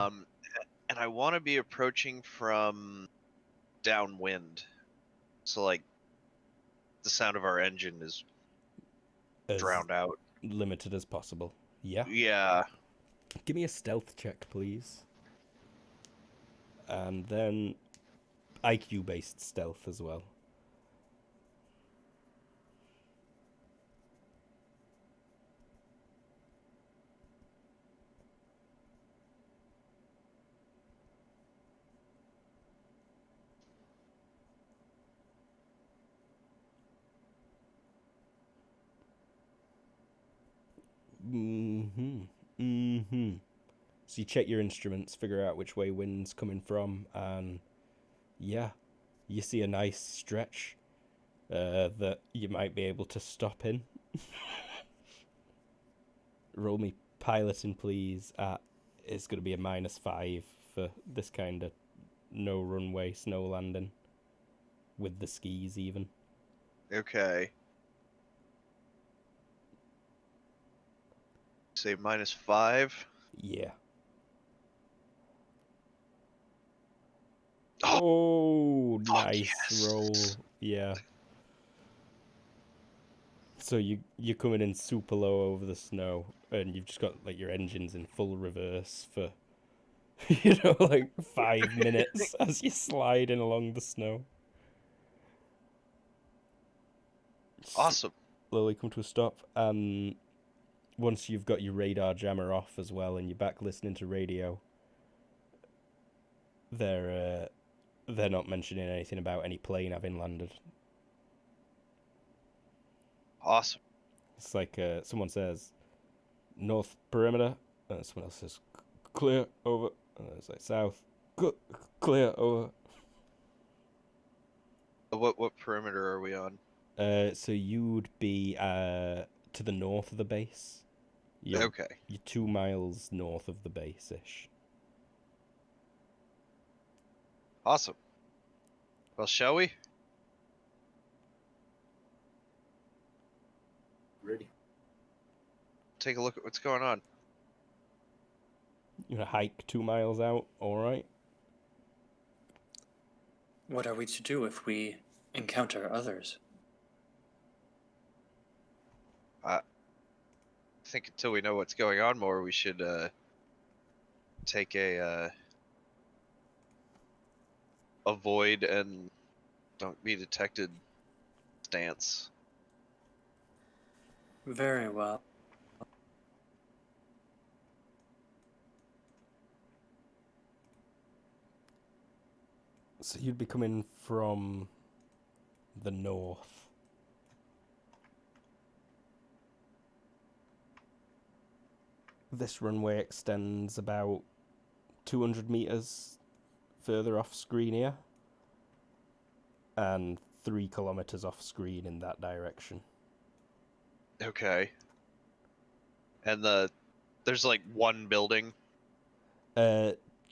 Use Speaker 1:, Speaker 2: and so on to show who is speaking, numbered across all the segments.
Speaker 1: Um, and I want to be approaching from downwind, so like the sound of our engine is
Speaker 2: As
Speaker 1: drowned out.
Speaker 2: limited as possible. Yeah.
Speaker 1: Yeah.
Speaker 2: Give me a stealth check, please. And then IQ based stealth as well. So you check your instruments, figure out which way wind's coming from, and yeah, you see a nice stretch that you might be able to stop in. Roll me piloting, please. It's going to be a -5 for this kind of no runway snow landing with the skis even.
Speaker 1: Okay. Say -5.
Speaker 2: Yeah.
Speaker 1: Oh,
Speaker 2: Oh,
Speaker 1: fuck
Speaker 2: nice roll.
Speaker 1: yes.
Speaker 2: Yeah. So you're coming in super low over the snow, and you've just got like your engines in full reverse for like 5 minutes as you're sliding along the snow.
Speaker 1: Awesome.
Speaker 2: Slowly come to a stop, and once you've got your radar jammer off as well, and you're back listening to radio, they're not mentioning anything about any plane having landed.
Speaker 1: Awesome.
Speaker 2: It's like someone says north perimeter, and someone else says clear over, and it's like south clear over.
Speaker 1: What perimeter are we on?
Speaker 2: So you'd be to the north of the base.
Speaker 1: Okay.
Speaker 2: You're 2 miles north of the base ish.
Speaker 1: Awesome. Well, shall we?
Speaker 3: Ready.
Speaker 1: Take a look at what's going on.
Speaker 2: You're gonna hike 2 miles out, alright?
Speaker 4: What are we to do if we encounter others?
Speaker 1: I think until we know what's going on more, we should take a avoid and don't be detected stance.
Speaker 4: Very well.
Speaker 2: So you'd be coming from the north. This runway extends about 200 meters further off screen here, and 3 kilometers off screen in that direction.
Speaker 1: Okay. And there's like one building.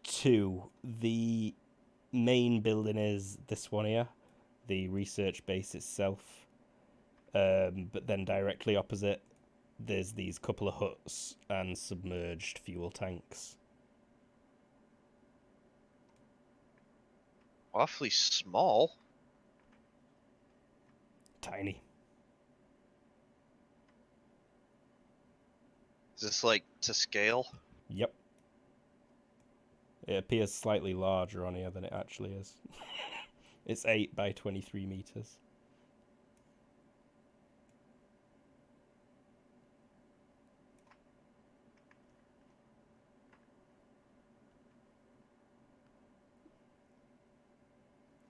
Speaker 2: Two. The main building is this one here, the research base itself. But then directly opposite, there's these couple of huts and submerged fuel tanks.
Speaker 1: Awfully small.
Speaker 2: Tiny.
Speaker 1: Is this like to scale?
Speaker 2: Yep. It appears slightly larger on here than it actually is. It's 8 by 23 meters.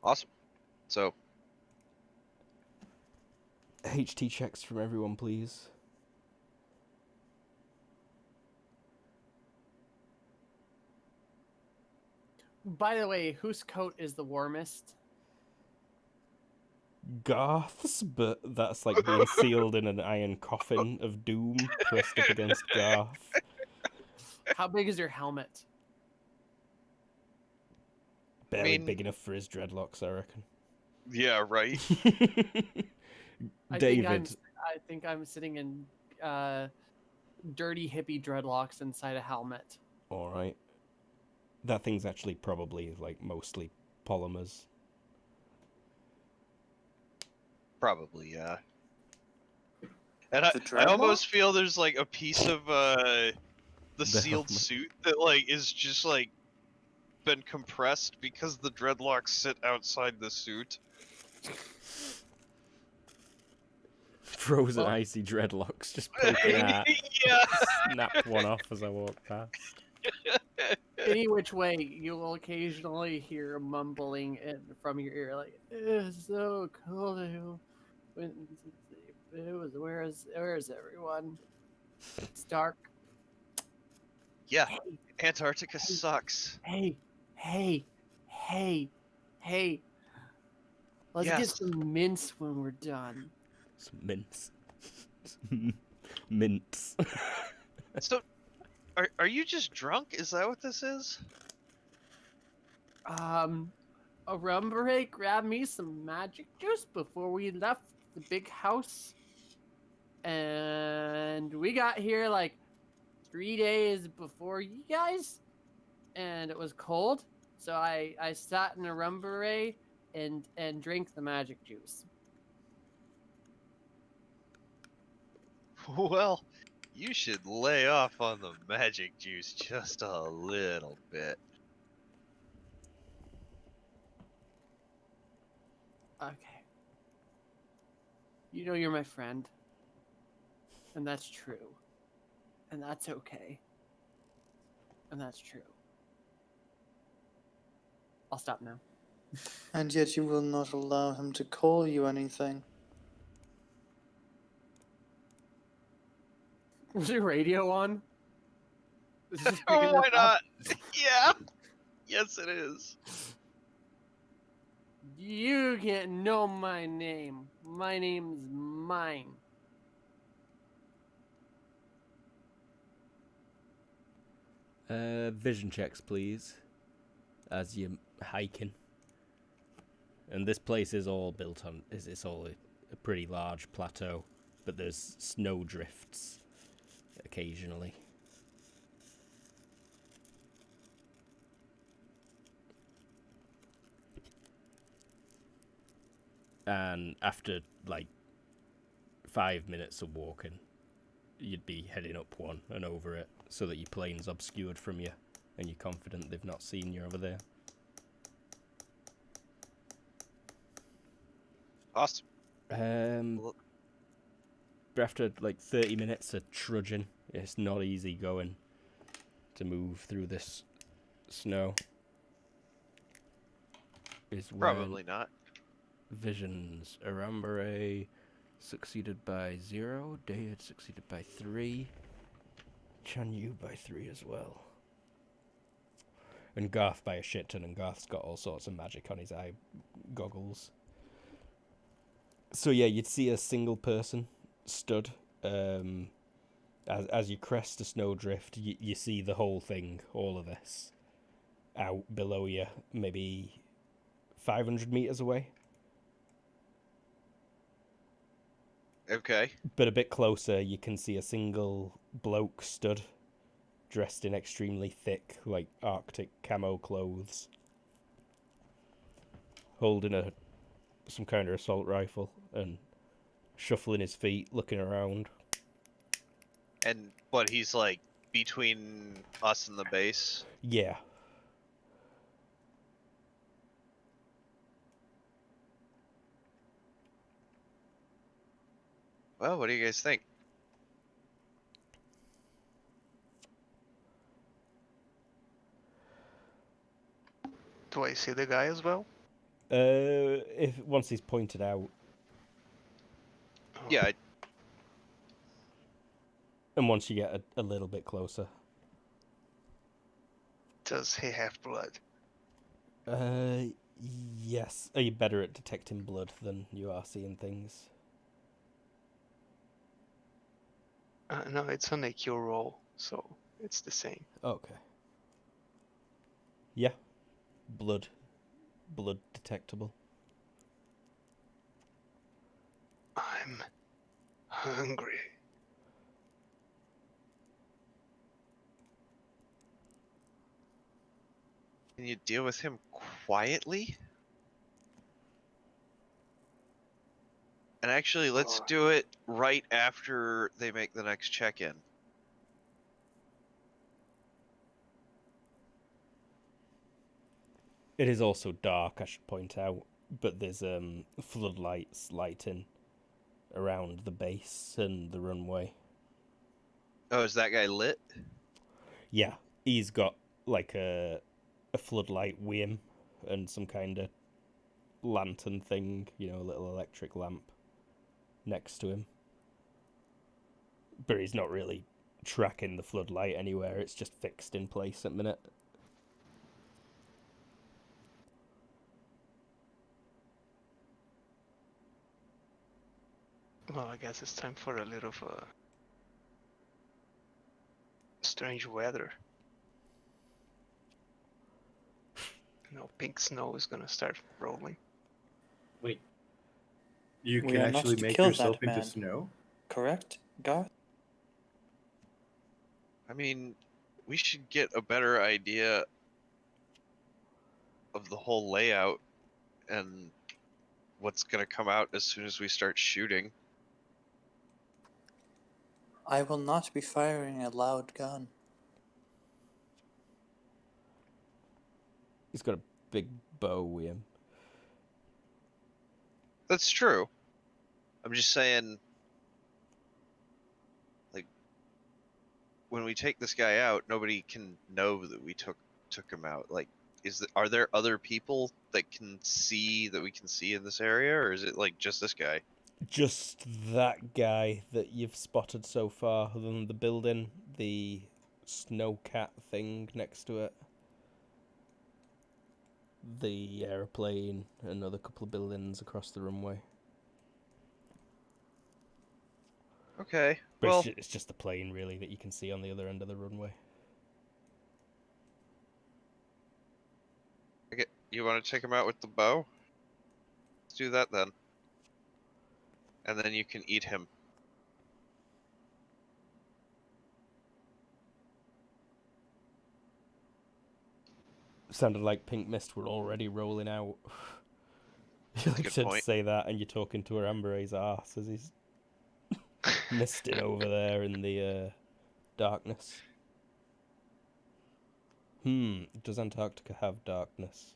Speaker 1: Awesome. So,
Speaker 2: HT checks from everyone, please.
Speaker 5: By the way, whose coat is the warmest?
Speaker 2: Garth's, but that's like being sealed in an iron coffin of doom pressed up against Garth.
Speaker 5: How big is your helmet?
Speaker 2: Barely big enough for his dreadlocks, I reckon.
Speaker 1: yeah, right.
Speaker 2: David.
Speaker 5: I think I'm sitting in dirty hippie dreadlocks inside a helmet.
Speaker 2: All right. That thing's actually probably like mostly polymers.
Speaker 1: Probably, yeah. And
Speaker 4: The
Speaker 1: I almost
Speaker 4: dreadlock?
Speaker 1: feel there's like a piece of the sealed
Speaker 2: helmet.
Speaker 1: suit that like is just like been compressed because the dreadlocks sit outside the suit.
Speaker 2: Frozen
Speaker 5: Well-
Speaker 2: icy dreadlocks just poking out.
Speaker 1: Yeah.
Speaker 2: Snap one off as I walk past.
Speaker 5: Any which way, you will occasionally hear mumbling from your ear, like, "It's so cold. Where's everyone? It's dark.
Speaker 1: Yeah.
Speaker 5: Hey,
Speaker 1: Antarctica sucks.
Speaker 5: hey, hey, hey, hey. Let's get
Speaker 1: Yes.
Speaker 5: some mints when we're done."
Speaker 2: Some mints. Mints.
Speaker 1: So, are you just drunk? Is that what this is?
Speaker 5: A rum break grabbed me some magic juice before we left the big house. And we got here like 3 days before you guys. And it was cold. So I sat in a rum beret and drank the magic juice.
Speaker 1: Well, you should lay off on the magic juice just a little bit.
Speaker 5: Okay. You know you're my friend. And that's true. And that's okay. And that's true. I'll stop now.
Speaker 3: And yet you will not allow him to call you anything.
Speaker 5: Was your radio on? Is this
Speaker 1: Oh,
Speaker 5: picking
Speaker 1: why
Speaker 5: this up?
Speaker 1: not? Yeah. Yes, it is.
Speaker 5: You can't know my name. My name's mine.
Speaker 2: Vision checks, please. As you're hiking. And this place is all built on. It's all a pretty large plateau, but there's snow drifts occasionally. And after like 5 minutes of walking, you'd be heading up one and over it so that your plane's obscured from you and you're confident they've not seen you over there.
Speaker 1: Awesome.
Speaker 2: After like 30 minutes of trudging, it's not easy going to move through this snow. Is when
Speaker 1: Probably not.
Speaker 2: Visions Arambare succeeded by 0, Dayad succeeded by 3, Chanyu by 3 as well. And Garth by a shit ton, and Garth's got all sorts of magic on his eye goggles. So yeah, you'd see a single person stood. As you crest a snowdrift, you see the whole thing, all of this, out below you, maybe 500 meters away.
Speaker 1: Okay.
Speaker 2: But a bit closer, you can see a single bloke stood, dressed in extremely thick, like Arctic camo clothes, holding some kind of assault rifle and shuffling his feet, looking around.
Speaker 1: And what, he's like between us and the base?
Speaker 2: Yeah.
Speaker 1: Well, what do you guys think?
Speaker 6: Do I see the guy as well?
Speaker 2: If once he's pointed out,
Speaker 1: Yeah,
Speaker 2: and once you get a little bit closer.
Speaker 6: Does he have blood?
Speaker 2: Yes. Are you better at detecting blood than you are seeing things?
Speaker 6: No, it's on a cure roll, so it's the same.
Speaker 2: Okay. Yeah. Blood detectable.
Speaker 6: I'm hungry.
Speaker 1: Can you deal with him quietly? And actually, let's
Speaker 6: Oh.
Speaker 1: do it right after they make the next check-in.
Speaker 2: It is also dark, I should point out, but there's floodlights lighting around the base and the runway.
Speaker 1: Oh, is that guy lit?
Speaker 2: Yeah, he's got like a floodlight with him and some kind of lantern thing, you know, a little electric lamp next to him. But he's not really tracking the floodlight anywhere, it's just fixed in place at the minute.
Speaker 6: Well, I guess it's time for a little of strange weather. Pink snow is gonna start rolling.
Speaker 7: Wait. You
Speaker 3: We
Speaker 7: can
Speaker 3: are not
Speaker 7: actually
Speaker 3: to
Speaker 7: make
Speaker 3: kill
Speaker 7: yourself
Speaker 3: that
Speaker 7: into
Speaker 3: man.
Speaker 7: snow?
Speaker 3: Correct, Garth?
Speaker 1: I mean, we should get a better idea of the whole layout and what's going to come out as soon as we start shooting.
Speaker 3: I will not be firing a loud gun.
Speaker 2: He's got a big bow with him.
Speaker 1: That's true. I'm just saying, like, when we take this guy out, nobody can know that we took him out. Like, are there other people that we can see in this area, or is it like just this guy?
Speaker 2: Just that guy that you've spotted so far, other than the building, the snowcat thing next to it, the aeroplane, another couple of buildings across the runway.
Speaker 1: Okay.
Speaker 2: But
Speaker 1: Well,
Speaker 2: it's just the plane, really, that you can see on the other end of the runway.
Speaker 1: you want to take him out with the bow? Let's do that then. And then you can eat him.
Speaker 2: Sounded like pink mist were already rolling out. You
Speaker 1: That's a good
Speaker 2: said to
Speaker 1: point.
Speaker 2: say that, and you're talking to Arambare's arse as he's misting over there in the darkness. Does Antarctica have darkness?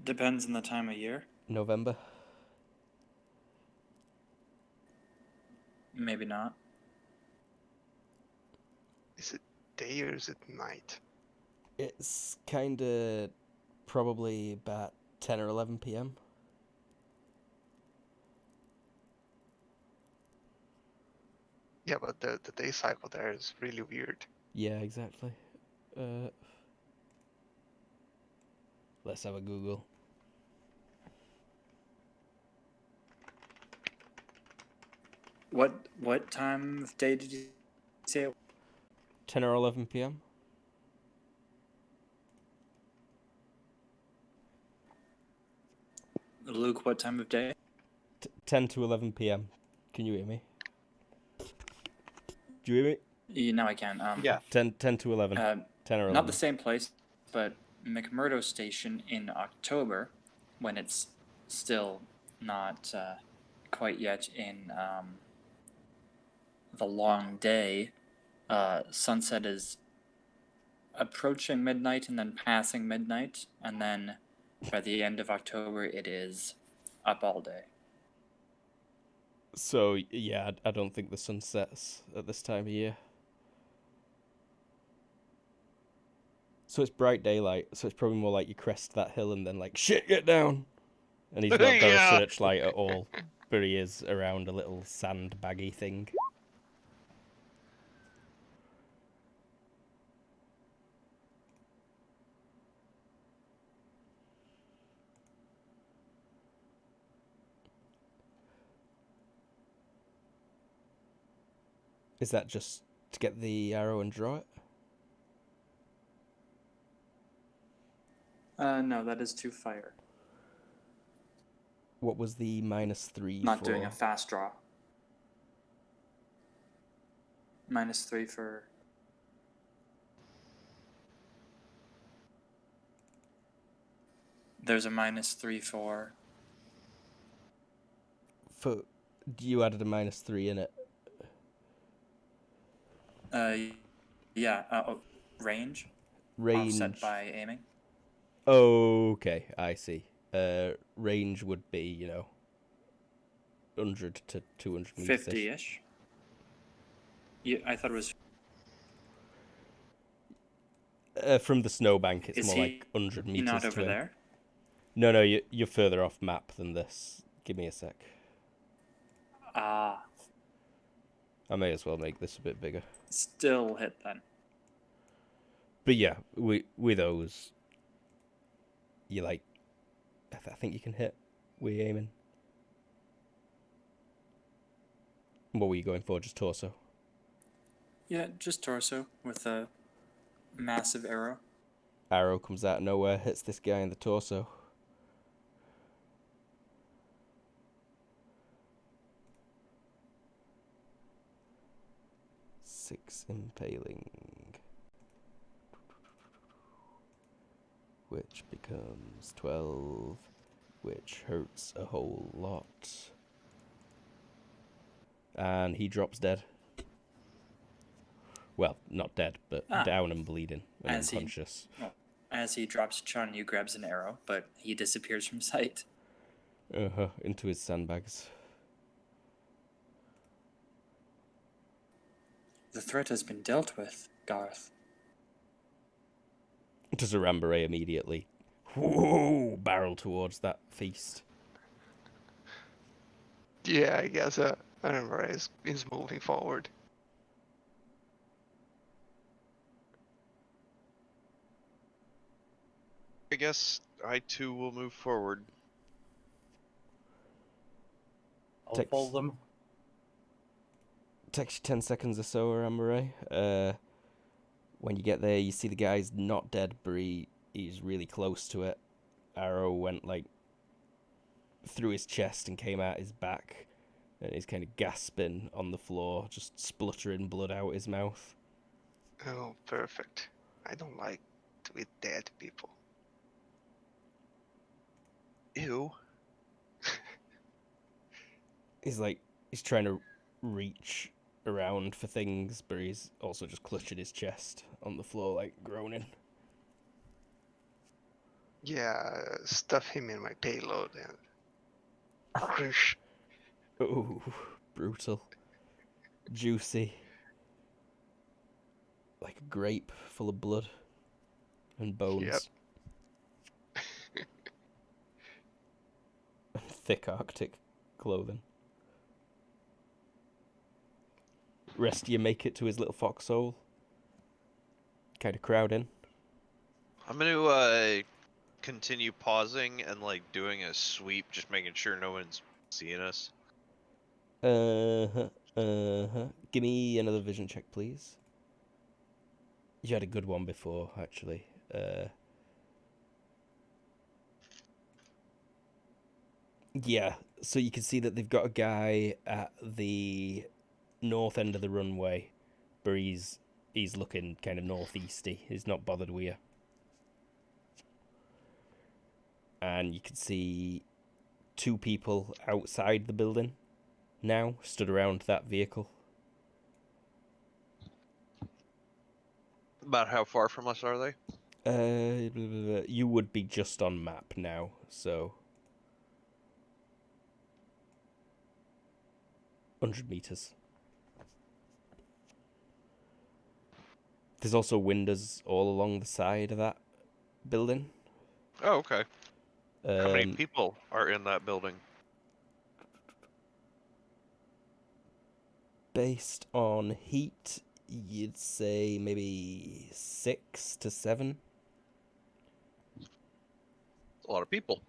Speaker 4: Depends on the time of year.
Speaker 2: November?
Speaker 4: Maybe not.
Speaker 6: Is it day or is it night?
Speaker 2: It's kind of probably about 10 or 11 p.m.
Speaker 6: Yeah, but the day cycle there is really weird.
Speaker 2: Yeah, exactly. Let's have a Google.
Speaker 4: What time of day did you say it?
Speaker 2: 10 or 11 p.m.
Speaker 4: Luke, what time of day?
Speaker 2: 10 to 11 p.m. Can you hear me? Do you hear me?
Speaker 4: Now I can.
Speaker 7: Yeah.
Speaker 2: 10 to 11. 10 or 11.
Speaker 4: Not the same place, but McMurdo Station in October, when it's still not quite yet in the long day. Sunset is approaching midnight and then passing midnight, and then by the end of October it is up all day.
Speaker 2: So, yeah, I don't think the sun sets at this time of year. So it's bright daylight, so it's probably more like you crest that hill and then like, shit, get down! And he's not got
Speaker 1: Yeah.
Speaker 2: a searchlight at all, but he is around a little sandbaggy thing. Is that just to get the arrow and draw it?
Speaker 4: No, that is to fire.
Speaker 2: What was the -3
Speaker 4: Not
Speaker 2: for?
Speaker 4: doing a fast draw. -3 for There's a -3 for.
Speaker 2: For you added a -3 in it.
Speaker 4: Yeah. Range
Speaker 2: Range.
Speaker 4: offset by aiming.
Speaker 2: Okay, I see. Range would be 100 to 200 meters.
Speaker 4: 50-ish. Yeah, I thought it was.
Speaker 2: From the snowbank, it's
Speaker 4: Is
Speaker 2: more
Speaker 4: he
Speaker 2: like 100 meters
Speaker 4: not
Speaker 2: to
Speaker 4: over
Speaker 2: him.
Speaker 4: there?
Speaker 2: No, you're further off map than this. Give me a sec.
Speaker 4: Ah,
Speaker 2: I may as well make this a bit bigger.
Speaker 4: still hit then.
Speaker 2: But yeah, with those, you I think you can hit. We aiming. What were you going for? Just torso?
Speaker 4: Yeah, just torso with a massive arrow.
Speaker 2: Arrow comes out of nowhere, hits this guy in the torso. Six impaling. Which becomes 12, which hurts a whole lot. And he drops dead. Well, not dead, but down and bleeding and unconscious.
Speaker 4: As he drops a chun, you grabs an arrow, but he disappears from sight.
Speaker 2: Into his sandbags.
Speaker 4: The threat has been dealt with, Garth.
Speaker 2: Does a Rambaray immediately barrel towards that feast?
Speaker 6: Yeah, I guess Anamara is moving forward.
Speaker 1: I guess I too will move forward.
Speaker 7: I'll follow them.
Speaker 2: Takes you 10 seconds or so, Rambaray. When you get there, you see the guy's not dead, but he's really close to it. Arrow went through his chest and came out his back, and he's kind of gasping on the floor, just spluttering blood out his mouth.
Speaker 6: Oh, perfect. I don't like to eat dead people.
Speaker 1: Ew.
Speaker 2: He's trying to reach around for things, but he's also just clutching his chest on the floor, groaning.
Speaker 6: Yeah, stuff him in my payload and crunch.
Speaker 2: Ooh, brutal. Juicy. Like a grape full of blood and bones.
Speaker 6: Yep.
Speaker 2: And thick Arctic clothing. Rest of you make it to his little foxhole. Kind of crowd in.
Speaker 1: I'm gonna continue pausing and doing a sweep, just making sure no one's seeing us.
Speaker 2: Give me another vision check, please. You had a good one before, actually. Yeah, so you can see that they've got a guy at the north end of the runway, but he's looking kind of northeasty. He's not bothered with you. And you can see two people outside the building now, stood around that vehicle.
Speaker 1: About how far from us are they?
Speaker 2: You would be just on map now, so 100 meters. There's also windows all along the side of that building.
Speaker 1: Oh, okay. How many
Speaker 2: Um,
Speaker 1: people are in that building?
Speaker 2: Based on heat, you'd say maybe 6 to 7.
Speaker 1: It's a lot of people.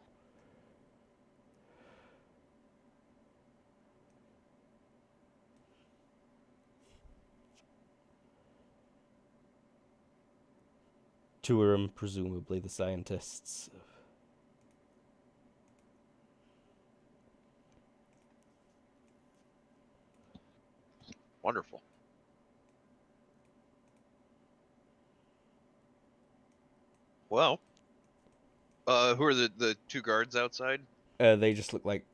Speaker 2: Two of them, presumably the scientists.
Speaker 1: Wonderful. Well, Who are the two guards outside?
Speaker 2: They just look like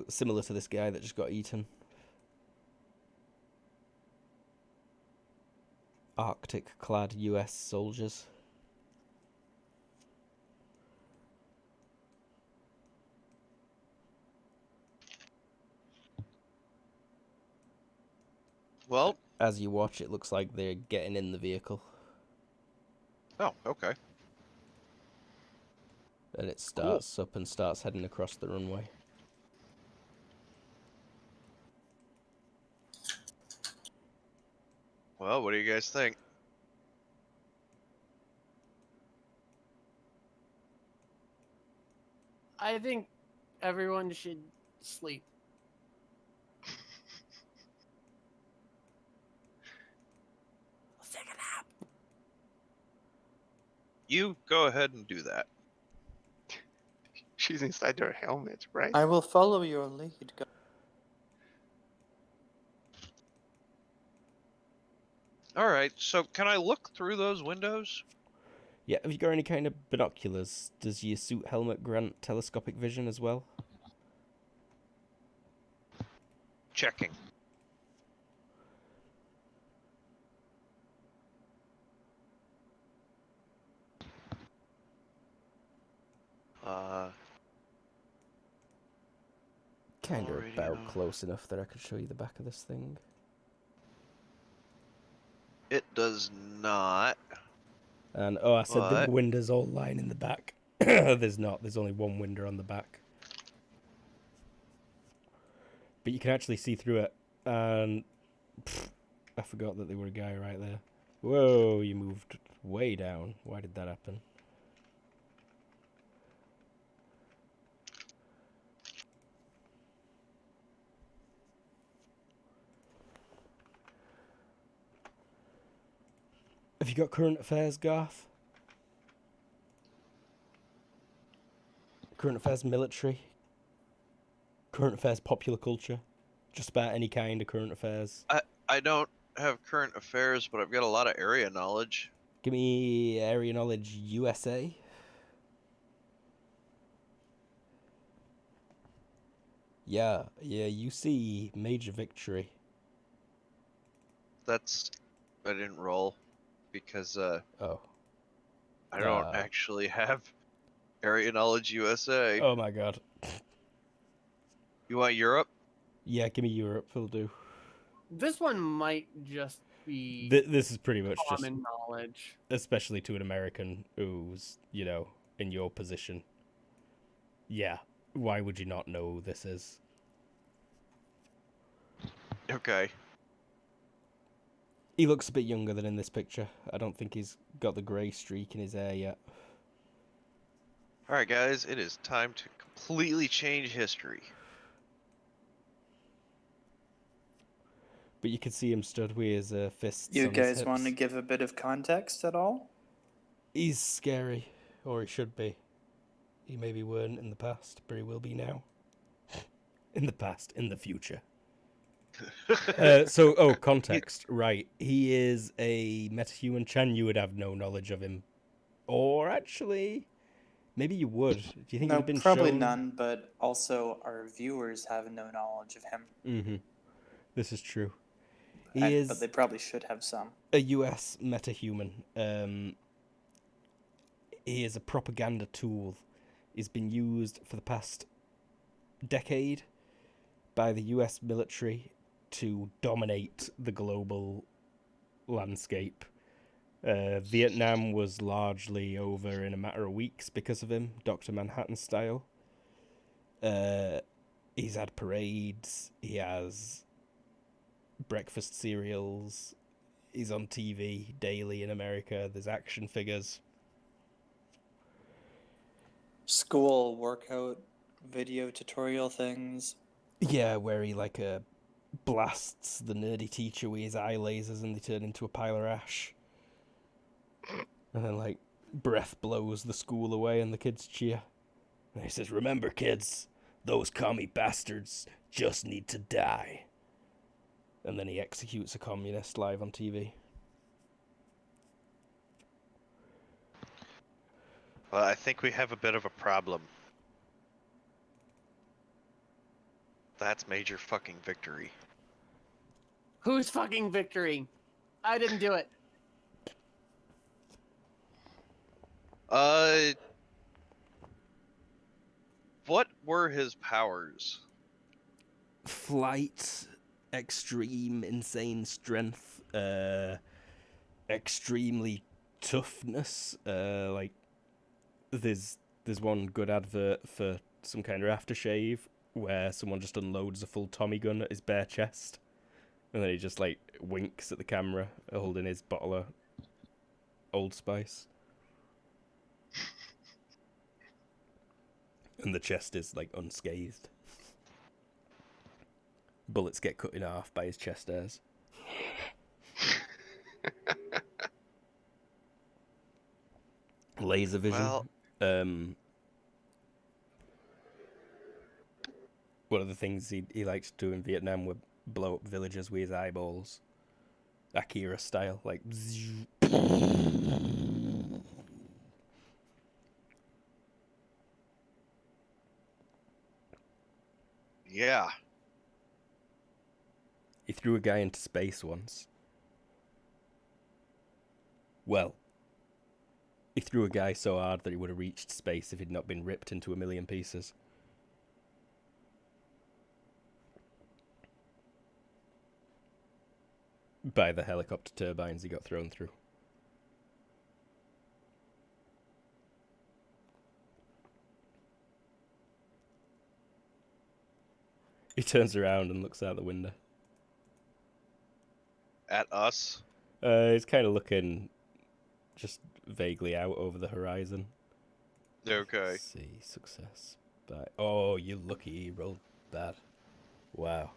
Speaker 2: similar to this guy that just got eaten. Arctic-clad U.S. soldiers.
Speaker 1: Well,
Speaker 2: As you watch, it looks like they're getting in the vehicle.
Speaker 1: oh, okay.
Speaker 2: And it starts up and starts heading across the runway.
Speaker 1: Well, what do you guys think?
Speaker 5: I think everyone should sleep. Let's take a nap.
Speaker 1: You go ahead and do that.
Speaker 6: She's inside her helmet, right?
Speaker 3: I will follow your lead.
Speaker 1: All right. So, can I look through those windows?
Speaker 2: Yeah, have you got any kind of binoculars? Does your suit helmet grant telescopic vision as well?
Speaker 1: Checking.
Speaker 2: Kind of
Speaker 1: Alrighty,
Speaker 2: about close enough that I could show you the back of this thing.
Speaker 1: It does not.
Speaker 2: And, oh, I said the
Speaker 1: But
Speaker 2: windows all line in the back. There's not. There's only one window on the back. But you can actually see through it. And I forgot that there were a guy right there. Whoa, you moved way down. Why did that happen? Have you got current affairs, Garth? Current affairs military? Current affairs popular culture? Just about any kind of current affairs.
Speaker 1: I don't have current affairs, but I've got a lot of area knowledge.
Speaker 2: Give me area knowledge USA. Yeah, you see major victory.
Speaker 1: I didn't roll because
Speaker 2: Oh.
Speaker 1: I don't actually have area knowledge USA.
Speaker 2: Oh my god.
Speaker 1: You want Europe?
Speaker 2: Yeah, give me Europe, will do.
Speaker 5: This one might just be
Speaker 2: This is pretty much just,
Speaker 5: common knowledge.
Speaker 2: especially to an American who's, in your position. Yeah, why would you not know who this is?
Speaker 1: Okay.
Speaker 2: He looks a bit younger than in this picture. I don't think he's got the grey streak in his hair yet.
Speaker 1: Alright, guys, it is time to completely change history.
Speaker 2: But you can see him stood with his fists
Speaker 3: You
Speaker 2: on his
Speaker 3: guys want to
Speaker 2: hips.
Speaker 3: give a bit of context at all?
Speaker 2: He's scary, or he should be. He maybe weren't in the past, but he will be now. In the past, in the future. Context, right. He is a metahuman. Chan, you would have no knowledge of him. Or actually, maybe you would. Do you think
Speaker 3: No,
Speaker 2: you've been
Speaker 3: probably
Speaker 2: shown?
Speaker 3: none, but also our viewers have no knowledge of him.
Speaker 2: Mm-hmm. This is true.
Speaker 3: But they probably should have some.
Speaker 2: A US metahuman. He is a propaganda tool. He's been used for the past decade by the US military to dominate the global landscape. Vietnam was largely over in a matter of weeks because of him, Dr. Manhattan style. He's had parades, he has breakfast cereals, he's on TV daily in America, there's action figures.
Speaker 3: School workout video tutorial things.
Speaker 2: Yeah, where he blasts the nerdy teacher with his eye lasers and they turn into a pile of ash. And then breath blows the school away and the kids cheer. And he says, "Remember, kids, those commie bastards just need to die." And then he executes a communist live on TV.
Speaker 1: Well, I think we have a bit of a problem. That's major fucking victory.
Speaker 5: Who's fucking Victory? I didn't do it.
Speaker 1: What were his powers?
Speaker 2: Flight, extreme, insane strength, extremely toughness. Like there's one good advert for some kind of aftershave where someone just unloads a full Tommy gun at his bare chest, and then he just like winks at the camera holding his bottle of Old Spice. And the chest is like unscathed. Bullets get cut in half by his chest hairs. Laser vision.
Speaker 1: Well,
Speaker 2: one of the things he liked to do in Vietnam would blow up villages with his eyeballs. Akira style, like.
Speaker 1: yeah.
Speaker 2: He threw a guy into space once. Well, he threw a guy so hard that he would have reached space if he'd not been ripped into a million pieces. By the helicopter turbines he got thrown through. He turns around and looks out the window.
Speaker 1: At us?
Speaker 2: He's kind of looking just vaguely out over the horizon.
Speaker 1: Okay.
Speaker 2: Let's see, success. But oh, you lucky, he rolled bad. Wow.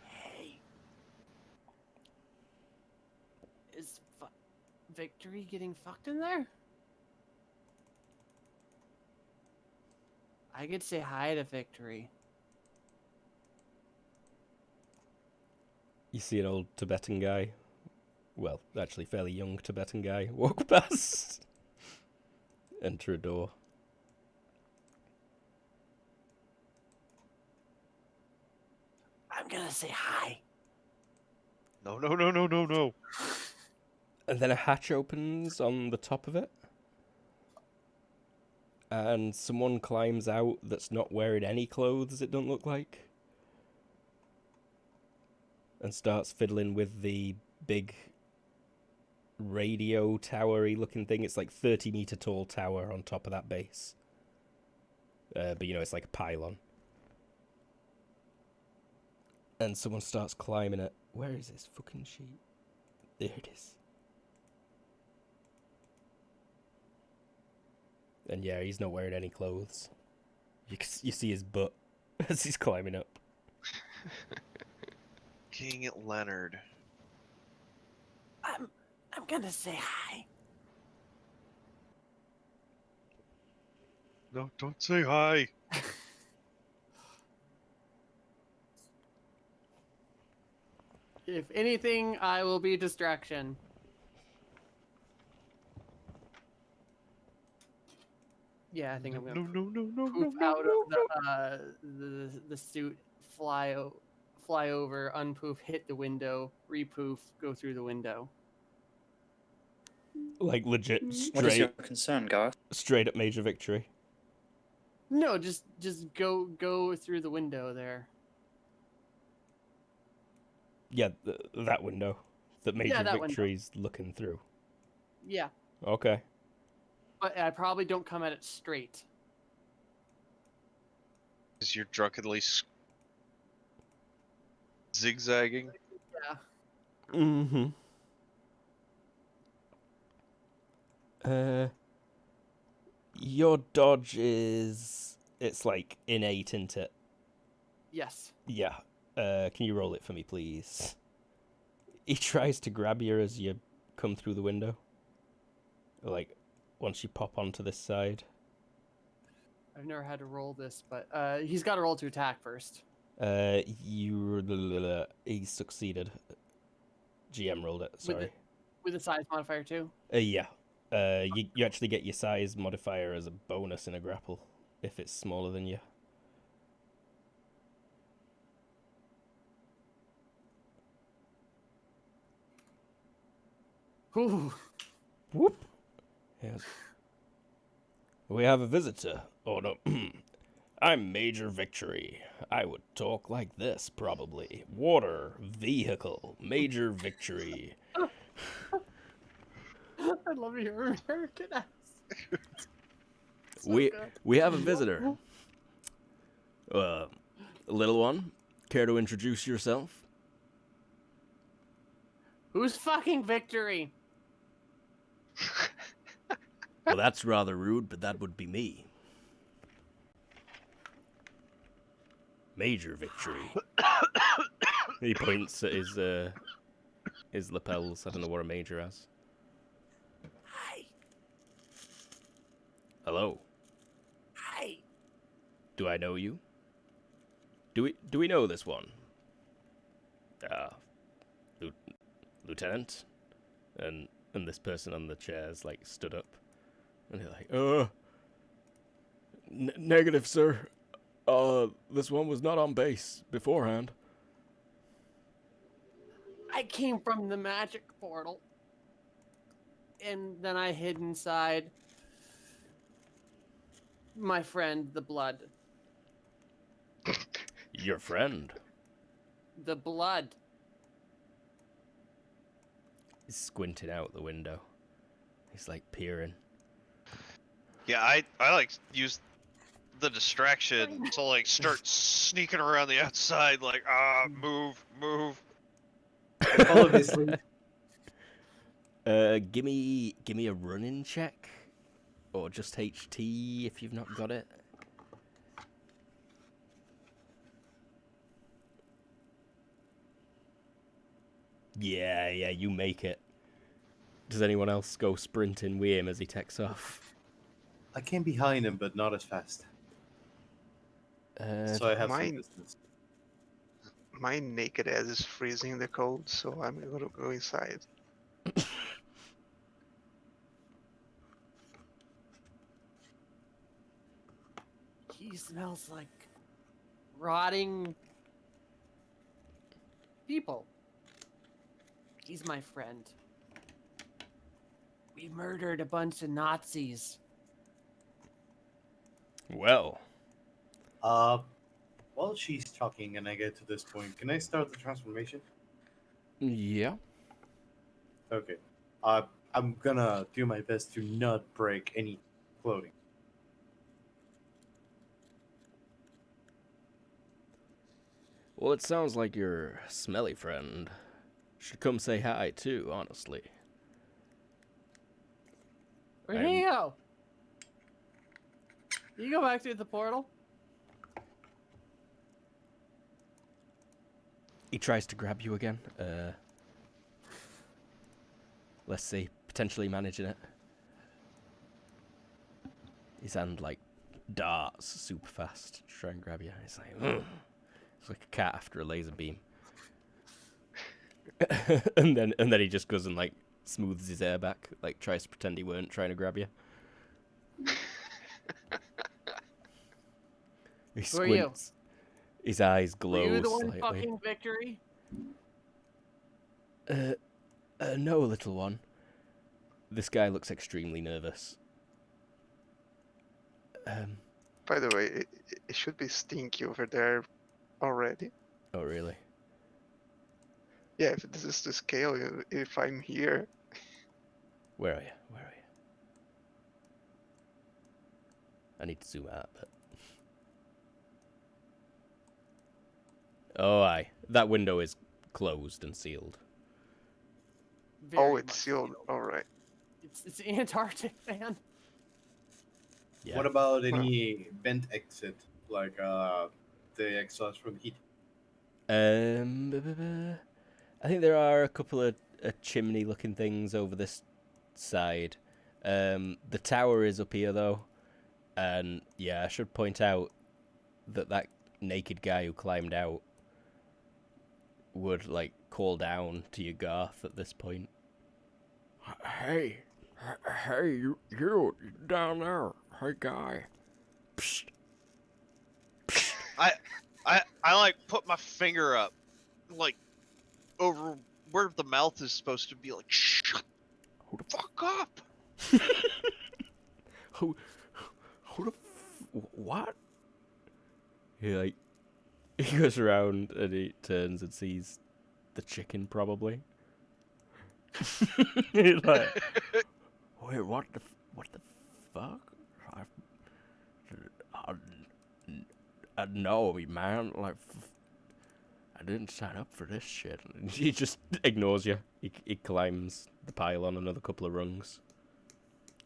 Speaker 5: Hey. Is Victory getting fucked in there? I could say hi to Victory.
Speaker 2: You see an old Tibetan guy, well, actually fairly young Tibetan guy, walk past. Enter a door.
Speaker 5: I'm gonna say hi.
Speaker 1: No, no, no, no, no, no.
Speaker 2: And then a hatch opens on the top of it. And someone climbs out that's not wearing any clothes, it doesn't look like. And starts fiddling with the big radio tower-y looking thing. It's like 30-meter tall tower on top of that base. But you know, it's like a pylon. And someone starts climbing it. Where is this fucking sheet? There it is. And yeah, he's not wearing any clothes. You see his butt as he's climbing up.
Speaker 1: King Leonard.
Speaker 5: I'm gonna say hi.
Speaker 1: No, don't say hi.
Speaker 5: If anything, I will be distraction. Yeah, I think I'm gonna poof out of the suit, fly over, unpoof, hit the window, repoof, go through the window.
Speaker 2: Like legit
Speaker 4: What is your
Speaker 2: straight
Speaker 4: concern, Garth?
Speaker 2: straight up major victory.
Speaker 5: No, just go through the window there.
Speaker 2: Yeah, that window that major
Speaker 5: that window.
Speaker 2: victory's looking through.
Speaker 5: Yeah,
Speaker 2: Okay.
Speaker 5: but I probably don't come at it straight.
Speaker 1: Is you're drunkenly zigzagging?
Speaker 5: Yeah.
Speaker 2: Mm-hmm. Your dodge is... It's like innate, isn't it?
Speaker 5: Yes.
Speaker 2: Yeah. Can you roll it for me, please? He tries to grab you as you come through the window. Like, once you pop onto this side.
Speaker 5: I've never had to roll this, but he's got to roll to attack first.
Speaker 2: He succeeded. GM rolled it, sorry.
Speaker 5: With a size modifier too.
Speaker 2: Yeah. You actually get your size modifier as a bonus in a grapple if it's smaller than you.
Speaker 5: Ooh.
Speaker 2: Whoop. Yes. We have a visitor. Oh no. I'm Major Victory. I would talk like this, probably. Water, vehicle, Major Victory.
Speaker 5: I love your American accent. So
Speaker 2: we
Speaker 5: good.
Speaker 2: we have a visitor. Little one, care to introduce yourself?
Speaker 5: Who's fucking Victory?
Speaker 2: Well, that's rather rude, but that would be me. Major Victory. He points at his lapels. I don't know what a major has.
Speaker 5: Hi.
Speaker 2: Hello.
Speaker 5: Hi.
Speaker 2: Do I know you? Do we know this one? Lieutenant? And this person on the chair's like stood up. And they're like, negative, sir. This one was not on base beforehand.
Speaker 5: I came from the magic portal. And then I hid inside my friend, the blood.
Speaker 2: Your friend?
Speaker 5: The blood.
Speaker 2: He's squinting out the window. He's like peering.
Speaker 1: Yeah, I like use the distraction to like start sneaking around the outside, like move.
Speaker 7: Follow this lead.
Speaker 2: Give me a running check, or just HT if you've not got it. Yeah, you make it. Does anyone else go sprinting with him as he takes off?
Speaker 7: I came behind him, but not as fast. So I have some
Speaker 6: mine-
Speaker 7: distance.
Speaker 6: My naked ass is freezing in the cold, so I'm gonna go inside.
Speaker 5: He smells like rotting people. He's my friend. We murdered a bunch of Nazis.
Speaker 2: Well,
Speaker 7: While she's talking and I get to this point, can I start the transformation?
Speaker 2: yeah.
Speaker 7: Okay. I'm gonna do my best to not break any clothing.
Speaker 2: Well, it sounds like your smelly friend should come say hi too, honestly.
Speaker 5: Where'd he go? Did you go back to the portal?
Speaker 2: He tries to grab you again. Let's see, potentially managing it. His hand like darts super fast to try and grab you. It's like, ugh. It's like a cat after a laser beam. and then he just goes and like smooths his hair back, like tries to pretend he weren't trying to grab you. He
Speaker 5: Who are you?
Speaker 2: squints. His eyes
Speaker 5: Were
Speaker 2: glow
Speaker 5: you the one
Speaker 2: slightly.
Speaker 5: fucking Victory?
Speaker 2: No, little one. This guy looks extremely nervous.
Speaker 6: By the way, it should be stinky over there already.
Speaker 2: Oh really?
Speaker 6: Yeah, if this is the scale, if I'm here,
Speaker 2: Where are you? I need to zoom out a bit. Oh, aye. That window is closed and sealed.
Speaker 6: oh,
Speaker 5: Very
Speaker 6: it's
Speaker 5: much
Speaker 6: sealed. All right.
Speaker 5: It's Antarctic, man.
Speaker 2: Yeah.
Speaker 7: What about any vent exit, like the exhaust from the heat?
Speaker 2: I think there are a couple of chimney-looking things over this side. The tower is up here, though. And, yeah, I should point out that naked guy who climbed out would, like, call down to your Garth at this point. Hey, Hey, you down there. Hey, guy. Psst.
Speaker 1: I like put my finger up, like over where the mouth is supposed to be. Like, shut the fuck up.
Speaker 2: Who the what? He goes around and he turns and sees the chicken probably. He's like, wait, what the fuck? No, man, like, I didn't sign up for this shit. And he just ignores you. He climbs the pile on another couple of rungs.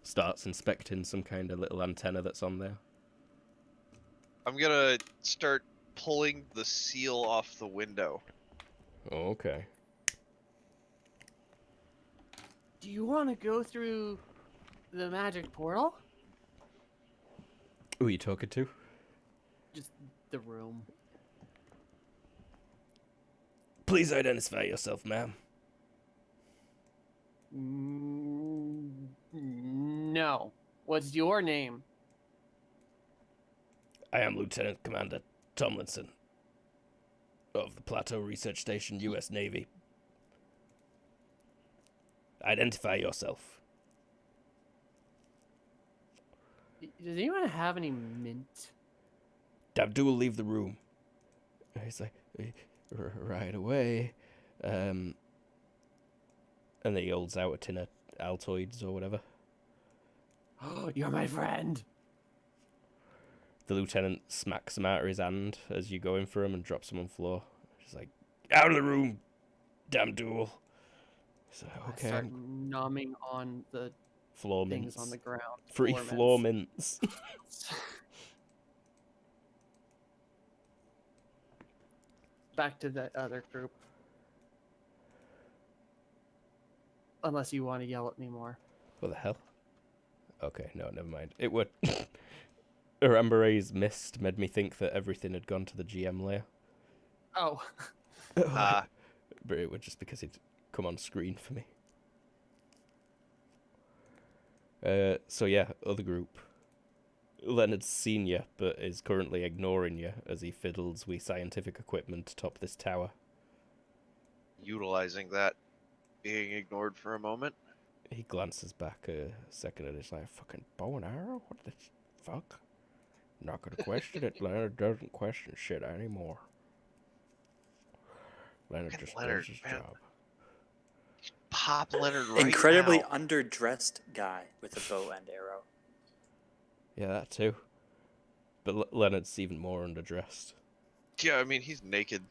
Speaker 2: Starts inspecting some kind of little antenna that's on there.
Speaker 1: I'm gonna start pulling the seal off the window.
Speaker 2: Oh, okay.
Speaker 5: Do you want to go through the magic portal?
Speaker 2: Who are you talking to?
Speaker 5: Just the room.
Speaker 2: Please identify yourself, ma'am.
Speaker 5: No. What's your name?
Speaker 2: I am Lieutenant Commander Tomlinson of the Plateau Research Station, U.S. Navy. Identify yourself.
Speaker 5: Does anyone have any mint?
Speaker 2: Abdul, leave the room. He's like, right away. And then he holds out a tin of Altoids or whatever.
Speaker 5: Oh, you're my friend.
Speaker 2: The lieutenant smacks them out of his hand as you go in for him and drops them on the floor. He's like, out of the room, damn duel. So, okay.
Speaker 5: I start numbing on the
Speaker 2: Floor
Speaker 5: things
Speaker 2: mints.
Speaker 5: on the ground.
Speaker 2: Free floor mints.
Speaker 5: Back to the other group. Unless you want to yell at me more.
Speaker 2: What the hell? Okay, no, never mind. It would. Arambare's mist made me think that everything had gone to the GM layer.
Speaker 5: Oh.
Speaker 1: Ah.
Speaker 2: But it was just because he'd come on screen for me. So yeah, other group. Leonard's seen you, but is currently ignoring you as he fiddles with scientific equipment atop this tower.
Speaker 1: Utilizing that, being ignored for a moment.
Speaker 2: He glances back a second and it's like, fucking bow and arrow? What the fuck? Not gonna question it. Leonard doesn't question shit anymore. Leonard just does his job.
Speaker 1: Pop Leonard right
Speaker 4: Incredibly
Speaker 1: now.
Speaker 4: underdressed guy with a bow and arrow.
Speaker 2: Yeah, that too. But Leonard's even more underdressed.
Speaker 1: Yeah, I mean he's naked.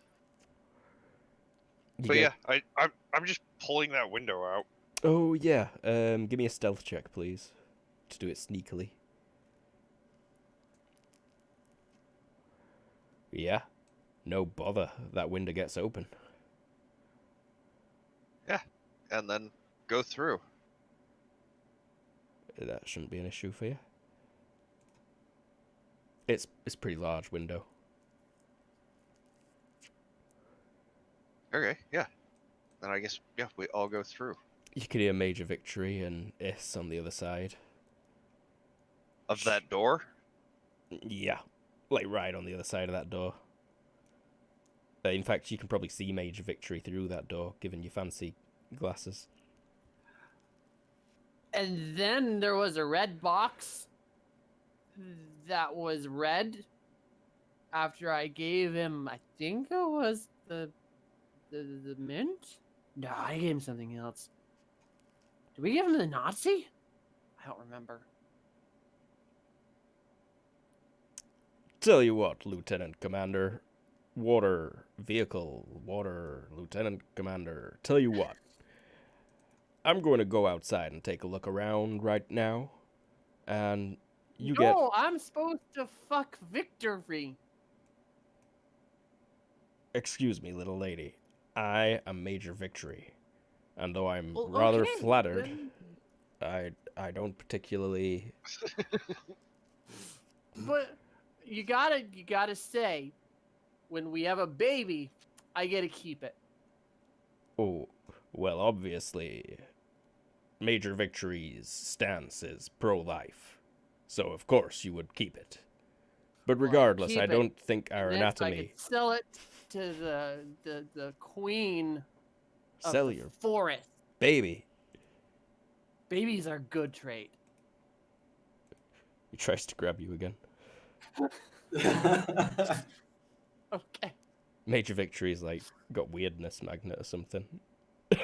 Speaker 2: You
Speaker 1: But
Speaker 2: get-
Speaker 1: yeah, I'm just pulling that window out.
Speaker 2: Oh yeah. Give me a stealth check, please, to do it sneakily. Yeah. No bother. That window gets open.
Speaker 1: Yeah, and then go through.
Speaker 2: That shouldn't be an issue for you. It's a pretty large window.
Speaker 1: Okay, yeah. Then I guess yeah, we all go through.
Speaker 2: You can hear Major Victory and Is on the other side.
Speaker 1: Of that door?
Speaker 2: Yeah, like right on the other side of that door. In fact, you can probably see Major Victory through that door, given your fancy glasses.
Speaker 5: And then there was a red box that was red after I gave him, I think it was the mint? No, I gave him something else. Did we give him the Nazi? I don't remember.
Speaker 2: Tell you what, Lieutenant Commander. Water Lieutenant Commander. Tell you what. I'm going to go outside and take a look around right now. And you get...
Speaker 5: No, I'm supposed to fuck Victory.
Speaker 2: Excuse me, little lady. I am Major Victory. And though I'm
Speaker 5: Well,
Speaker 2: rather
Speaker 5: okay,
Speaker 2: flattered,
Speaker 5: then-
Speaker 2: I don't particularly...
Speaker 5: But you gotta say, when we have a baby, I get to keep it.
Speaker 2: Oh, well, obviously, Major Victory's stance is pro-life, so of course you would keep it. But
Speaker 5: Well,
Speaker 2: regardless,
Speaker 5: keep
Speaker 2: I
Speaker 5: it,
Speaker 2: don't think our
Speaker 5: and then so I
Speaker 2: anatomy...
Speaker 5: could sell it to the queen of
Speaker 2: Sell
Speaker 5: the
Speaker 2: your
Speaker 5: forest.
Speaker 2: baby.
Speaker 5: Babies are good trade.
Speaker 2: He tries to grab you again.
Speaker 5: Okay.
Speaker 2: Major Victory's like got weirdness magnet or something. He's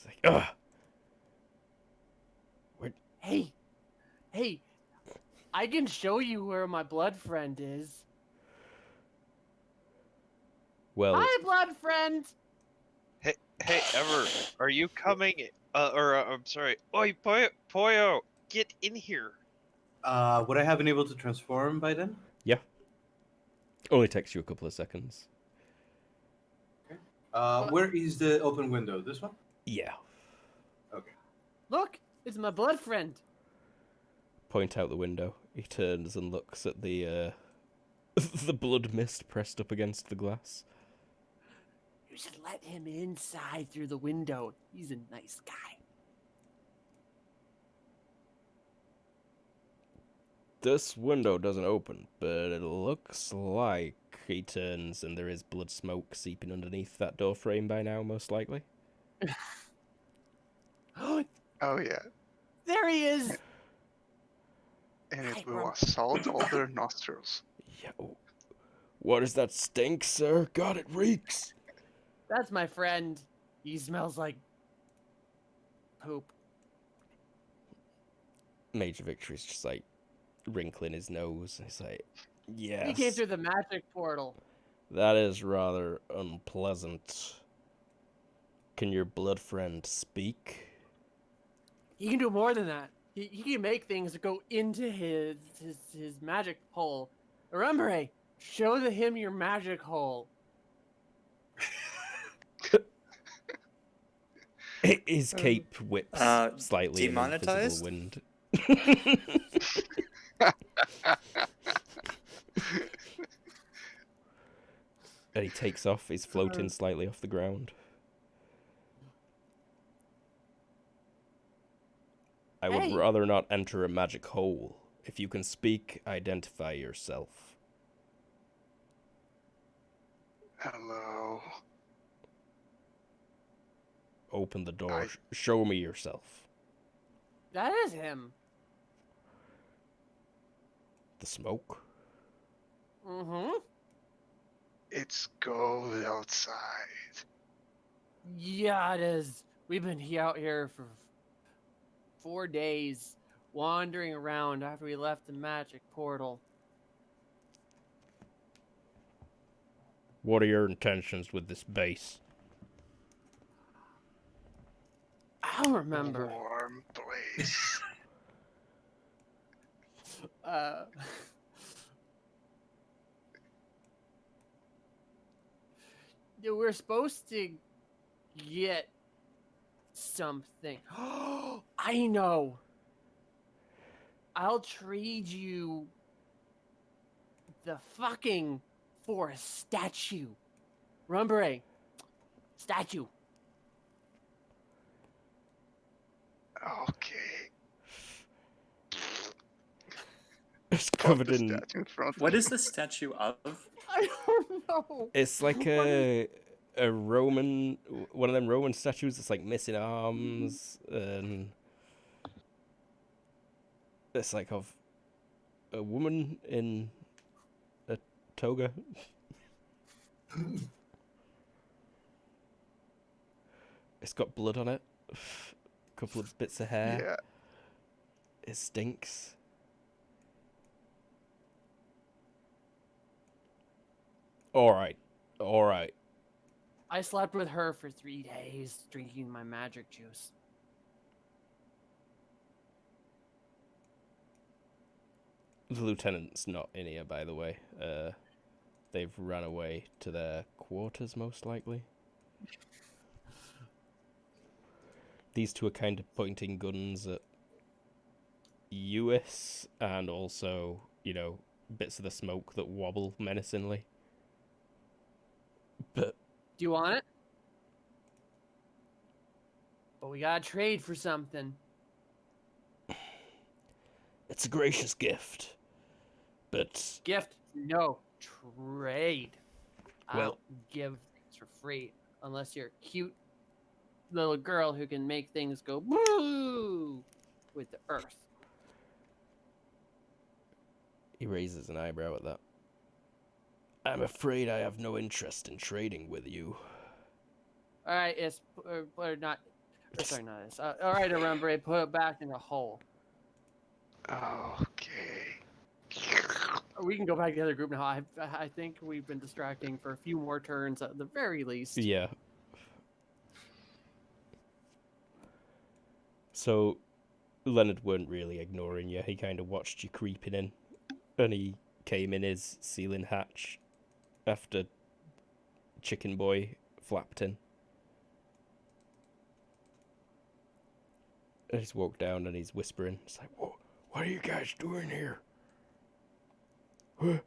Speaker 2: like, ugh.
Speaker 5: Hey, I can show you where my blood friend is.
Speaker 2: Well,
Speaker 5: Hi, blood friend.
Speaker 1: Hey, Ever, are you coming? I'm sorry. Oi, Poyo, get in here.
Speaker 7: Would I have been able to transform by then?
Speaker 2: yeah. Only takes you a couple of seconds.
Speaker 7: Where is the open window? This one?
Speaker 2: Yeah.
Speaker 7: Okay.
Speaker 5: Look, it's my blood friend.
Speaker 2: Point out the window. He turns and looks at the the blood mist pressed up against the glass.
Speaker 5: You should let him inside through the window. He's a nice guy.
Speaker 2: This window doesn't open, but it looks like he turns and there is blood smoke seeping underneath that door frame by now, most likely.
Speaker 6: Oh yeah,
Speaker 5: There he is.
Speaker 6: and
Speaker 5: Hi,
Speaker 6: it will
Speaker 5: Ron.
Speaker 6: assault all their nostrils.
Speaker 2: Yo. What is that stink, sir? God, it reeks.
Speaker 5: That's my friend. He smells like poop.
Speaker 2: Major Victory's just like wrinkling his nose. He's like, yes.
Speaker 5: He came through the magic portal.
Speaker 2: That is rather unpleasant. Can your blood friend speak?
Speaker 5: He can do more than that. He can make things go into his magic hole. Remember, show him your magic hole.
Speaker 2: His cape whips slightly in invisible
Speaker 4: demonetized?
Speaker 2: wind. And he takes off. He's floating slightly off the ground. I would
Speaker 5: Hey.
Speaker 2: rather not enter a magic hole. If you can speak, identify yourself.
Speaker 6: Hello.
Speaker 2: Open the door. Show me yourself.
Speaker 5: That is him.
Speaker 2: The smoke?
Speaker 5: Mm-hmm.
Speaker 6: It's cold outside.
Speaker 5: Yeah, it is. We've been out here for 4 days, wandering around after we left the magic portal.
Speaker 2: What are your intentions with this base?
Speaker 5: I don't remember.
Speaker 6: Warm place.
Speaker 5: We're supposed to get something. I know. I'll trade you the fucking forest statue. Remember, statue.
Speaker 6: Okay.
Speaker 2: It's
Speaker 6: Put
Speaker 2: covered
Speaker 6: the
Speaker 2: in...
Speaker 6: statue in front of
Speaker 4: What
Speaker 6: me.
Speaker 4: is the statue of?
Speaker 5: I don't know.
Speaker 2: It's like a Roman... One of them Roman statues that's like missing arms and... It's like of a woman in a toga. It's got blood on it. A couple of bits of hair.
Speaker 6: Yeah.
Speaker 2: It stinks. Alright. Alright.
Speaker 5: I slept with her for 3 days, drinking my magic juice.
Speaker 2: The lieutenant's not in here, by the way. They've run away to their quarters, most likely. These two are kind of pointing guns at US and also, you know, bits of the smoke that wobble menacingly. But
Speaker 5: Do you want it? But we gotta trade for something.
Speaker 2: It's a gracious gift, but
Speaker 5: Gift, no. Trade. I
Speaker 2: Well-
Speaker 5: don't give things for free unless you're a cute little girl who can make things go boo with the earth.
Speaker 2: he raises an eyebrow at that. I'm afraid I have no interest in trading with you.
Speaker 5: All right, it's or not. Or sorry, not this. All right, remember, put it back in the hole.
Speaker 6: Okay.
Speaker 5: We can go back to the other group now. I think we've been distracting for a few more turns at the very least.
Speaker 2: Yeah. So, Leonard weren't really ignoring you. He kind of watched you creeping in, and he came in his ceiling hatch after Chicken Boy flapped in. And he's walked down and he's whispering. It's like, "Whoa, what are you guys doing here? Huh?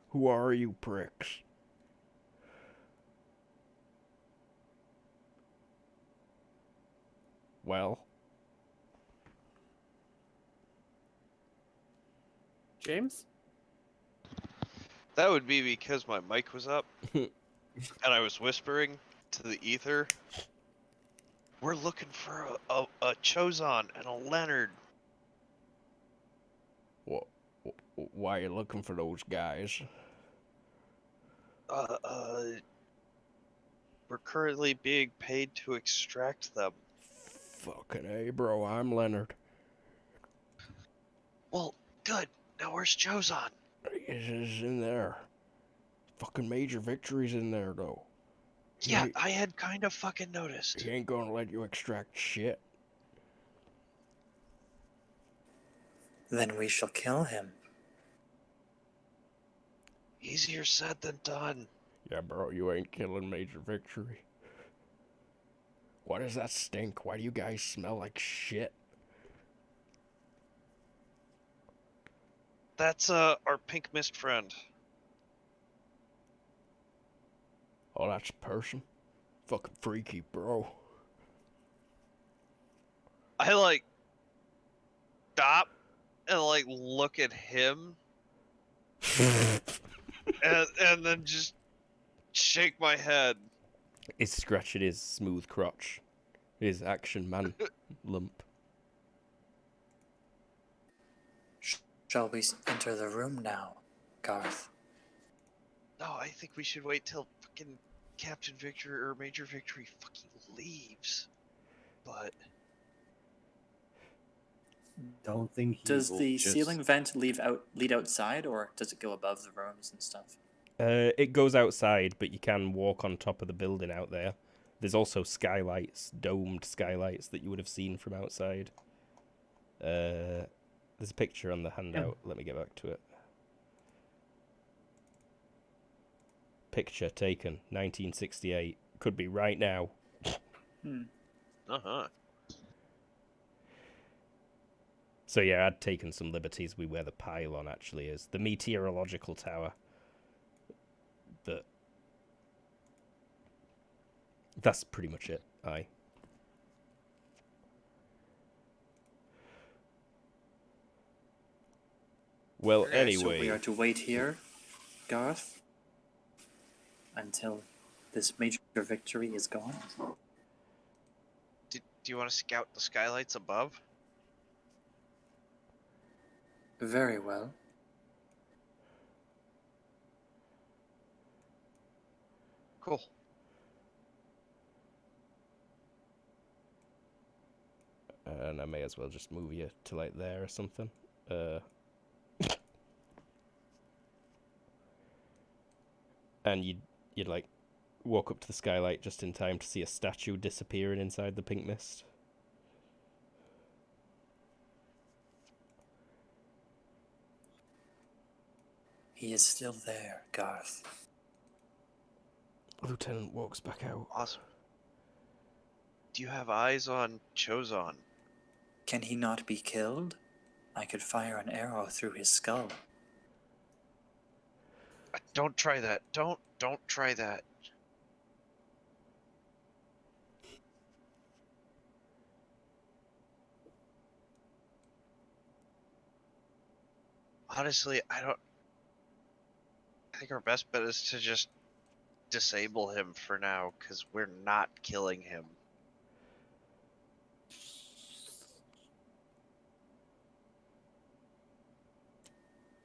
Speaker 2: Who are you pricks?" Well,
Speaker 5: James?
Speaker 1: That would be because my mic was up and I was whispering to the ether. We're looking for a Chozon and a Leonard.
Speaker 2: why are you looking for those guys?
Speaker 1: We're currently being paid to extract them.
Speaker 2: Fucking A, bro, I'm Leonard.
Speaker 1: Well, good. Now where's Chozon?
Speaker 2: He's in there. Fucking Major Victory's in there, though.
Speaker 1: Yeah, I had kind of fucking noticed.
Speaker 2: He ain't gonna let you extract shit.
Speaker 4: Then we shall kill him.
Speaker 1: Easier said than done.
Speaker 2: Yeah, bro, you ain't killing Major Victory. What does that stink? Why do you guys smell like shit?
Speaker 1: That's our pink mist friend.
Speaker 2: Oh, that's a person? Fucking freaky, bro.
Speaker 1: I stop and look at him and then just shake my head.
Speaker 2: He's scratching his smooth crotch. His action man lump.
Speaker 4: Shall we enter the room now, Garth?
Speaker 1: No, I think we should wait till fucking Captain Victory or Major Victory fucking leaves. But
Speaker 7: Don't think he
Speaker 4: Does
Speaker 7: will
Speaker 4: the
Speaker 7: just...
Speaker 4: ceiling vent lead outside, or does it go above the rooms and stuff?
Speaker 2: It goes outside, but you can walk on top of the building out there. There's also skylights, domed skylights that you would have seen from outside. There's a picture on the handout. Let me get back to it. Picture taken, 1968. Could be right now.
Speaker 1: uh-huh.
Speaker 2: So yeah, I'd taken some liberties with where the pylon actually is. The meteorological tower. But that's pretty much it. Aye. Well,
Speaker 4: So
Speaker 2: anyway.
Speaker 4: we are to wait here, Garth, until this Major Victory is gone?
Speaker 1: Do you want to scout the skylights above?
Speaker 4: Very well.
Speaker 1: Cool.
Speaker 2: And I may as well just move you to like there or something. And you'd like walk up to the skylight just in time to see a statue disappearing inside the pink mist.
Speaker 4: He is still there, Garth.
Speaker 2: Lieutenant walks back out.
Speaker 1: Awesome. Do you have eyes on Chozon?
Speaker 4: Can he not be killed? I could fire an arrow through his skull.
Speaker 1: Don't try that. Don't try that. Honestly, I think our best bet is to just disable him for now, because we're not killing him.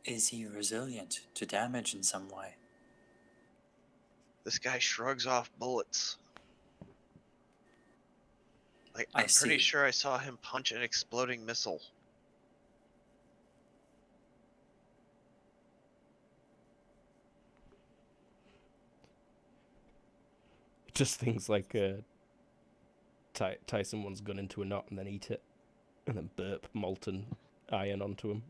Speaker 4: Is he resilient to damage in some way?
Speaker 1: This guy shrugs off bullets. Like,
Speaker 4: I
Speaker 1: I'm pretty
Speaker 4: see.
Speaker 1: sure I saw him punch an exploding missile.
Speaker 2: Just things like tie someone's gun into a knot and then eat it, and then burp molten iron onto him.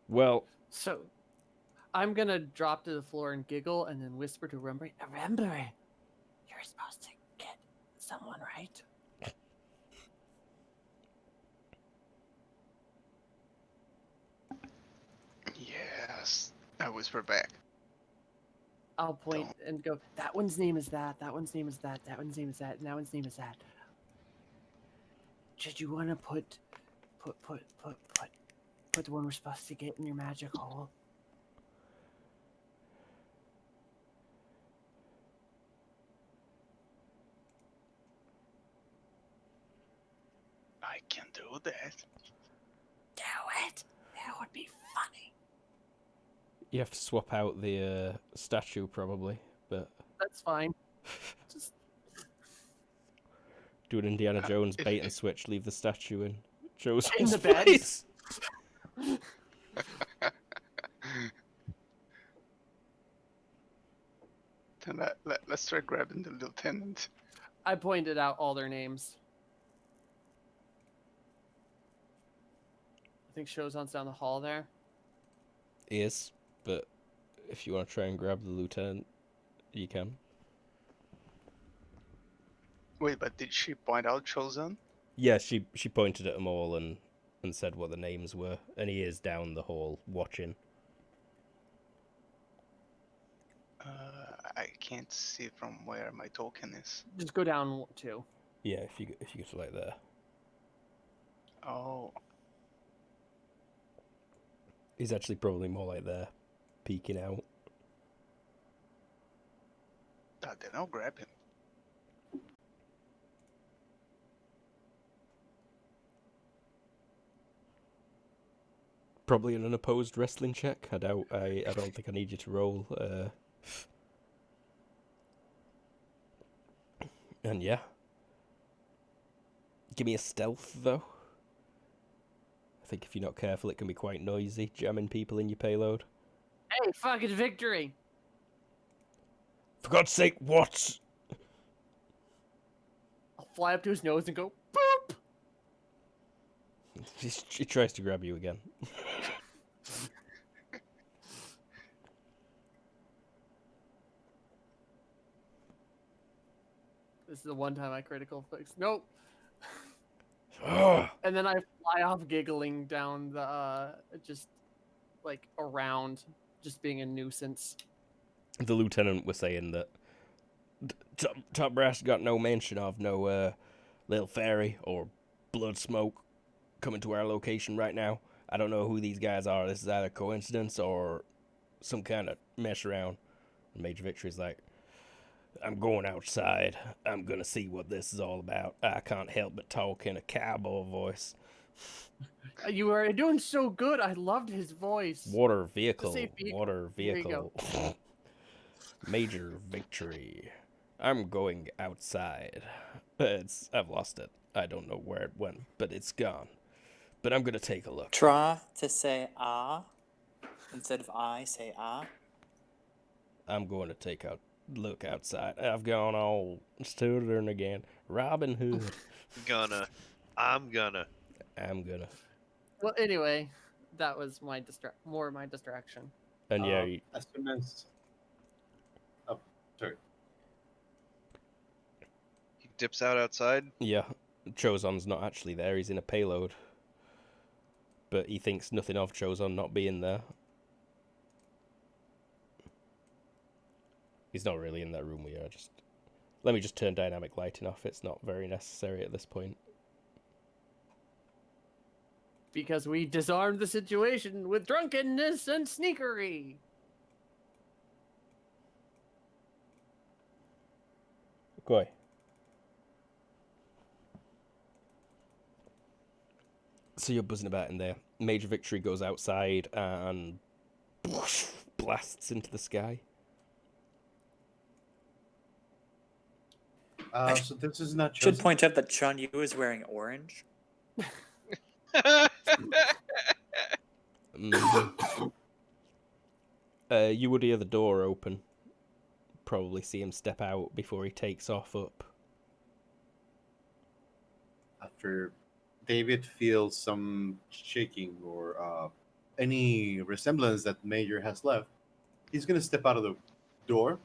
Speaker 2: Well,
Speaker 5: So, I'm gonna drop to the floor and giggle, and then whisper to Rembre, "Rembre, you're supposed to get someone, right?"
Speaker 6: Yes. I whisper back.
Speaker 5: I'll point and go, "That one's name is that. That one's name is that. That one's name is that. And that one's name is that. Should you want to put the one we're supposed to get in your magic hole?"
Speaker 6: I can do that.
Speaker 5: Do it. That would be funny.
Speaker 2: you have to swap out the statue probably, but
Speaker 5: That's fine. Just
Speaker 2: do an Indiana Jones
Speaker 6: if-
Speaker 2: bait and switch. Leave the statue in Joe's
Speaker 5: In the bed?
Speaker 2: place.
Speaker 6: Then let's try grabbing the lieutenant.
Speaker 5: I pointed out all their names. I think Shozan's down the hall there.
Speaker 2: He is, but if you want to try and grab the lieutenant, you can.
Speaker 6: Wait, but did she point out Chosen?
Speaker 2: Yeah, she pointed at them all and said what the names were, and he is down the hall watching.
Speaker 6: I can't see from where my token is.
Speaker 5: Just go down 2.
Speaker 2: Yeah, if you go to like there.
Speaker 6: Oh,
Speaker 2: He's actually probably more like there, peeking out.
Speaker 6: then I'll grab him.
Speaker 2: Probably an unopposed wrestling check. I don't think I need you to roll. And yeah. Give me a stealth though. I think if you're not careful, it can be quite noisy, jamming people in your payload.
Speaker 5: Hey, fucking victory!
Speaker 2: For God's sake, what?
Speaker 5: I'll fly up to his nose and go, boop!
Speaker 2: He tries to grab you again.
Speaker 5: This is the one time I critical fix. Nope.
Speaker 2: Ugh.
Speaker 5: And then I fly off giggling down the, just, like, around, just being a nuisance.
Speaker 2: The lieutenant was saying that top brass got no mention of no little fairy or blood smoke coming to our location right now. I don't know who these guys are. This is either coincidence or some kind of mess around. And Major Victory's like, I'm going outside. I'm gonna see what this is all about. I can't help but talk in a cowboy voice.
Speaker 5: You are doing so good. I loved his voice.
Speaker 2: Water vehicle.
Speaker 5: say vehicle.
Speaker 2: Water
Speaker 5: There you
Speaker 2: vehicle. Major Victory. I'm going outside. I've lost it. I don't know where it went, but it's gone. But I'm gonna take a look.
Speaker 4: Try to say ah instead of I, say ah.
Speaker 2: I'm going to take a look outside. I've gone all stuttering again. Robin Hood.
Speaker 1: I'm gonna.
Speaker 5: Well, anyway, that was my more my distraction.
Speaker 2: And yeah,
Speaker 7: As soon as. Oh, sorry.
Speaker 1: He dips out outside.
Speaker 2: yeah, Chozon's not actually there. He's in a payload. But he thinks nothing of Chozon not being there. He's not really in that room we are. Just let me just turn dynamic lighting off. It's not very necessary at this point.
Speaker 5: Because we disarmed the situation with drunkenness and sneakery.
Speaker 2: Goy. So you're buzzing about in there. Major Victory goes outside and blasts into the sky.
Speaker 7: So this is not
Speaker 4: Should
Speaker 7: just
Speaker 4: point out that Sean Yu is wearing orange.
Speaker 2: Mhm. You would hear the door open. Probably see him step out before he takes off up.
Speaker 7: after David feels some shaking or any resemblance that Major has left. He's gonna step out of the door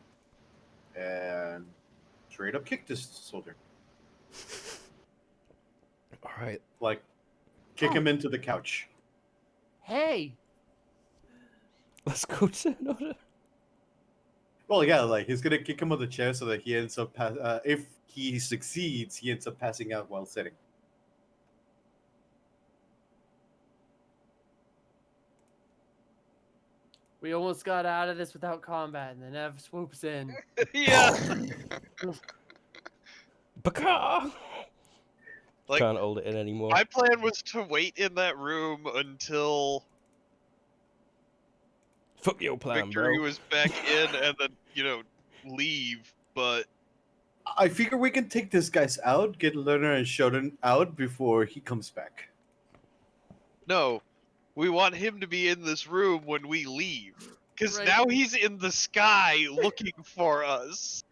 Speaker 7: and straight up kick this soldier.
Speaker 2: All right.
Speaker 7: Like, kick him into the couch.
Speaker 5: Hey,
Speaker 2: Let's go to another.
Speaker 7: Well, yeah, like he's gonna kick him on the chair so that he ends up. If he succeeds, he ends up passing out while sitting.
Speaker 5: we almost got out of this without combat, and then Ev swoops in.
Speaker 1: Yeah.
Speaker 2: Baka!
Speaker 1: Like,
Speaker 2: Can't hold it in anymore.
Speaker 1: my plan was to wait in that room until
Speaker 2: Fuck your plan,
Speaker 1: Victory
Speaker 2: bro.
Speaker 1: was back in and then, leave. But
Speaker 7: I figure we can take this guys out, get Lerner and Shodan out before he comes back.
Speaker 1: no, we want him to be in this room when we leave. Because
Speaker 5: Right.
Speaker 1: now he's in the sky looking for us.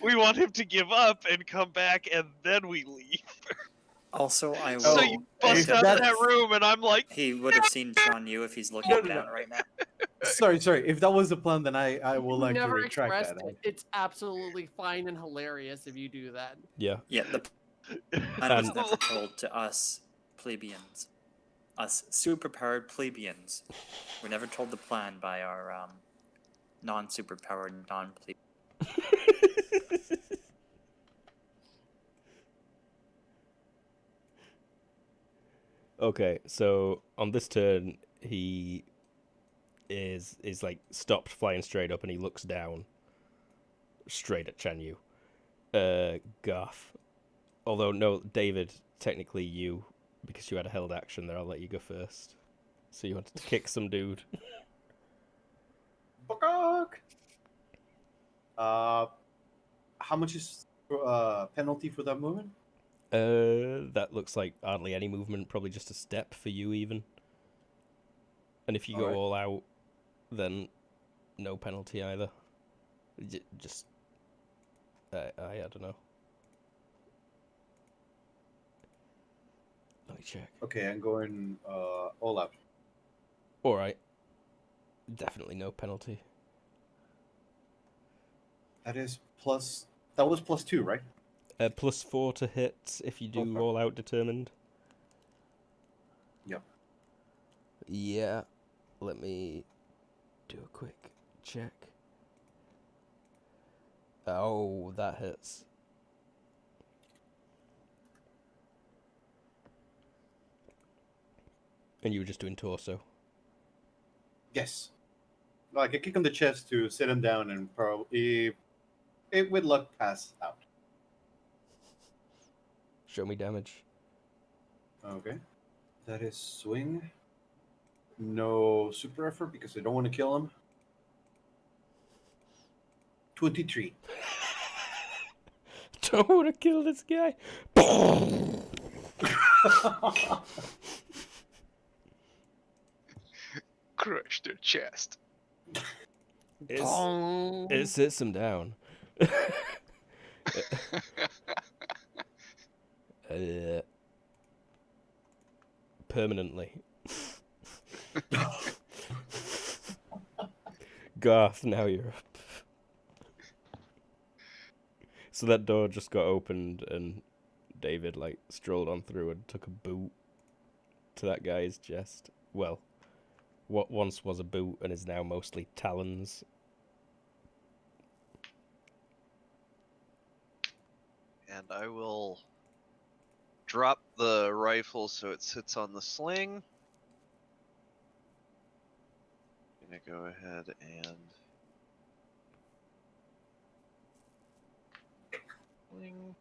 Speaker 1: We want him to give up and come back and then we leave.
Speaker 4: Also, I will.
Speaker 1: So you bust
Speaker 7: if
Speaker 1: out of
Speaker 7: that's-
Speaker 1: that room and I'm like,
Speaker 4: He would have seen Sean Yu if he's looking
Speaker 7: No, no,
Speaker 4: down
Speaker 7: no.
Speaker 4: right now.
Speaker 7: Sorry. If that was the plan, then I will like to
Speaker 5: Never
Speaker 7: retract
Speaker 5: expressed
Speaker 7: that.
Speaker 5: it. It's absolutely fine and hilarious if you do that.
Speaker 2: Yeah.
Speaker 4: Yeah, the plan was
Speaker 2: And-
Speaker 4: never told to us plebeians. Us superpowered plebeians. We're never told the plan by our non-superpowered non-plebeians.
Speaker 2: Okay, so on this turn, he is like stopped flying straight up, and he looks down, straight at Chan Yu. Garth. Although no, David, technically you, because you had a held action there. I'll let you go first. So you wanted to kick some dude.
Speaker 7: Bakak! How much is penalty for that movement?
Speaker 2: That looks like hardly any movement. Probably just a step for you even. And if you go
Speaker 7: Alright.
Speaker 2: all out, then no penalty either. Just I don't know. Let me check.
Speaker 7: Okay, I'm going all out.
Speaker 2: All right. Definitely no penalty.
Speaker 7: That is plus. That was +2, right?
Speaker 2: +4 to hit if you do
Speaker 7: Okay.
Speaker 2: all out determined.
Speaker 7: Yep.
Speaker 2: Yeah. Let me do a quick check. Oh, that hits. And you were just doing torso.
Speaker 7: Yes. Like a kick on the chest to sit him down and probably, if with luck, pass out.
Speaker 2: Show me damage.
Speaker 7: Okay. That is swing. No super effort because I don't want to kill him. 23.
Speaker 2: Don't want to kill this guy.
Speaker 6: Crush their chest.
Speaker 2: It sits him down. Permanently. Garth, now you're up. So that door just got opened and David strolled on through and took a boot to that guy's chest. Well, what once was a boot and is now mostly talons.
Speaker 1: And I will drop the rifle so it sits on the sling. Gonna go ahead and sling.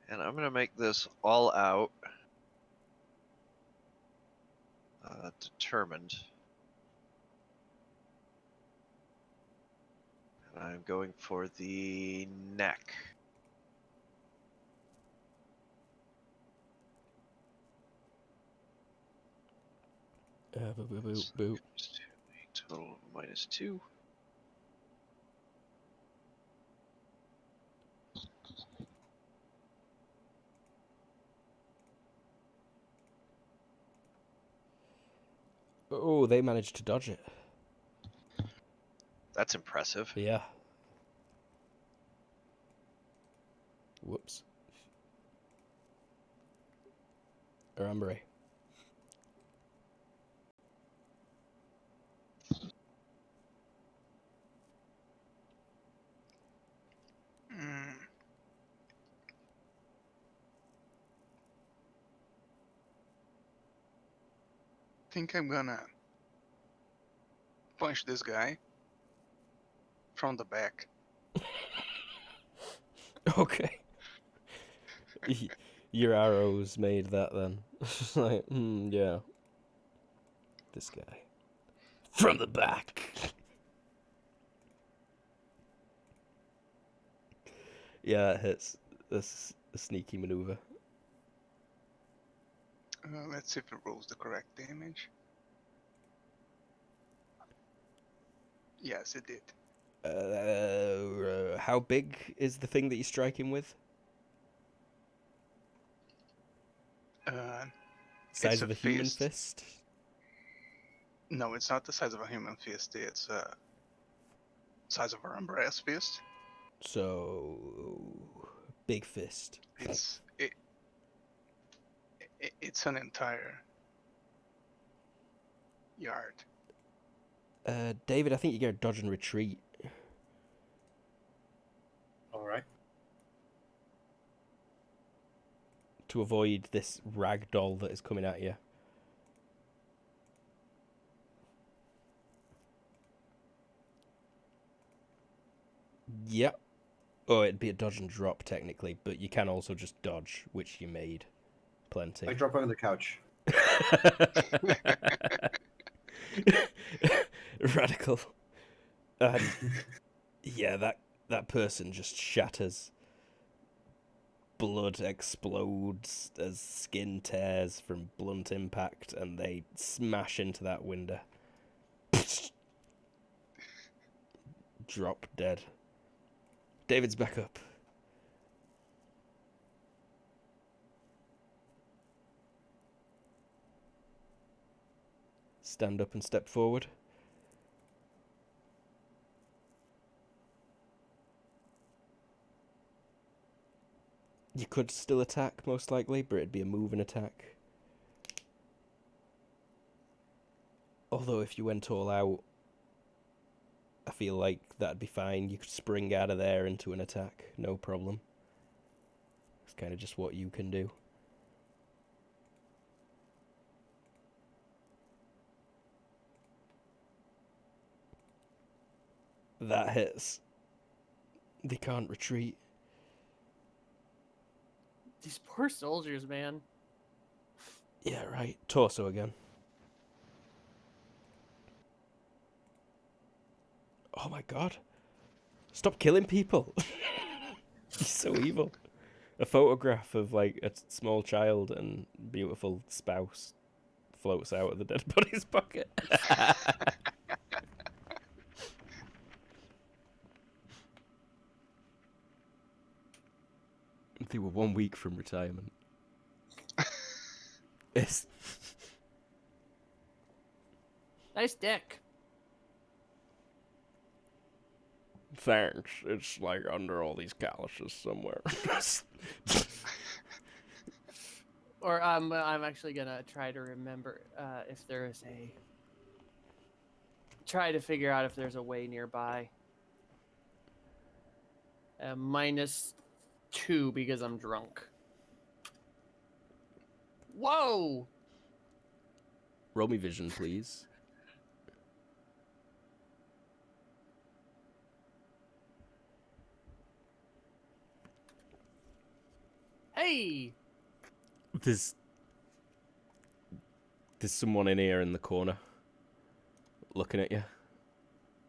Speaker 1: And I'm gonna make this all out. Determined. And I'm going for the neck.
Speaker 2: Boo, boo, boo, boo.
Speaker 1: Total of -2.
Speaker 2: Oh, they managed to dodge it.
Speaker 1: That's impressive.
Speaker 2: Yeah. Whoops. Arambre.
Speaker 6: Mm. Think I'm gonna punch this guy from the back.
Speaker 2: Okay. Your arrows made that then. Like, yeah. This guy. From the back. Yeah, it hits. This a sneaky maneuver.
Speaker 6: Let's see if it rolls the correct damage. Yes, it did.
Speaker 2: How big is the thing that you're striking with? Size
Speaker 6: It's
Speaker 2: of
Speaker 6: a
Speaker 2: a human
Speaker 6: fist.
Speaker 2: fist?
Speaker 6: No, it's not the size of a human fist. It's size of an umbra's fist.
Speaker 2: So big fist.
Speaker 6: It's an entire yard.
Speaker 2: David, I think you gotta dodge and retreat.
Speaker 7: All right.
Speaker 2: To avoid this ragdoll that is coming at you. Yep. Oh, it'd be a dodge and drop technically, but you can also just dodge, which you made plenty.
Speaker 7: I drop on the couch.
Speaker 2: Radical. Yeah, that person just shatters. Blood explodes as skin tears from blunt impact, and they smash into that window. Drop dead. David's back up. Stand up and step forward. You could still attack, most likely, but it'd be a moving attack. Although if you went all out, I feel like that'd be fine. You could spring out of there into an attack, no problem. It's kind of just what you can do. That hits. They can't retreat.
Speaker 5: These poor soldiers, man.
Speaker 2: Yeah, right. Torso again. Oh my god. Stop killing people. He's so evil. A photograph of like a small child and beautiful spouse floats out of the dead body's pocket. They were 1 week from retirement. It's...
Speaker 5: Nice dick.
Speaker 2: Thanks. It's like under all these calluses somewhere.
Speaker 5: Or I'm actually gonna try to remember if there is a. Try to figure out if there's a way nearby. 2 because I'm drunk. Whoa!
Speaker 2: Roll me vision, please.
Speaker 5: Hey!
Speaker 2: There's someone in here in the corner looking at you.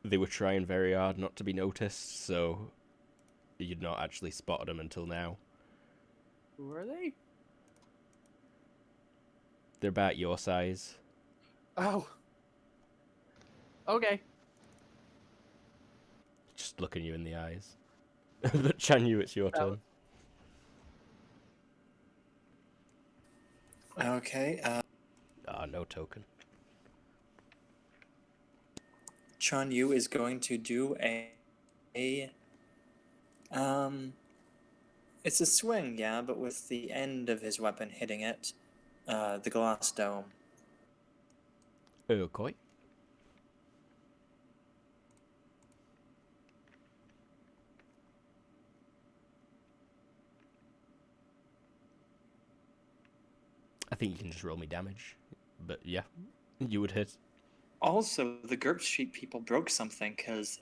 Speaker 2: They were trying very hard not to be noticed, so you'd not actually spotted them until now.
Speaker 5: Who are they?
Speaker 2: They're about your size.
Speaker 5: Oh. Okay.
Speaker 2: Just looking you in the eyes. But Chanyu, it's your turn.
Speaker 4: Okay.
Speaker 2: No token.
Speaker 4: Chan Yu is going to do it's a swing, yeah, but with the end of his weapon hitting it, the glass dome.
Speaker 2: Okay. I think you can just roll me damage. But yeah, you would hit.
Speaker 4: Also, the GURPS sheet people broke something because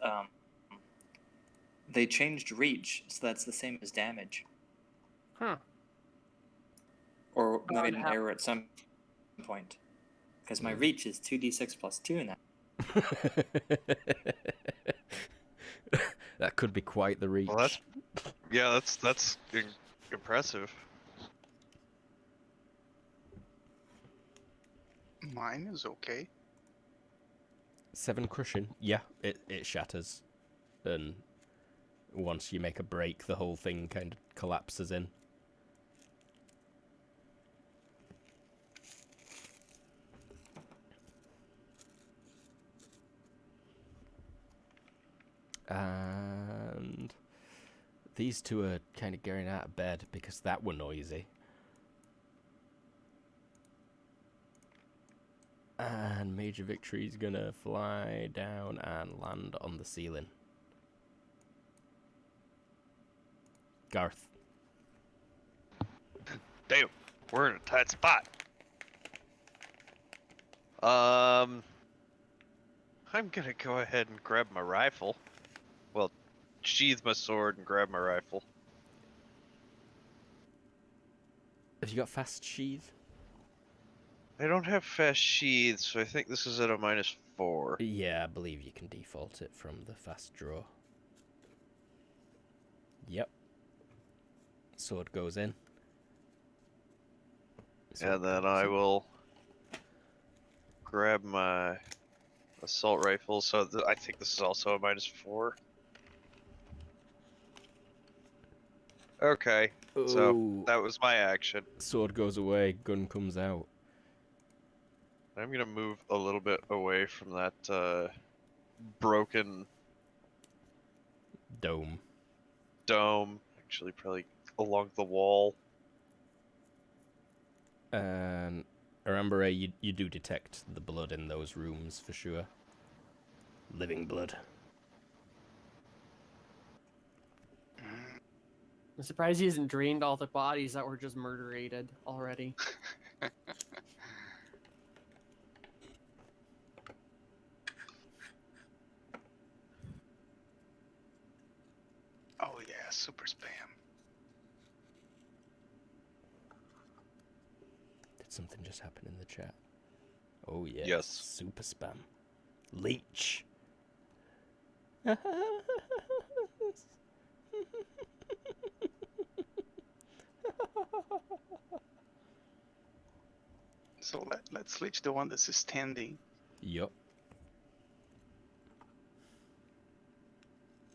Speaker 4: they changed reach, so that's the same as damage.
Speaker 5: Huh.
Speaker 4: Or
Speaker 5: God,
Speaker 4: made an
Speaker 5: how-
Speaker 4: error at some point. Because my reach is 2d6 plus 2 now.
Speaker 2: That could be quite the reach.
Speaker 1: Well, that's impressive.
Speaker 6: Mine is okay.
Speaker 2: 7 crushing. Yeah, it shatters. And once you make a break, the whole thing kind of collapses in. And these two are kind of getting out of bed because that were noisy. And Major Victory's gonna fly down and land on the ceiling. Garth.
Speaker 1: Damn, we're in a tight spot. I'm gonna go ahead and grab my rifle. Well, sheathe my sword and grab my rifle.
Speaker 2: Have you got fast sheath?
Speaker 1: I don't have fast sheaths, so I think this is at a -4.
Speaker 2: Yeah, I believe you can default it from the fast draw. Yep. Sword goes in.
Speaker 1: And then I will grab my assault rifle. So I think this is also a -4. Okay, so
Speaker 2: Ooh.
Speaker 1: that was my action.
Speaker 2: Sword goes away, gun comes out.
Speaker 1: I'm gonna move a little bit away from that broken
Speaker 2: Dome.
Speaker 1: dome. Actually, probably along the wall.
Speaker 2: And remember, you do detect the blood in those rooms for sure. Living blood.
Speaker 5: I'm surprised he hasn't drained all the bodies that were just murderated already.
Speaker 6: Oh yeah, super spam.
Speaker 2: Did something just happen in the chat? Oh yeah.
Speaker 1: Yes.
Speaker 2: Super spam. Leech.
Speaker 6: So let's leech the one that's standing.
Speaker 2: Yup.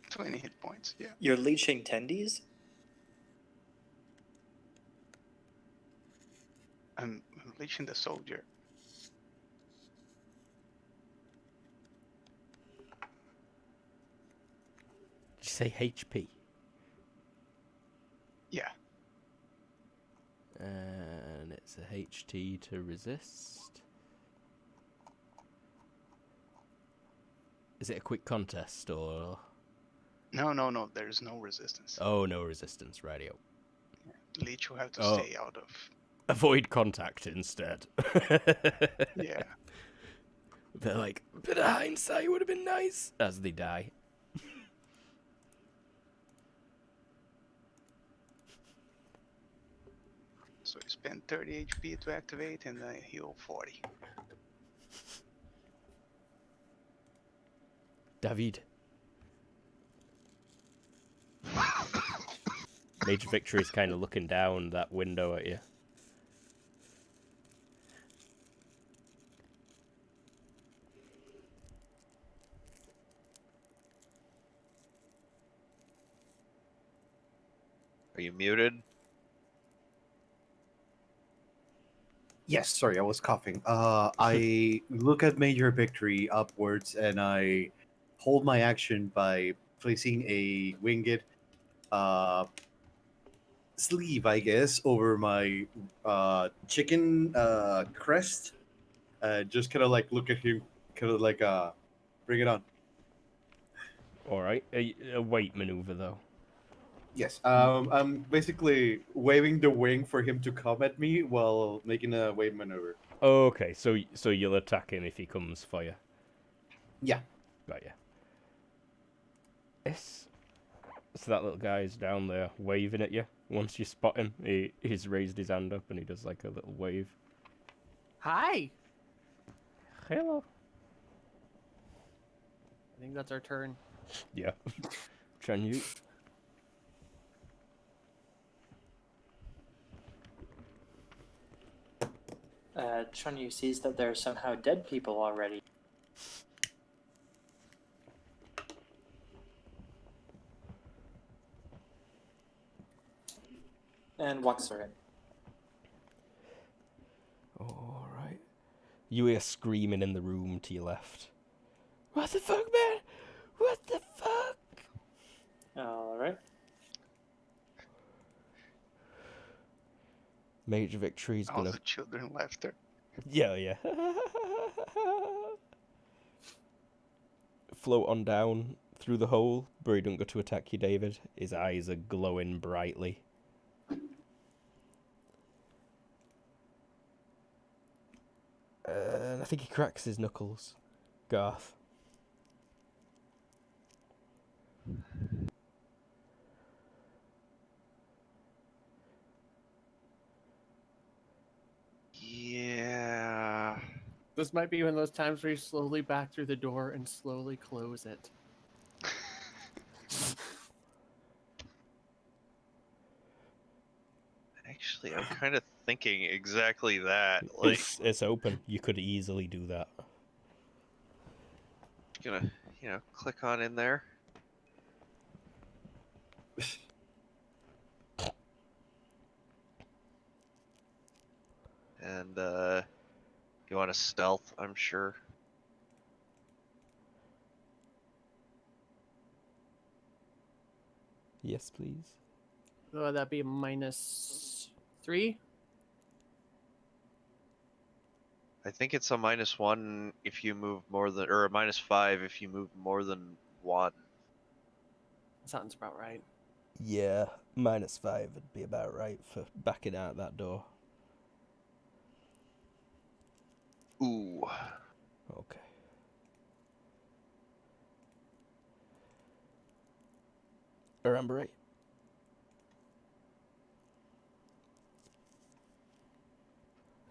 Speaker 6: 20 hit points, yeah.
Speaker 4: You're leeching tendies?
Speaker 6: I'm leeching the soldier.
Speaker 2: Did you say HP?
Speaker 6: Yeah.
Speaker 2: And it's a HT to resist. Is it a quick contest or?
Speaker 6: No. There's no resistance.
Speaker 2: Oh, no resistance, radio.
Speaker 6: Leech will have to
Speaker 2: Oh.
Speaker 6: stay out of.
Speaker 2: Avoid contact instead.
Speaker 6: Yeah.
Speaker 2: They're like, bit of hindsight would have been nice, as they die.
Speaker 6: So you spend 30 HP to activate and heal 40.
Speaker 2: David. Major Victory's kind of looking down that window at you.
Speaker 1: Are you muted?
Speaker 7: Yes, sorry, I was coughing. I look at Major Victory upwards, and I hold my action by placing a winged sleeve, I guess, over my chicken crest. Just kind of like look at him, kind of like bring it on.
Speaker 2: Alright, a weight maneuver though.
Speaker 7: Yes, I'm basically waving the wing for him to come at me while making a wave maneuver.
Speaker 2: Okay, so you'll attack him if he comes for you.
Speaker 7: Yeah.
Speaker 2: Right, yeah. Yes. So that little guy is down there waving at you. Once you spot him, he's raised his hand up and he does like a little wave.
Speaker 5: Hi.
Speaker 2: Hello.
Speaker 5: I think that's our turn.
Speaker 2: Yeah. Can you?
Speaker 4: Chunyu sees that there are somehow dead people already. And walks through it.
Speaker 2: Alright. You hear screaming in the room to your left. What the fuck, man? What the fuck?
Speaker 4: Alright.
Speaker 2: Major Victory's
Speaker 6: All
Speaker 2: gonna...
Speaker 6: the children laughter.
Speaker 2: Yeah. Float on down through the hole, but he don't go to attack you, David. His eyes are glowing brightly. And I think he cracks his knuckles. Garth.
Speaker 1: Yeah.
Speaker 5: This might be one of those times where you slowly back through the door and slowly close it.
Speaker 1: Actually, I'm kind of thinking exactly that. Like,
Speaker 2: It's open. You could easily do that.
Speaker 1: gonna, click on in there. And, you want to stealth, I'm sure.
Speaker 2: Yes, please.
Speaker 5: So that'd be -3.
Speaker 1: I think it's a -1 if you move more than, or a -5 if you move more than one.
Speaker 5: Sounds about right.
Speaker 2: Yeah, -5 would be about right for backing out that door.
Speaker 1: Ooh.
Speaker 2: Okay. Remember it?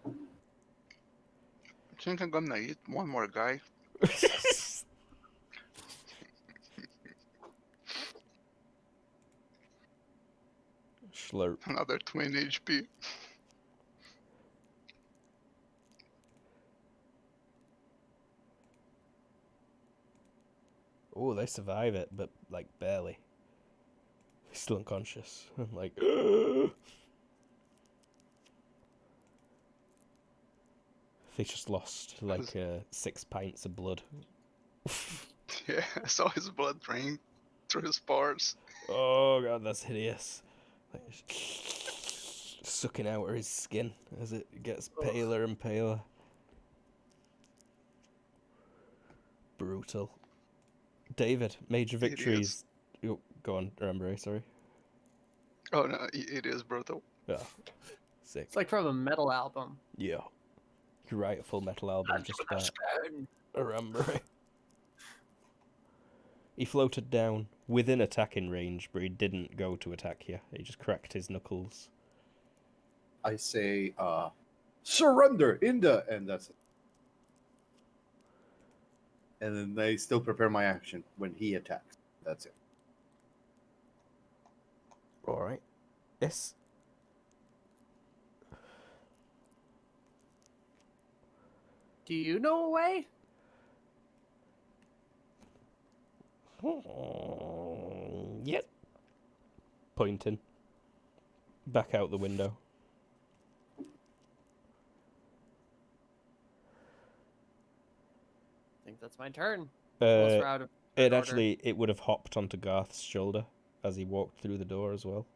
Speaker 6: I think I'm gonna eat one more guy.
Speaker 2: Slurp.
Speaker 6: Another 20 HP.
Speaker 2: Oh, they survive it, but like barely. He's still unconscious. I'm like, they just lost like 6 pints of blood.
Speaker 6: Yeah, I saw his blood drain through his pores.
Speaker 2: Oh god, that's hideous. Like, sucking out his skin as it gets paler and paler. Brutal. David, Major Victory's Oh, go on, remember, sorry.
Speaker 6: Oh no, it is brutal.
Speaker 2: Yeah. Sick.
Speaker 5: It's like from a metal album.
Speaker 2: Yeah. You could write a full metal album just about remember. He floated down within attacking range, but he didn't go to attack you. He just cracked his knuckles.
Speaker 7: I say, surrender in the, and that's it. And then I still prepare my action when he attacks. That's it.
Speaker 2: All right. Yes.
Speaker 5: Do you know a way?
Speaker 2: Yep. Pointing. Back out the window.
Speaker 5: I think that's my turn. Unless we're out of
Speaker 2: It
Speaker 5: order.
Speaker 2: actually, it would have hopped onto Garth's shoulder as he walked through the door as well.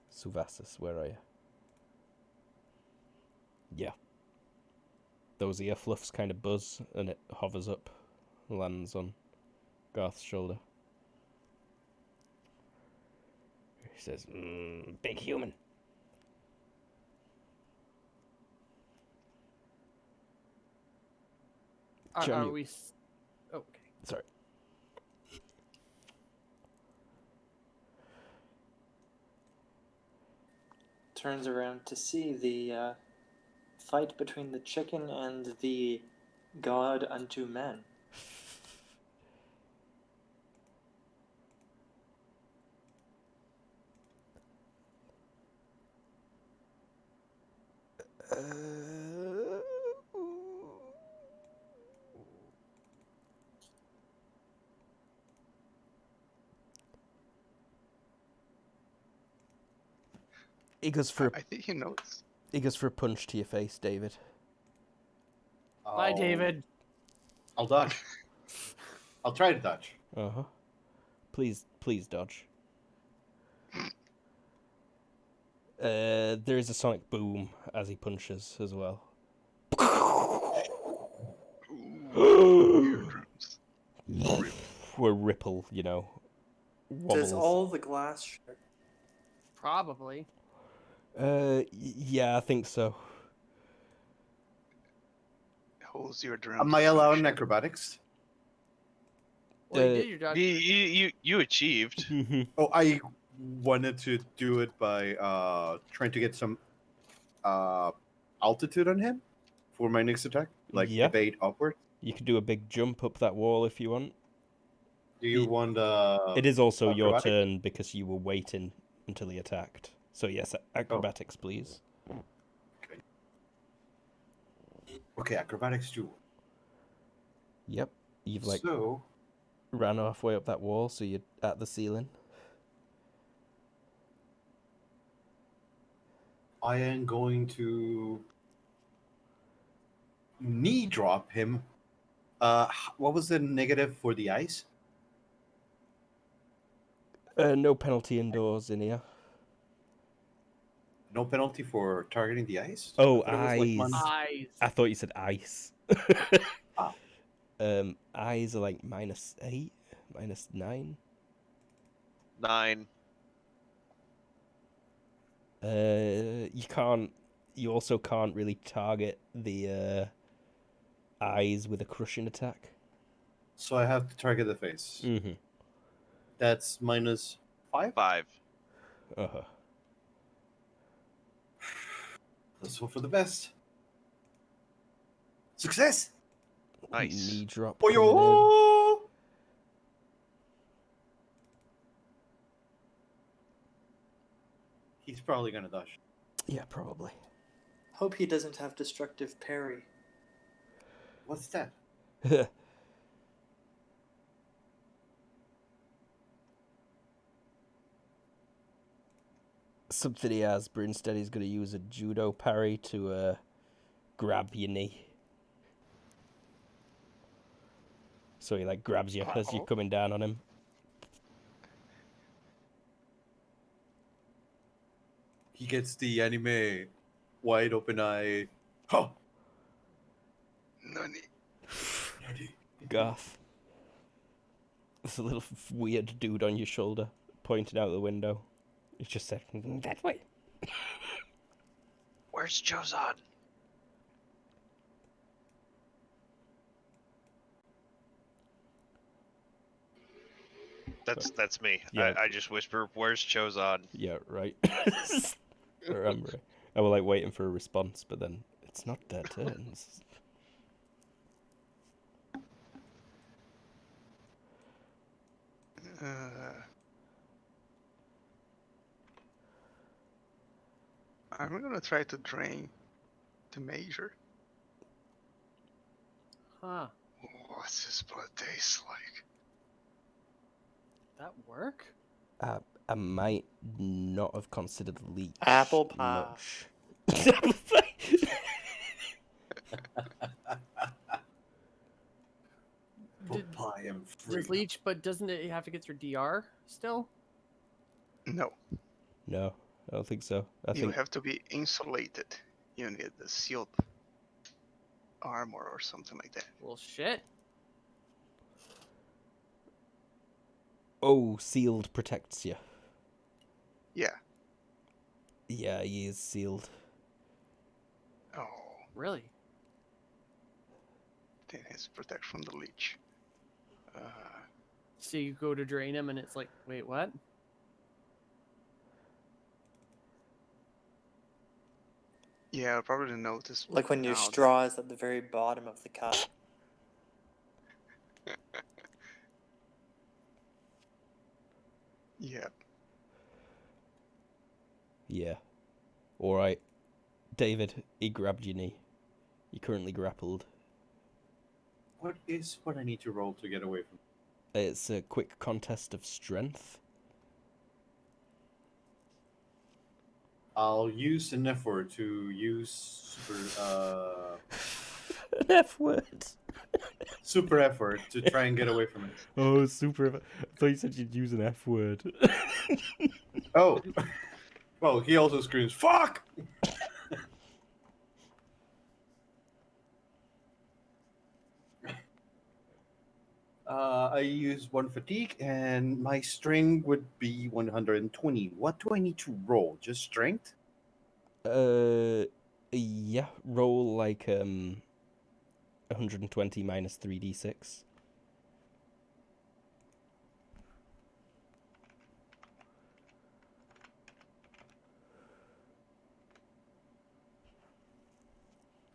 Speaker 2: Suvasis, where are you? Yeah. Those ear fluffs kind of buzz, and it hovers up, lands on Garth's shoulder. He says, big human.
Speaker 5: Are we? Okay.
Speaker 2: Sorry.
Speaker 3: Turns around to see the fight between the chicken and the god unto men.
Speaker 2: He goes for
Speaker 6: I think he knows.
Speaker 2: he goes for a punch to your face, David.
Speaker 5: Bye, David.
Speaker 7: I'll dodge. I'll try to dodge.
Speaker 2: Uh-huh. Please dodge. There is a sonic boom as he punches as well.
Speaker 6: Eardrums.
Speaker 2: A ripple, you know. Wobbles.
Speaker 3: Does all the glass shatter?
Speaker 5: Probably.
Speaker 2: Yeah, I think so.
Speaker 6: Holds your drum.
Speaker 7: Am I allowed acrobatics?
Speaker 5: Well, you did your job.
Speaker 1: You achieved.
Speaker 7: Oh, I wanted to do it by trying to get some altitude on him for my next attack, like
Speaker 2: Yeah.
Speaker 7: evade upward.
Speaker 2: You could do a big jump up that wall if you want.
Speaker 7: Do you want?
Speaker 2: It is also your
Speaker 7: acrobatic?
Speaker 2: turn because you were waiting until he attacked. So yes, acrobatics, please.
Speaker 7: Okay, acrobatics too.
Speaker 2: Yep. You've like
Speaker 7: So
Speaker 2: ran halfway up that wall, so you're at the ceiling.
Speaker 7: I am going to knee drop him. What was the negative for the ice?
Speaker 2: No penalty indoors in here.
Speaker 7: No penalty for targeting the ice.
Speaker 2: Oh,
Speaker 7: I thought it was like
Speaker 2: eyes.
Speaker 5: Eyes.
Speaker 2: I thought you said ice.
Speaker 7: Ah.
Speaker 2: Eyes are like -8, -9.
Speaker 1: 9.
Speaker 2: You also can't really target the eyes with a crushing attack.
Speaker 7: So I have to target the face.
Speaker 2: Mm-hmm.
Speaker 7: That's -5.
Speaker 1: 5.
Speaker 2: Uh-huh.
Speaker 7: Let's hope for the best. Success!
Speaker 1: Nice.
Speaker 2: Knee drop.
Speaker 7: Oh,
Speaker 2: coming in.
Speaker 7: yo! He's probably gonna dodge.
Speaker 2: Yeah, probably.
Speaker 3: Hope he doesn't have destructive parry.
Speaker 7: What's that?
Speaker 2: Something he has, but instead he's going to use a judo parry to grab your knee. So he like grabs you as you're coming down on him.
Speaker 7: He gets the anime wide open eye. Oh!
Speaker 6: Nani?
Speaker 2: Garth. There's a little weird dude on your shoulder pointing out the window. He just said, that way.
Speaker 1: Where's Jozon? That's me.
Speaker 2: Yeah.
Speaker 1: I just whisper, "Where's Chozon?"
Speaker 2: Yeah, right. I remember it. I was like waiting for a response, but then it's not their turns.
Speaker 6: I'm gonna try to drain the major.
Speaker 5: Huh.
Speaker 6: What's his blood taste like?
Speaker 5: That work?
Speaker 2: I might not have considered leech
Speaker 3: Apple pie.
Speaker 2: much.
Speaker 6: Pie and free.
Speaker 5: Does leech, but doesn't it have to get through DR still?
Speaker 6: No,
Speaker 2: No, I don't think so. I
Speaker 6: you
Speaker 2: think
Speaker 6: have to be insulated. You need the sealed armor or something like that.
Speaker 5: Well, shit.
Speaker 2: sealed protects you.
Speaker 6: Yeah.
Speaker 2: Yeah, he is sealed.
Speaker 6: Oh,
Speaker 5: Really?
Speaker 6: then his protect from the leech.
Speaker 5: So you go to drain him, and it's like, wait, what?
Speaker 6: Yeah, I'll probably notice.
Speaker 3: Like when your
Speaker 6: now that-
Speaker 3: straw is at the very bottom of the cup.
Speaker 6: Yeah.
Speaker 2: Yeah. Alright. David, he grabbed your knee. You're currently grappled.
Speaker 7: What is what I need to roll to get away from?
Speaker 2: It's a quick contest of strength.
Speaker 7: I'll use an effort to use
Speaker 2: An F word.
Speaker 7: super effort to try and get away from it.
Speaker 2: Oh, super. I thought you said you'd use an F word.
Speaker 7: Oh, well, he also screams "fuck." I use one fatigue, and my strength would be 120. What do I need to roll? Just strength?
Speaker 2: Yeah. Roll like 120 minus 3d6.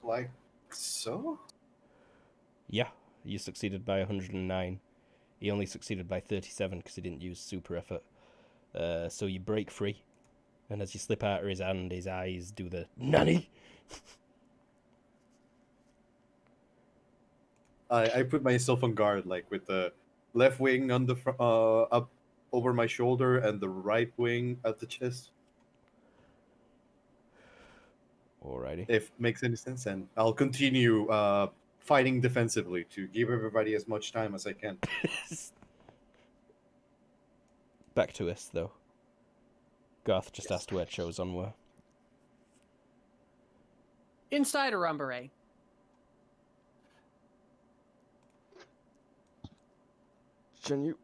Speaker 7: Like so?
Speaker 2: Yeah, you succeeded by 109. He only succeeded by 37 because he didn't use super effort. So you break free, and as you slip out of his hand, his eyes do the nanny.
Speaker 7: I put myself on guard, like with the left wing on the up over my shoulder and the right wing at the chest.
Speaker 2: Alrighty.
Speaker 7: If makes any sense, and I'll continue fighting defensively to give everybody as much time as I can.
Speaker 2: Back to us, though. Garth just asked where Chozon were.
Speaker 5: Inside a Rumberay.
Speaker 2: Can you?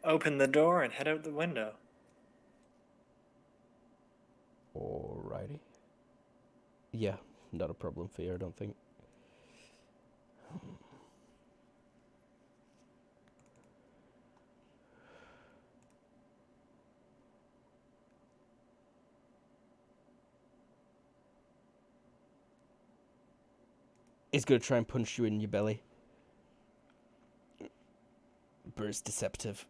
Speaker 3: Open the door and head out the window.
Speaker 2: Alrighty. Yeah, not a problem for you, I don't think. He's gonna try and punch you in your belly. But it's deceptive.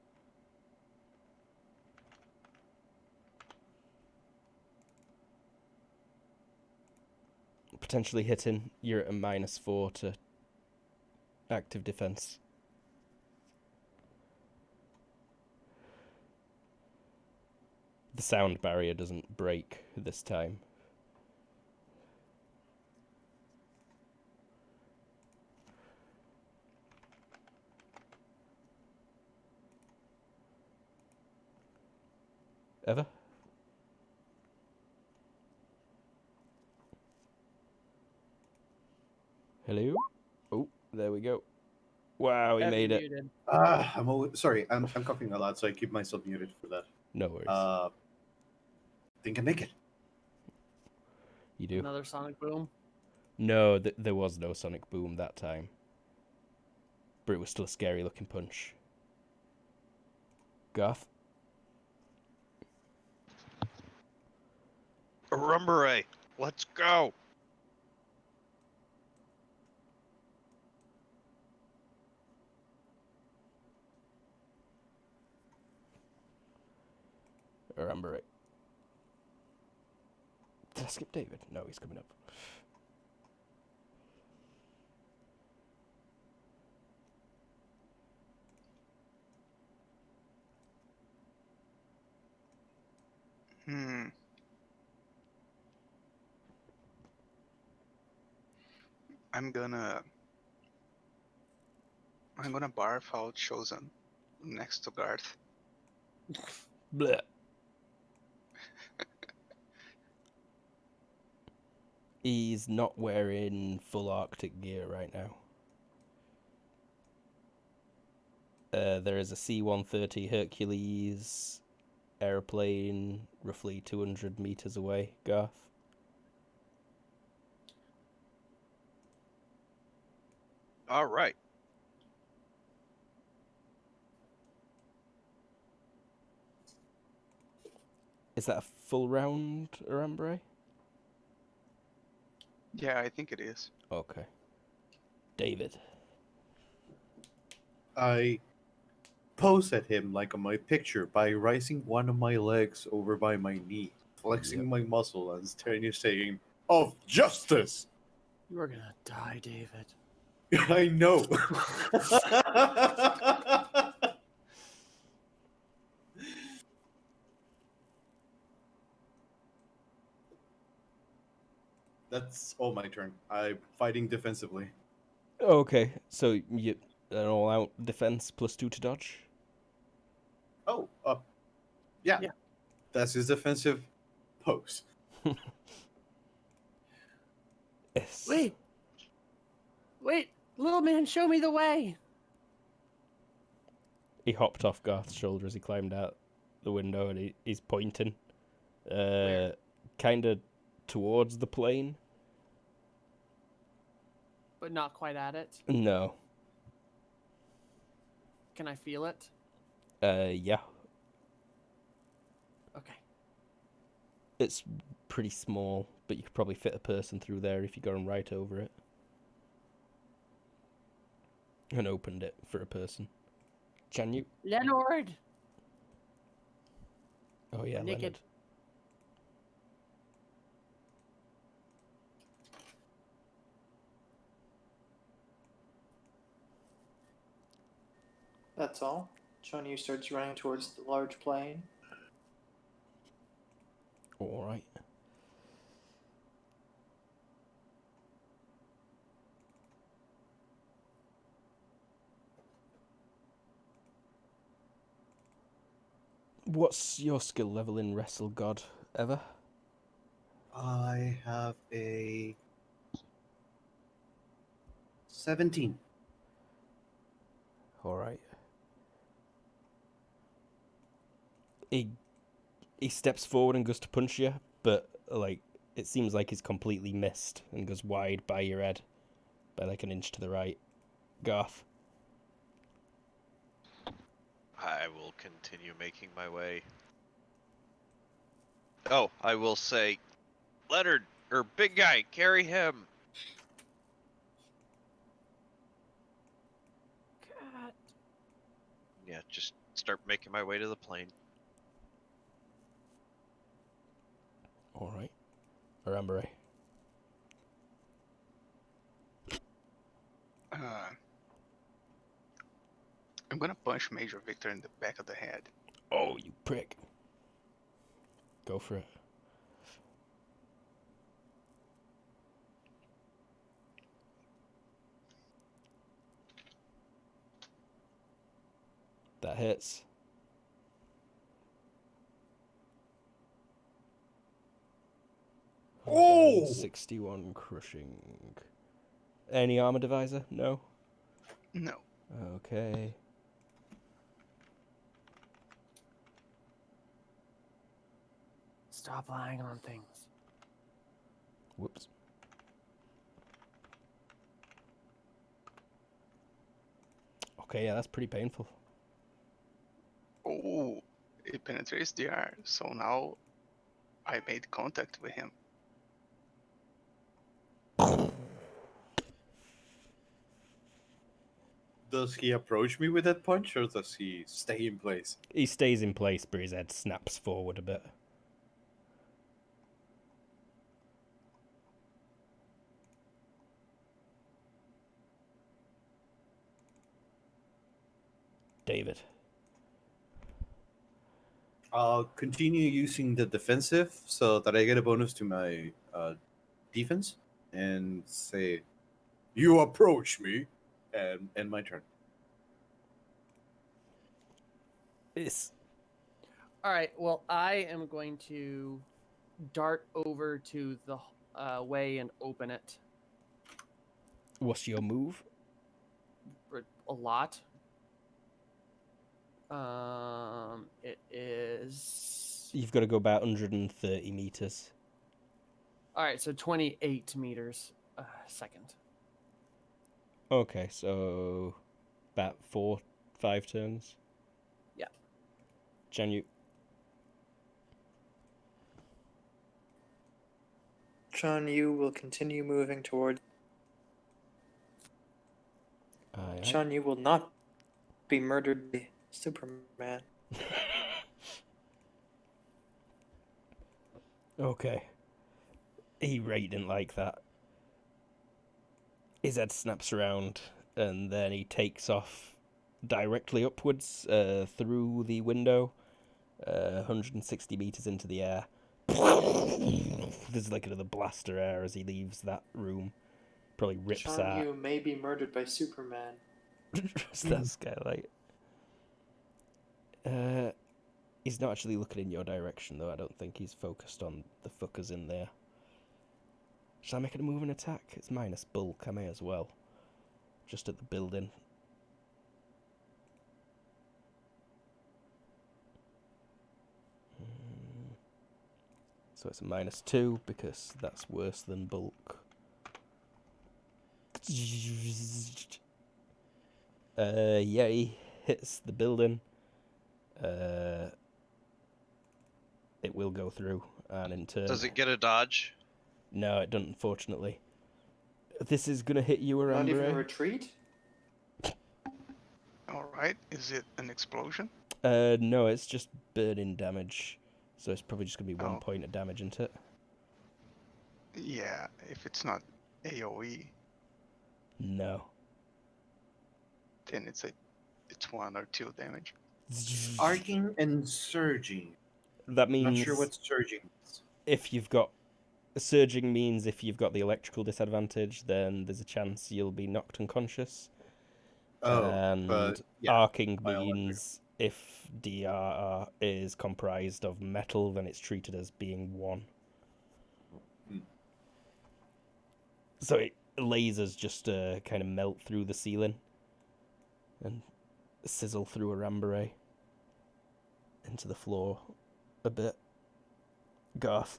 Speaker 2: Potentially hitting, you're at a -4 to active defense. The sound barrier doesn't break this time. Ever? Hello? Oh, there we go. Wow, he
Speaker 5: Heavy
Speaker 2: made it.
Speaker 5: muted.
Speaker 7: I'm always, sorry. I'm coughing a lot, so I keep myself muted for that.
Speaker 2: No worries.
Speaker 7: Think I make it.
Speaker 2: You do.
Speaker 5: Another sonic boom.
Speaker 2: No, there was no sonic boom that time. But it was still a scary looking punch. Garth?
Speaker 1: Rumbre, let's go.
Speaker 2: Remember it. Did I skip David? No, he's coming up.
Speaker 6: Hmm. I'm gonna barf out Chosen next to Garth.
Speaker 2: Blech. He's not wearing full Arctic gear right now. There is a C-130 Hercules airplane roughly 200 meters away. Garth?
Speaker 1: All right.
Speaker 2: Is that a full round, Arambre?
Speaker 6: Yeah, I think it is.
Speaker 2: Okay. David.
Speaker 7: I pose at him like on my picture by raising one of my legs over by my knee, flexing
Speaker 2: Yep.
Speaker 7: my muscle, and staring and saying, "Of justice!"
Speaker 5: You are gonna die, David.
Speaker 7: I know. That's all my turn. I'm fighting defensively.
Speaker 2: Okay, so you an all-out defense +2 to dodge?
Speaker 7: Oh, yeah.
Speaker 5: Yeah.
Speaker 7: That's his defensive pose.
Speaker 2: Yes.
Speaker 5: Wait, little man, show me the way.
Speaker 2: He hopped off Garth's shoulder as he climbed out the window, and he's pointing, kind of towards the plane.
Speaker 5: But not quite at it.
Speaker 2: No.
Speaker 5: Can I feel it?
Speaker 2: Yeah.
Speaker 5: Okay.
Speaker 2: It's pretty small, but you could probably fit a person through there if you got right over it. And opened it for a person. Can you?
Speaker 5: Leonard.
Speaker 2: Oh yeah,
Speaker 5: Naked.
Speaker 2: Leonard.
Speaker 3: That's all. Chonyu starts running towards the large plane.
Speaker 2: All right. What's your skill level in Wrestle God, Ever?
Speaker 7: I have a 17.
Speaker 2: All right. He steps forward and goes to punch you, but like it seems like he's completely missed and goes wide by your head, by like an inch to the right. Garth.
Speaker 1: I will continue making my way. Oh, I will say, Leonard, or big guy, carry him.
Speaker 5: Cat.
Speaker 1: Yeah, just start making my way to the plane.
Speaker 2: All right. Arambre.
Speaker 6: I'm gonna punch Major Victor in the back of the head.
Speaker 2: Oh, you prick. Go for it. That hits.
Speaker 7: Oh!
Speaker 2: 61 crushing. Any armor divisor? No.
Speaker 6: No.
Speaker 2: Okay.
Speaker 5: Stop lying on things.
Speaker 2: Whoops. Okay, yeah, that's pretty painful.
Speaker 6: Oh, it penetrates the air. So now I made contact with him.
Speaker 7: Does he approach me with that punch, or does he stay in place?
Speaker 2: He stays in place, but his head snaps forward a bit. David.
Speaker 7: I'll continue using the defensive so that I get a bonus to my defense, and say, "You approach me," and end my turn.
Speaker 2: It's
Speaker 5: All right. Well, I am going to dart over to the way and open it.
Speaker 2: what's your move?
Speaker 5: For a lot. It is.
Speaker 2: You've got to go about 130 meters.
Speaker 5: All right, so 28 meters a second.
Speaker 2: Okay, so about 4-5 turns.
Speaker 5: Yeah.
Speaker 2: Janyu.
Speaker 3: John, you will continue moving toward.
Speaker 2: Aye, aye.
Speaker 3: John, you will not be murdered by Superman.
Speaker 2: Okay. He really didn't like that. His head snaps around, and then he takes off directly upwards through the window, 160 meters into the air. There's like another blaster air as he leaves that room. Probably rips
Speaker 3: John,
Speaker 2: out.
Speaker 3: you may be murdered by Superman.
Speaker 2: That skylight. He's not actually looking in your direction, though. I don't think he's focused on the fuckers in there. Shall I make it a move and attack? It's minus bulk, I may as well. Just at the building. So it's a -2 because that's worse than bulk. Yeah, he hits the building. It will go through, and in turn...
Speaker 1: Does it get a dodge?
Speaker 2: No, it doesn't, unfortunately. This is going to hit you,
Speaker 3: Not even a
Speaker 2: Arambre.
Speaker 3: retreat?
Speaker 6: All right. Is it an explosion?
Speaker 2: No, it's just burning damage. So it's probably just going to be 1
Speaker 6: Oh.
Speaker 2: point of damage, isn't it?
Speaker 6: Yeah. If it's not AOE,
Speaker 2: No.
Speaker 6: then it's 1 or 2 damage.
Speaker 7: Arcing and surging.
Speaker 2: That means
Speaker 7: Not sure what surging is.
Speaker 2: if you've got... Surging means if you've got the electrical disadvantage, then there's a chance you'll be knocked unconscious.
Speaker 7: Oh,
Speaker 2: And
Speaker 7: but yeah,
Speaker 2: arcing
Speaker 7: by electric.
Speaker 2: means if DRR is comprised of metal, then it's treated as being 1.
Speaker 7: Hmm.
Speaker 2: So lasers just kind of melt through the ceiling and sizzle through a Arambre into the floor a bit. Garth.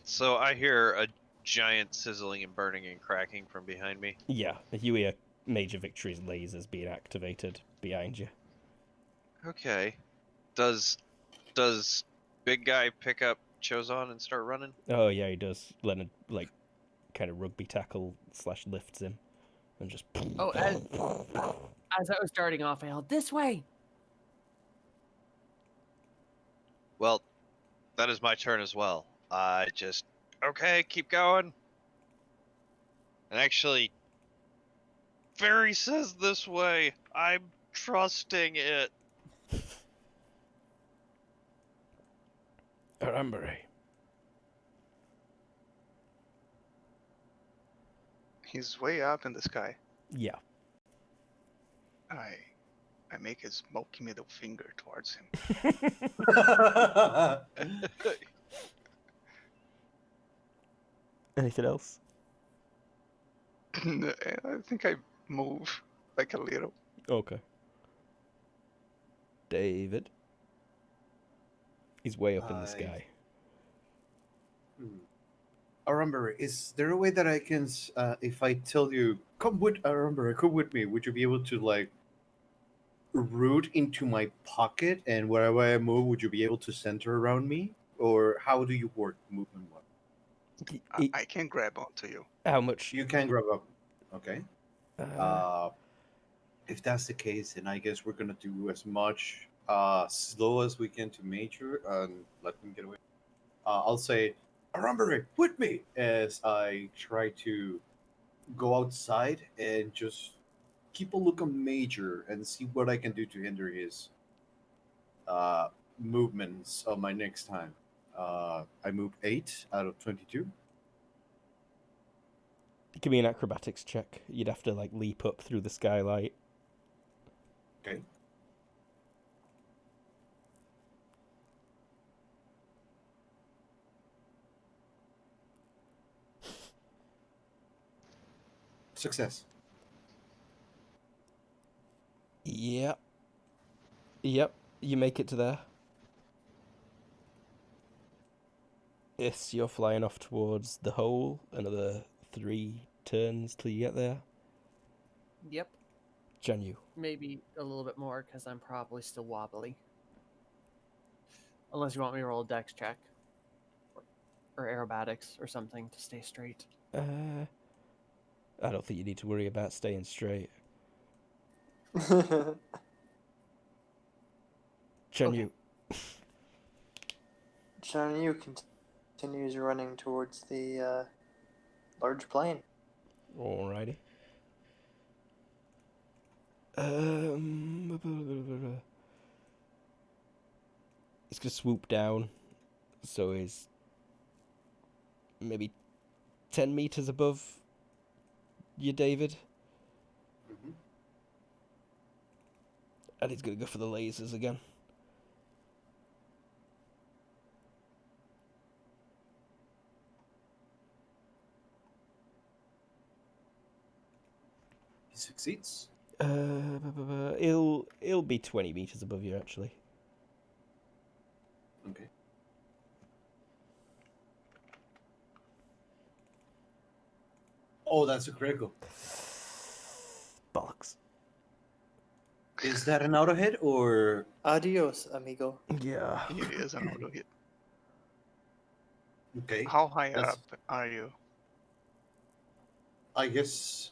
Speaker 1: So I hear a giant sizzling and burning and cracking from behind me.
Speaker 2: Yeah, you hear Major Victory's lasers being activated behind you.
Speaker 1: Okay. Does big guy pick up Chozon and start running?
Speaker 2: Oh yeah, he does. Leonard kind of rugby tackle / lifts him and just.
Speaker 5: Oh, as I was starting off, I yelled, "This way!"
Speaker 1: Well, that is my turn as well. Okay, keep going. And actually, Fairy says this way. I'm trusting it.
Speaker 2: Arambre.
Speaker 6: He's way up in the sky.
Speaker 2: Yeah.
Speaker 6: I make a smoky middle finger towards him.
Speaker 2: Anything else?
Speaker 6: I think I move like a little.
Speaker 2: Okay. David. He's way up in the sky.
Speaker 7: Remember, is there a way that I can, if I tell you, come with me, would you be able to like root into my pocket, and wherever I move, would you be able to center around me, or how do you work movement wise?
Speaker 6: I can grab onto you.
Speaker 2: How much?
Speaker 7: You can grab up. Okay.
Speaker 2: Uh,
Speaker 7: If that's the case, then I guess we're gonna do as much slow as we can to Major and let him get away. I'll say, remember with me, as I try to go outside and just keep a look on Major and see what I can do to hinder his movements on my next time. I moved 8 out of 22.
Speaker 2: give me an acrobatics check. You'd have to like leap up through the skylight.
Speaker 7: Okay. Success.
Speaker 2: Yep. Yep. You make it to there. Yes, you're flying off towards the hole. Another 3 turns till you get there.
Speaker 5: Yep.
Speaker 2: Janyu.
Speaker 5: Maybe a little bit more because I'm probably still wobbly. Unless you want me to roll a dex check. Or aerobatics or something to stay straight.
Speaker 2: I don't think you need to worry about staying straight. Janyu.
Speaker 3: Yu continues running towards the large plane.
Speaker 2: Alrighty. He's gonna swoop down, so he's maybe 10 meters above you, David.
Speaker 7: Mhm.
Speaker 2: And he's gonna go for the lasers again.
Speaker 7: He succeeds.
Speaker 2: He'll be 20 meters above you, actually.
Speaker 7: Okay. Oh, that's a critical.
Speaker 2: Bollocks.
Speaker 7: Is that an auto hit or?
Speaker 3: Adios, amigo.
Speaker 2: Yeah.
Speaker 6: It is an auto hit.
Speaker 7: Okay.
Speaker 6: How high
Speaker 7: That's-
Speaker 6: up are you?
Speaker 7: I guess.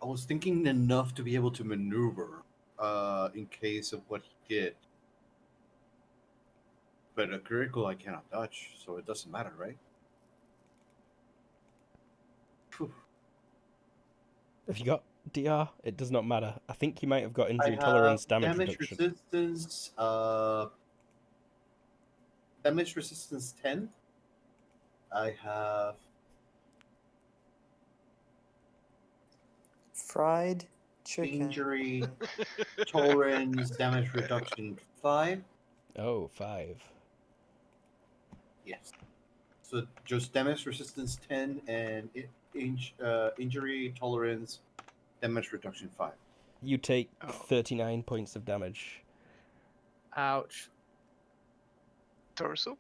Speaker 7: I was thinking enough to be able to maneuver in case of what he did. But a critical I cannot touch, so it doesn't matter, right? Phew.
Speaker 2: Have you got DR? It does not matter. I think you might have got
Speaker 7: I
Speaker 2: injury
Speaker 7: have
Speaker 2: tolerance, damage
Speaker 7: damage
Speaker 2: reduction.
Speaker 7: resistance. Damage resistance 10. I have
Speaker 3: Fried chicken.
Speaker 7: injury tolerance, damage reduction 5.
Speaker 2: Oh, 5.
Speaker 7: Yes. So just damage resistance 10 and injury tolerance, damage reduction 5.
Speaker 2: You take
Speaker 6: Oh.
Speaker 2: 39 points of damage.
Speaker 5: Ouch.
Speaker 6: Torso?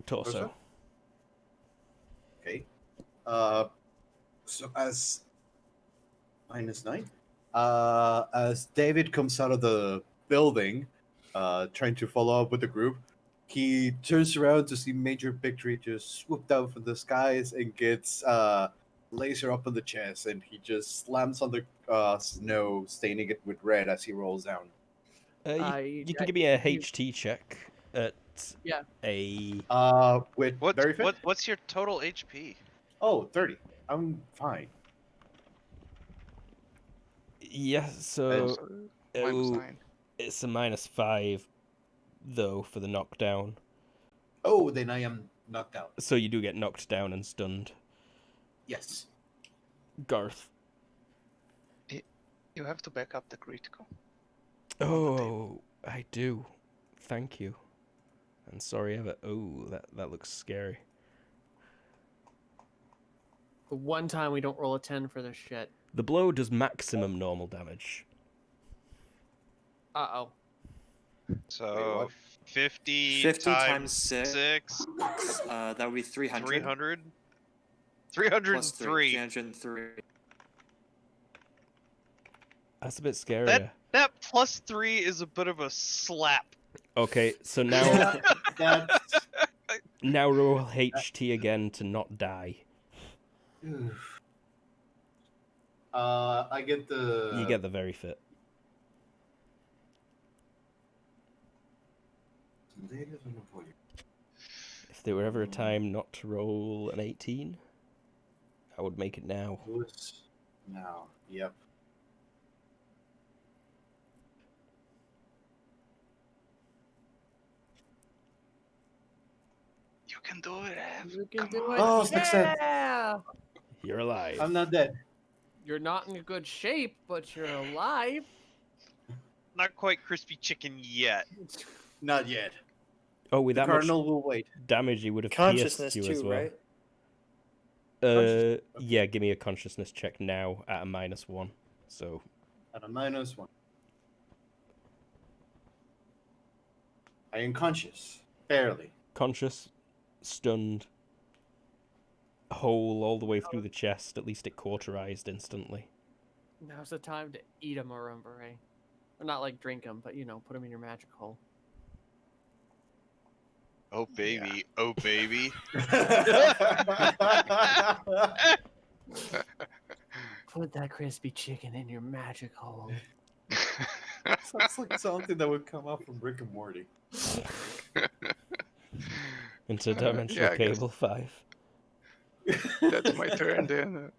Speaker 2: Torso.
Speaker 7: Torso? Okay. So as -9, as David comes out of the building, trying to follow up with the group, he turns around to see Major Victory just swoop down from the skies and gets laser up on the chest, and he just slams on the snow, staining it with red as he rolls down.
Speaker 2: You can give me a HT check at
Speaker 5: Yeah.
Speaker 2: a...
Speaker 7: With very fit?
Speaker 1: What's your total HP?
Speaker 7: Oh, 30. I'm fine.
Speaker 2: Yeah, so
Speaker 6: -9.
Speaker 2: it's a -5, though, for the knockdown.
Speaker 7: Oh, then I am knocked out.
Speaker 2: So you do get knocked down and stunned.
Speaker 7: Yes.
Speaker 2: Garth.
Speaker 6: You have to back up the critical.
Speaker 2: Oh, I do. Thank you. And sorry ever. Oh, that looks scary.
Speaker 5: The one time we don't roll a 10 for this shit.
Speaker 2: The blow does maximum normal damage.
Speaker 5: Uh-oh.
Speaker 1: So
Speaker 7: what?
Speaker 1: 50,
Speaker 4: 50
Speaker 1: times
Speaker 4: times
Speaker 1: 6,
Speaker 4: that would be 300.
Speaker 1: 300?
Speaker 4: Plus
Speaker 1: 303.
Speaker 4: 303.
Speaker 2: That's a bit scarier.
Speaker 1: That plus 3 is a bit of a slap.
Speaker 2: Okay, so now
Speaker 7: Yeah, that's.
Speaker 2: now roll HT again to not die.
Speaker 7: I get the.
Speaker 2: You get the very fit. If there were ever a time not to roll an 18, I would make it now.
Speaker 7: Now, yep.
Speaker 6: You can do it, Ev.
Speaker 5: You can
Speaker 6: Come
Speaker 5: do
Speaker 6: on.
Speaker 5: it.
Speaker 7: Oh, success.
Speaker 5: Yeah!
Speaker 2: You're alive.
Speaker 7: I'm not dead.
Speaker 5: You're not in good shape, but you're alive.
Speaker 1: Not quite crispy chicken yet.
Speaker 7: Not yet.
Speaker 2: Oh, with
Speaker 7: The
Speaker 2: that much
Speaker 7: Cardinal will wait.
Speaker 2: damage, he would have
Speaker 4: Consciousness
Speaker 2: pierced you as
Speaker 4: too,
Speaker 2: well.
Speaker 4: right?
Speaker 7: Conscious-
Speaker 2: Yeah, give me a consciousness check now at a -1. So
Speaker 7: At a -1. I am conscious. Barely.
Speaker 2: conscious, stunned, hole all the way through the chest. At least it cauterized instantly.
Speaker 5: Now's the time to eat them, remember, eh? Or not like drink them, but you know, put them in your magic hole.
Speaker 1: Oh baby, oh baby.
Speaker 5: Put that crispy chicken in your magic hole.
Speaker 7: Sounds like something that would come up from Rick and Morty.
Speaker 2: Interdimensional
Speaker 6: yeah, I guess.
Speaker 2: cable 5.
Speaker 6: That's my turn then.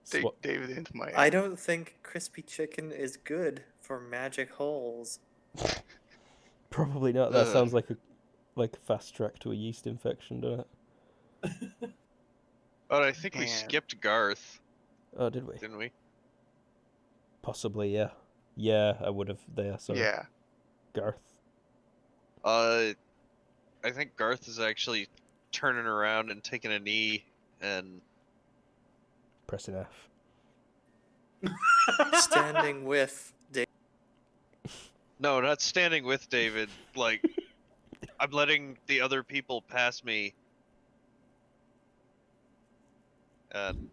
Speaker 6: Take
Speaker 2: Swa-
Speaker 6: David into my.
Speaker 4: I don't think crispy chicken is good for magic holes.
Speaker 2: Probably not. That
Speaker 1: Ugh.
Speaker 2: sounds like a fast track to a yeast infection, doesn't it?
Speaker 1: But I think we
Speaker 6: Man.
Speaker 1: skipped Garth,
Speaker 2: Oh, did we?
Speaker 1: didn't we?
Speaker 2: Possibly, yeah. Yeah, I would have there. Sorry,
Speaker 6: Yeah.
Speaker 2: Garth.
Speaker 1: I think Garth is actually turning around and taking a knee and
Speaker 2: Pressing F.
Speaker 4: Standing with Dave.
Speaker 1: no, not standing with David. Like I'm letting the other people pass me and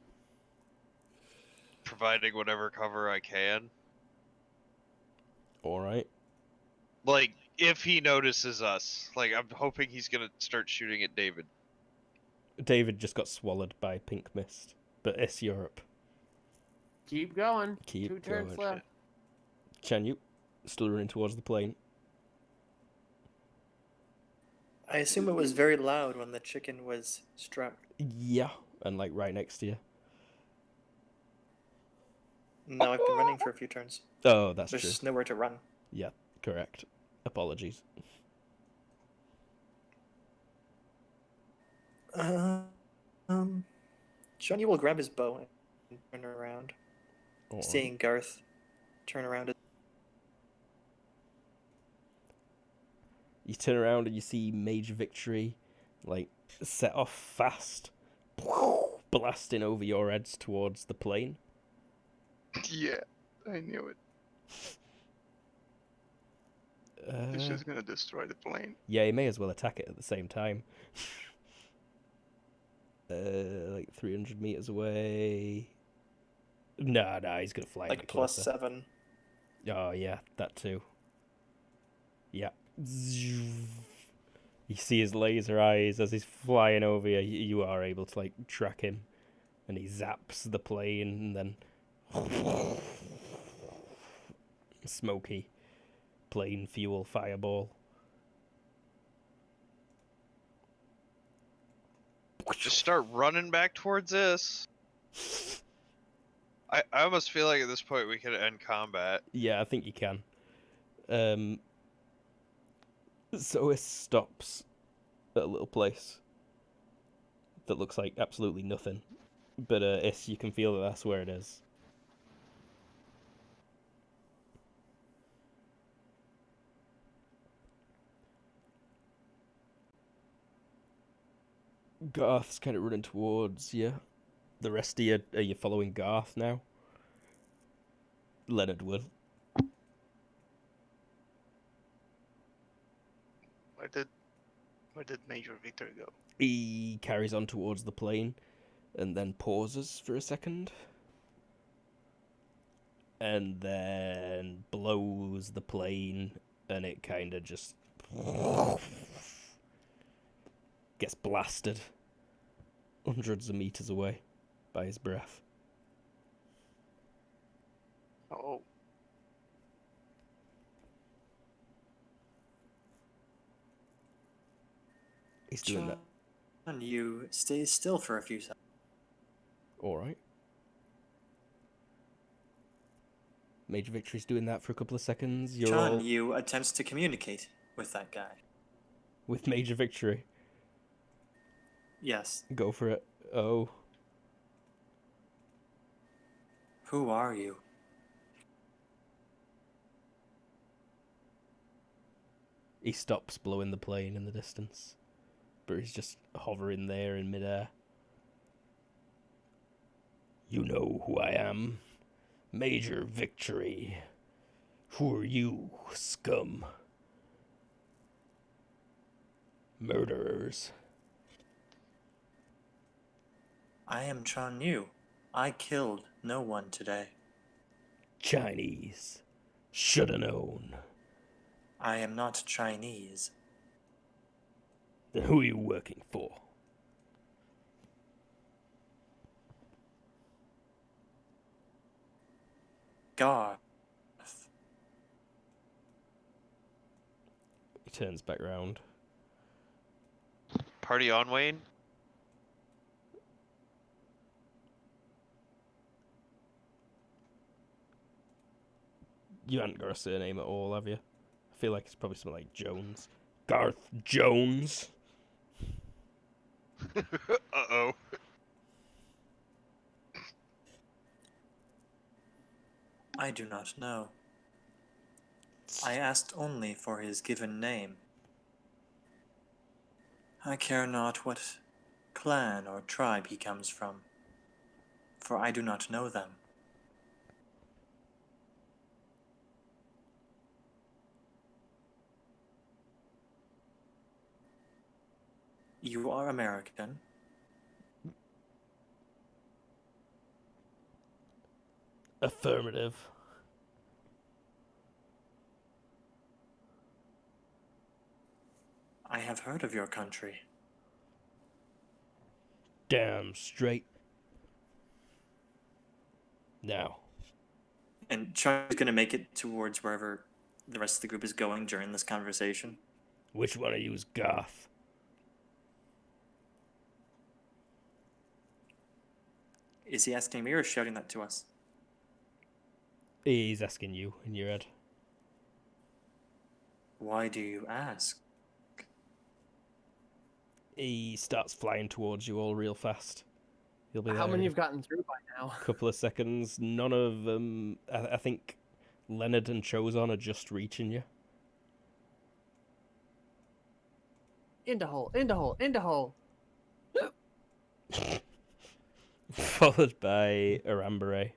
Speaker 1: providing whatever cover I can.
Speaker 2: All right.
Speaker 1: Like if he notices us, like I'm hoping he's gonna start shooting at David.
Speaker 2: David just got swallowed by pink mist, but it's Europe.
Speaker 5: Keep going.
Speaker 2: Keep
Speaker 5: 2 turns
Speaker 2: going.
Speaker 5: left.
Speaker 2: Can you still running towards the plane?
Speaker 4: I assume it was very loud when the chicken was struck.
Speaker 2: Yeah, and like right next to you.
Speaker 4: No, I've been running for a few turns.
Speaker 2: Oh, that's
Speaker 4: There's
Speaker 2: true.
Speaker 4: just nowhere to run.
Speaker 2: Yeah, correct. Apologies.
Speaker 4: Johnny will grab his bow and turn around,
Speaker 2: All right.
Speaker 4: seeing Garth turn around.
Speaker 2: You turn around and you see Mage Victory, like, set off fast, blasting over your heads towards the plane.
Speaker 6: Yeah, I knew it. It's just gonna destroy the plane.
Speaker 2: Yeah, you may as well attack it at the same time. Like 300 meters away. Nah, he's gonna fly a
Speaker 4: Like
Speaker 2: bit
Speaker 4: plus
Speaker 2: closer.
Speaker 4: 7.
Speaker 2: Oh yeah, that too. Yeah. You see his laser eyes as he's flying over you. You are able to like track him, and he zaps the plane, and then smoky plane fuel fireball.
Speaker 1: Just start running back towards this. I almost feel like at this point we could end combat.
Speaker 2: Yeah, I think you can. So it stops at a little place that looks like absolutely nothing, but you can feel that that's where it is. Garth's kind of running towards you. The rest of you, are you following Garth now? Leonard will.
Speaker 6: Where did Major Victor go?
Speaker 2: He carries on towards the plane and then pauses for a second. And then blows the plane and it kind of just gets blasted hundreds of meters away by his breath.
Speaker 6: Oh,
Speaker 2: He's doing that.
Speaker 3: And you stay still for a few seconds.
Speaker 2: Alright. Major Victory's doing that for a couple of seconds. You're
Speaker 3: John,
Speaker 2: all
Speaker 3: you attempt to communicate with that guy.
Speaker 2: with Major Victory.
Speaker 3: Yes.
Speaker 2: Go for it. Oh.
Speaker 3: Who are you?
Speaker 2: He stops blowing the plane in the distance. But he's just hovering there in midair. You know who I am. Major Victory. Who are you, scum? Murderers.
Speaker 3: I am Chan Yu. I killed no one today.
Speaker 2: Chinese. Shoulda known.
Speaker 3: I am not Chinese.
Speaker 2: Then who are you working for?
Speaker 3: Garth.
Speaker 2: He turns back round.
Speaker 1: Party on, Wayne.
Speaker 2: You haven't got a surname at all, have you? I feel like it's probably something like Jones. Garth Jones.
Speaker 1: Uh-oh.
Speaker 3: I do not know. I asked only for his given name. I care not what clan or tribe he comes from, for I do not know them. You are American.
Speaker 2: Affirmative.
Speaker 3: I have heard of your country.
Speaker 2: Damn straight. Now,
Speaker 3: And Charlie's going to make it towards wherever the rest of the group is going during this conversation.
Speaker 2: which one of you is Garth?
Speaker 3: Is he asking me or shouting that to us?
Speaker 2: He's asking you in your head.
Speaker 3: Why do you ask?
Speaker 2: He starts flying towards you all real fast. He'll be
Speaker 5: How
Speaker 2: there
Speaker 5: many
Speaker 2: in
Speaker 5: you've gotten through by now?
Speaker 2: a couple of seconds. None of them. I think Leonard and Chozon are just reaching you.
Speaker 5: Into hole, into hole, into hole.
Speaker 2: Followed by Arambere.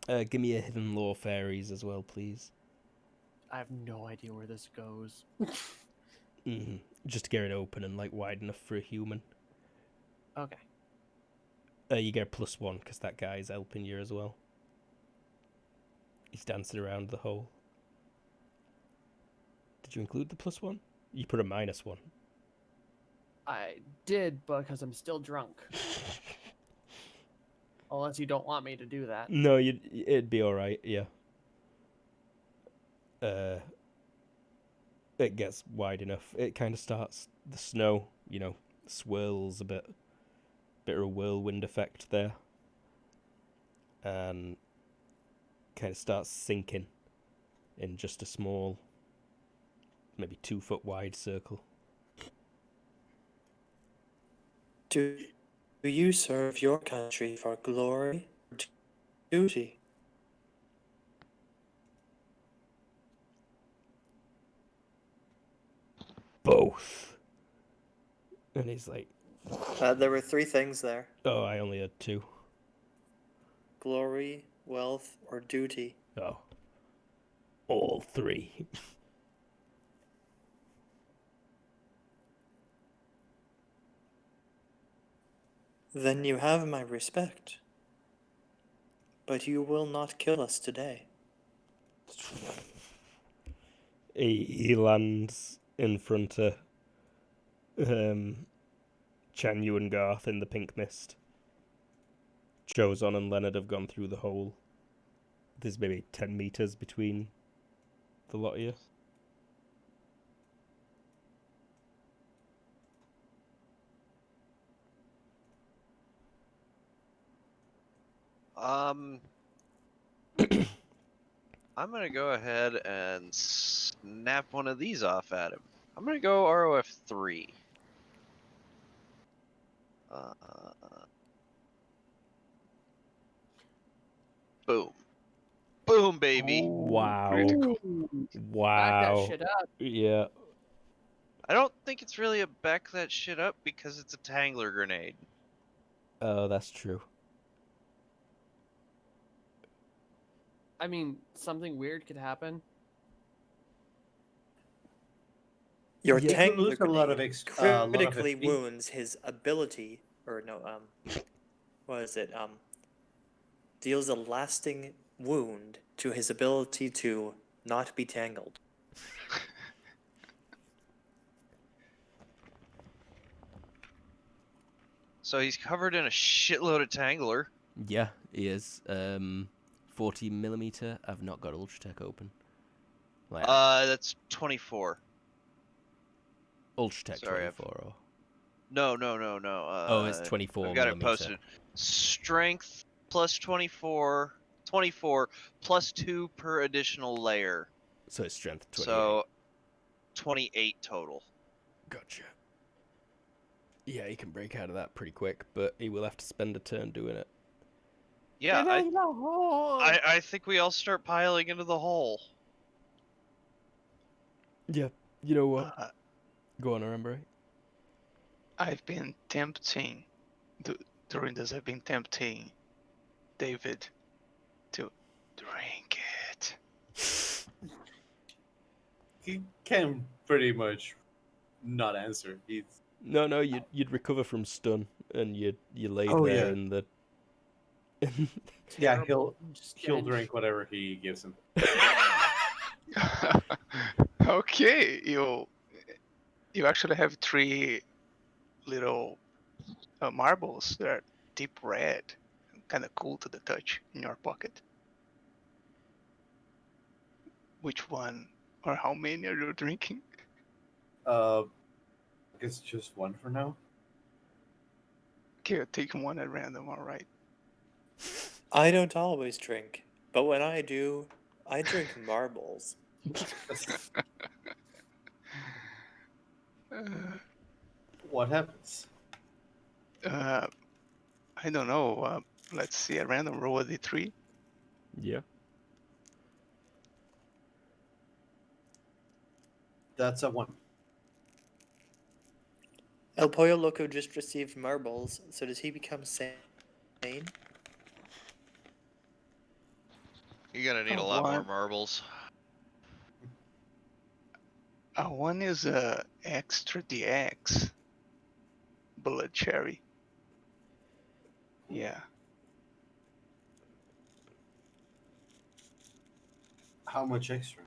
Speaker 2: Give me a hidden lore fairies as well, please.
Speaker 5: I have no idea where this goes.
Speaker 2: Just to get it open and like wide enough for a human.
Speaker 5: Okay.
Speaker 2: You get a +1 because that guy's helping you as well. He's dancing around the hole. Did you include the +1? You put a -1.
Speaker 5: I did, because I'm still drunk. Unless you don't want me to do that.
Speaker 2: No, it'd be alright, yeah. It gets wide enough. It kind of starts, the snow, swirls a bit of a whirlwind effect there. And kind of starts sinking in just a small, maybe 2 foot wide circle.
Speaker 3: Do you serve your country for glory or duty?
Speaker 2: both. And he's like,
Speaker 3: There were 3 things there:
Speaker 2: oh, I only had 2.
Speaker 3: glory, wealth, or duty.
Speaker 2: Oh. All 3.
Speaker 3: Then you have my respect. But you will not kill us today.
Speaker 2: He lands in front of Chanyu and Garth in the pink mist. Chozon and Leonard have gone through the hole. There's maybe 10 meters between the lot of you.
Speaker 1: I'm gonna go ahead and snap one of these off at him. I'm gonna go ROF 3. Boom. Boom, baby.
Speaker 2: Wow.
Speaker 6: Critical.
Speaker 2: Wow.
Speaker 5: Back that shit up.
Speaker 2: Yeah.
Speaker 1: I don't think it's really a back that shit up because it's a Tangler grenade.
Speaker 2: Oh, that's true.
Speaker 5: I mean, something weird could happen.
Speaker 3: Your
Speaker 2: Yeah.
Speaker 3: tank
Speaker 7: You lose a lot of
Speaker 3: critically
Speaker 7: XP.
Speaker 3: wounds his ability, or no, what is it? Deals a lasting wound to his ability to not be tangled.
Speaker 1: So he's covered in a shitload of Tangler.
Speaker 2: Yeah, he is. 40mm. I've not got Ultratech open. Like,
Speaker 1: That's 24.
Speaker 2: Ultratech
Speaker 1: sorry,
Speaker 2: 24 or...
Speaker 1: No.
Speaker 2: oh, it's 24
Speaker 1: I've got it
Speaker 2: millimeter.
Speaker 1: posted. Strength plus 24 plus 2 per additional layer.
Speaker 2: So it's strength 28.
Speaker 1: So 28 total.
Speaker 2: Gotcha. Yeah, he can break out of that pretty quick, but he will have to spend a turn doing it.
Speaker 1: Yeah,
Speaker 5: Get in the hole!
Speaker 1: I think we all start piling into the hole.
Speaker 2: Yeah, you know what?
Speaker 6: Uh,
Speaker 2: Go on, remember.
Speaker 6: I've been tempting, during this, I've been tempting David to drink it.
Speaker 7: He can pretty much not answer. He's
Speaker 2: No, you'd recover from stun, and you lay
Speaker 7: Oh,
Speaker 2: there
Speaker 7: yeah.
Speaker 2: in the...
Speaker 7: yeah, he'll
Speaker 5: stench.
Speaker 7: drink whatever he gives him.
Speaker 6: Okay, you actually have 3 little marbles that are deep red, kind of cool to the touch, in your pocket. Which one or how many are you drinking?
Speaker 7: I guess just one for now.
Speaker 6: Okay, I'll take one at random. All right.
Speaker 3: I don't always drink, but when I do, I drink marbles.
Speaker 7: What happens?
Speaker 6: I don't know. Let's see. At random, roll a d3.
Speaker 2: Yeah.
Speaker 7: That's a 1.
Speaker 3: El Pollo Loco just received marbles, so does he become sane?
Speaker 1: You're gonna need a lot more marbles.
Speaker 6: One is a extra DX. Bullet cherry. Yeah.
Speaker 7: How much extra?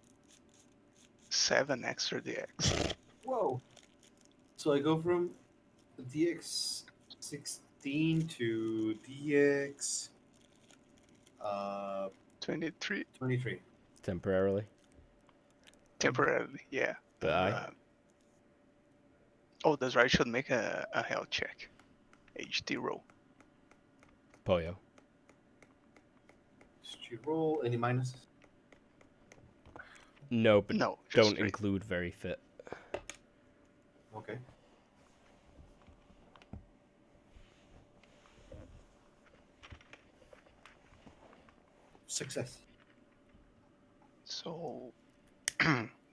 Speaker 6: 7 extra DX.
Speaker 7: Whoa. So I go from DX 16 to DX
Speaker 6: 23.
Speaker 7: 23.
Speaker 2: Temporarily.
Speaker 6: Temporarily, yeah.
Speaker 2: But I...
Speaker 6: Oh, that's right. I should make a health check. HD roll.
Speaker 2: Pollo.
Speaker 7: Did you roll any minuses?
Speaker 2: No, but
Speaker 6: No, just
Speaker 2: don't
Speaker 6: straight.
Speaker 2: include very fit.
Speaker 7: Okay. Success.
Speaker 6: So,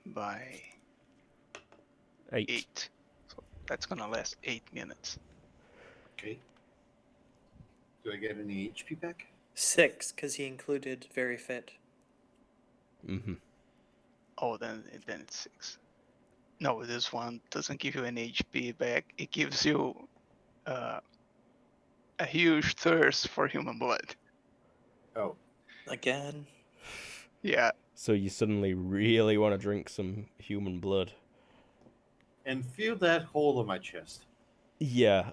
Speaker 6: by
Speaker 2: 8.
Speaker 6: 8. So that's gonna last 8 minutes.
Speaker 7: Okay. Do I get any HP back?
Speaker 3: 6, because he included very fit.
Speaker 2: Mm-hmm.
Speaker 6: Oh, then it's 6. No, this one doesn't give you any HP back. It gives you a huge thirst for human blood.
Speaker 7: Oh,
Speaker 3: Again.
Speaker 6: Yeah,
Speaker 2: So you suddenly really want to drink some human blood.
Speaker 7: and feel that hole in my chest.
Speaker 2: Yeah,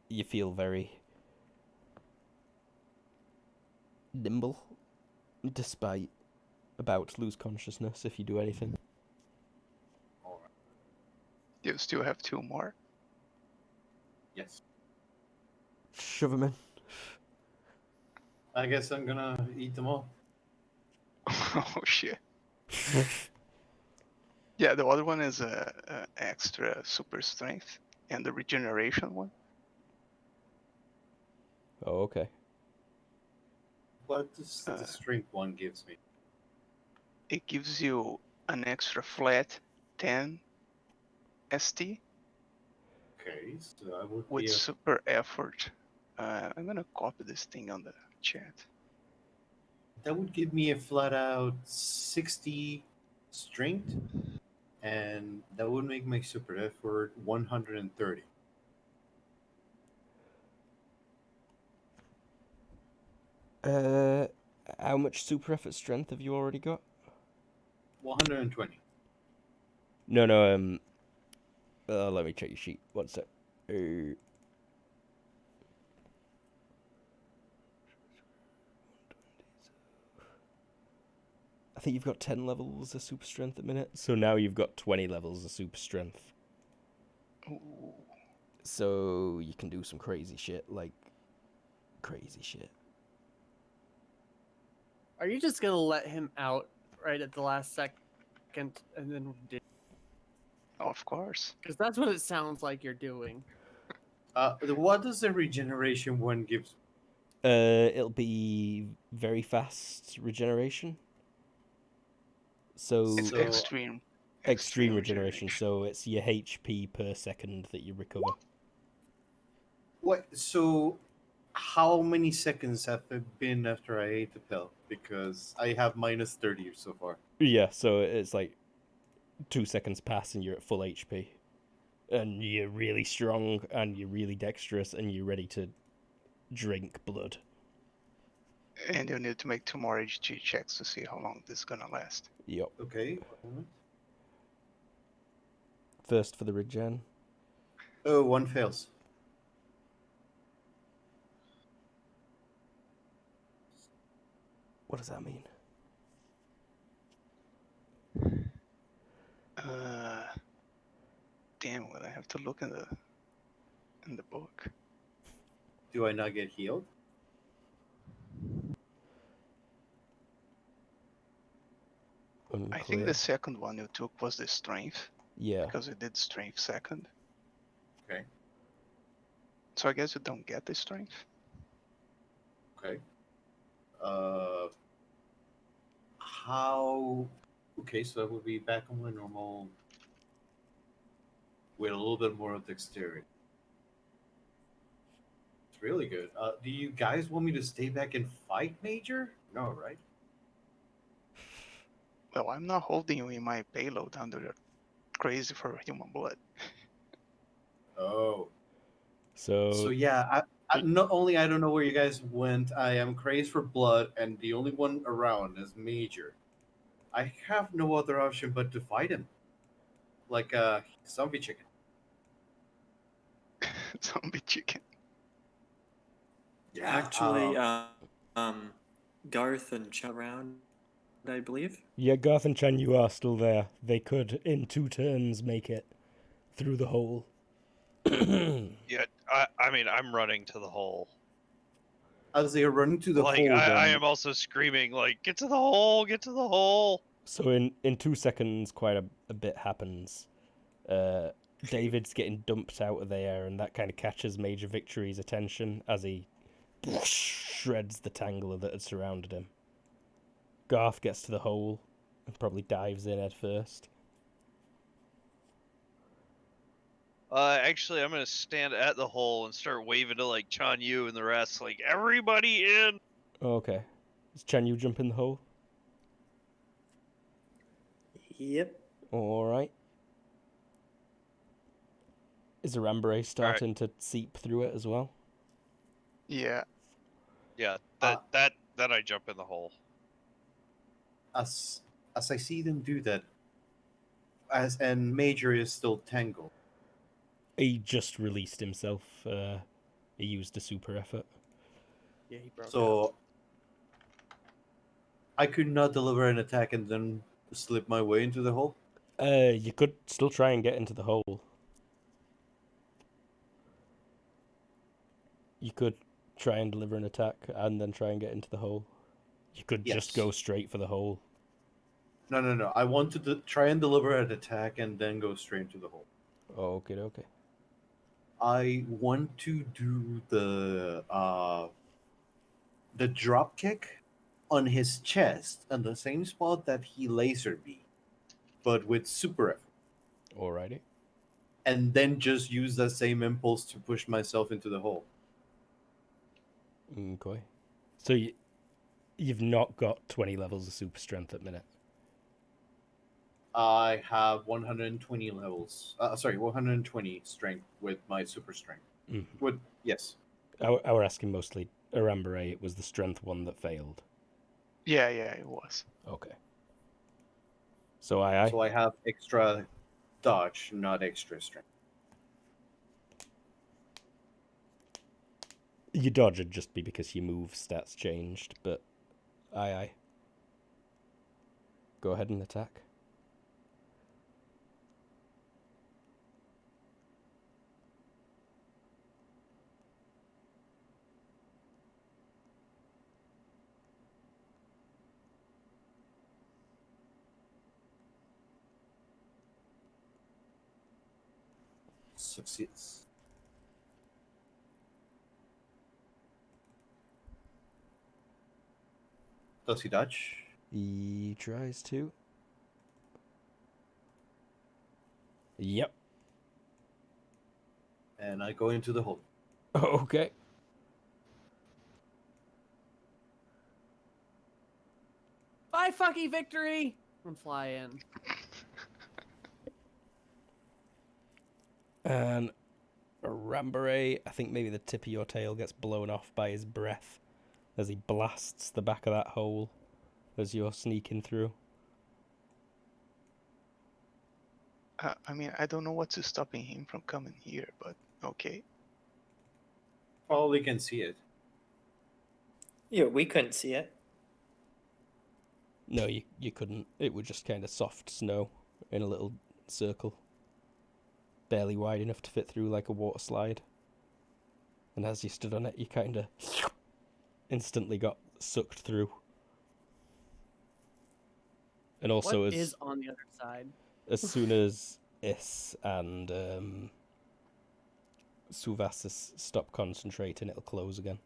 Speaker 2: you feel very nimble, despite about to lose consciousness if you do anything.
Speaker 7: All right.
Speaker 6: you still have 2 more.
Speaker 7: Yes.
Speaker 2: Shove him in.
Speaker 7: I guess I'm gonna eat them all.
Speaker 6: Oh shit. Yeah, the other one is a extra super strength, and the regeneration one.
Speaker 2: Oh, okay.
Speaker 7: What does the strength one gives me?
Speaker 6: It gives you an extra flat 10 ST
Speaker 7: Okay, so I would
Speaker 6: with
Speaker 7: be a
Speaker 6: super effort. I'm gonna copy this thing on the chat.
Speaker 7: that would give me a flat out 60 strength, and that would make my super effort 130.
Speaker 2: How much super effort strength have you already got?
Speaker 7: 120.
Speaker 2: No, let me check your sheet. One sec. I think you've got 10 levels of super strength at the minute, so now you've got 20 levels of super strength.
Speaker 6: Ooh.
Speaker 2: So you can do some crazy shit, like crazy shit.
Speaker 5: Are you just gonna let him out right at the last second, and then?
Speaker 6: Of course.
Speaker 5: Because that's what it sounds like you're doing.
Speaker 7: What does the regeneration one gives?
Speaker 2: It'll be very fast regeneration. So
Speaker 6: It's
Speaker 7: So-
Speaker 6: extreme.
Speaker 2: extreme regeneration. So it's your HP per second that you recover.
Speaker 7: What? So, how many seconds have it been after I ate the pill? Because I have minus 30 so far.
Speaker 2: Yeah, so it's like 2 seconds pass and you're at full HP. And you're really strong and you're really dexterous and you're ready to drink blood.
Speaker 6: And you need to make 2 more HG checks to see how long this is gonna last.
Speaker 2: Yep.
Speaker 7: Okay. 1 moment.
Speaker 2: First for the regen.
Speaker 7: Oh, 1 fails.
Speaker 2: What does that mean?
Speaker 6: Damn, well, I have to look in the book.
Speaker 7: Do I not get healed?
Speaker 2: Unclear.
Speaker 6: I think the second one you took was the strength,
Speaker 2: Yeah.
Speaker 6: because you did strength second.
Speaker 7: Okay.
Speaker 6: So I guess you don't get the strength.
Speaker 7: Okay. How? Okay, so I would be back on my normal with a little bit more of dexterity. It's really good. Do you guys want me to stay back and fight, Major? No, right?
Speaker 6: Well, I'm not holding you in my payload under the crazy for human blood.
Speaker 7: Oh.
Speaker 2: So
Speaker 7: So yeah, I not only I don't know where you guys went. I am crazed for blood, and the only one around is Major. I have no other option but to fight him, like a zombie chicken.
Speaker 6: Zombie chicken.
Speaker 3: Actually, Garth and Chat round, I believe.
Speaker 2: yeah, Garth and Chan, you are still there. They could, in 2 turns, make it through the hole.
Speaker 1: Yeah, I mean, I'm running to the hole.
Speaker 7: as they are running to the
Speaker 1: Like,
Speaker 7: hole,
Speaker 1: I
Speaker 7: then
Speaker 1: am also screaming, like, get to the hole, get to the hole.
Speaker 2: So in 2 seconds, quite a bit happens. David's getting dumped out of there, and that kind of catches Major Victory's attention as he shreds the tangler that had surrounded him. Garth gets to the hole and probably dives in head first.
Speaker 1: Actually, I'm gonna stand at the hole and start waving to like Chan Yu and the rest, like everybody in.
Speaker 2: Okay. Does Chan Yu jump in the hole?
Speaker 3: Yep.
Speaker 2: Alright. Is Arambere starting to seep through it as well?
Speaker 6: Yeah.
Speaker 1: Yeah,
Speaker 7: Uh,
Speaker 1: that I jump in the hole.
Speaker 7: As I see them do that, and Major is still tangled.
Speaker 2: He just released himself. He used a super effort.
Speaker 3: Yeah, he broke out.
Speaker 7: So I could not deliver an attack and then slip my way into the hole.
Speaker 2: You could still try and get into the hole. You could try and deliver an attack and then try and get into the hole. You could just
Speaker 7: Yes.
Speaker 2: go straight for the hole.
Speaker 7: No. I want to try and deliver an attack and then go straight into the hole.
Speaker 2: Oh, okay.
Speaker 7: I want to do the drop kick on his chest on the same spot that he lasered me, but with super effort,
Speaker 2: Alrighty.
Speaker 7: and then just use that same impulse to push myself into the hole.
Speaker 2: Okay. So you've not got 20 levels of super strength at the minute.
Speaker 7: I have 120 levels. 120 strength with my super strength.
Speaker 2: Mhm.
Speaker 7: Yes.
Speaker 2: I were asking mostly Arambere. It was the strength one that failed.
Speaker 6: Yeah, it was.
Speaker 2: Okay. So aye.
Speaker 7: So I have extra dodge, not extra strength.
Speaker 2: Your dodge would just be because your move stats changed, but aye. Go ahead and attack.
Speaker 7: Succeeds. Does he dodge?
Speaker 2: He tries to. Yep.
Speaker 7: And I go into the hole.
Speaker 2: Okay.
Speaker 5: Bye, fucking victory! And fly in.
Speaker 2: And Arambere, I think maybe the tip of your tail gets blown off by his breath as he blasts the back of that hole as you're sneaking through.
Speaker 6: I mean, I don't know what's stopping him from coming here, but okay.
Speaker 7: Probably can see it.
Speaker 3: Yeah, we couldn't see it.
Speaker 2: No, you couldn't. It was just kind of soft snow in a little circle. Barely wide enough to fit through like a water slide. And as you stood on it, you kind of instantly got sucked through. And also,
Speaker 5: What is on the other side?
Speaker 2: as soon as Is and Suvasis stop concentrating, it'll close again.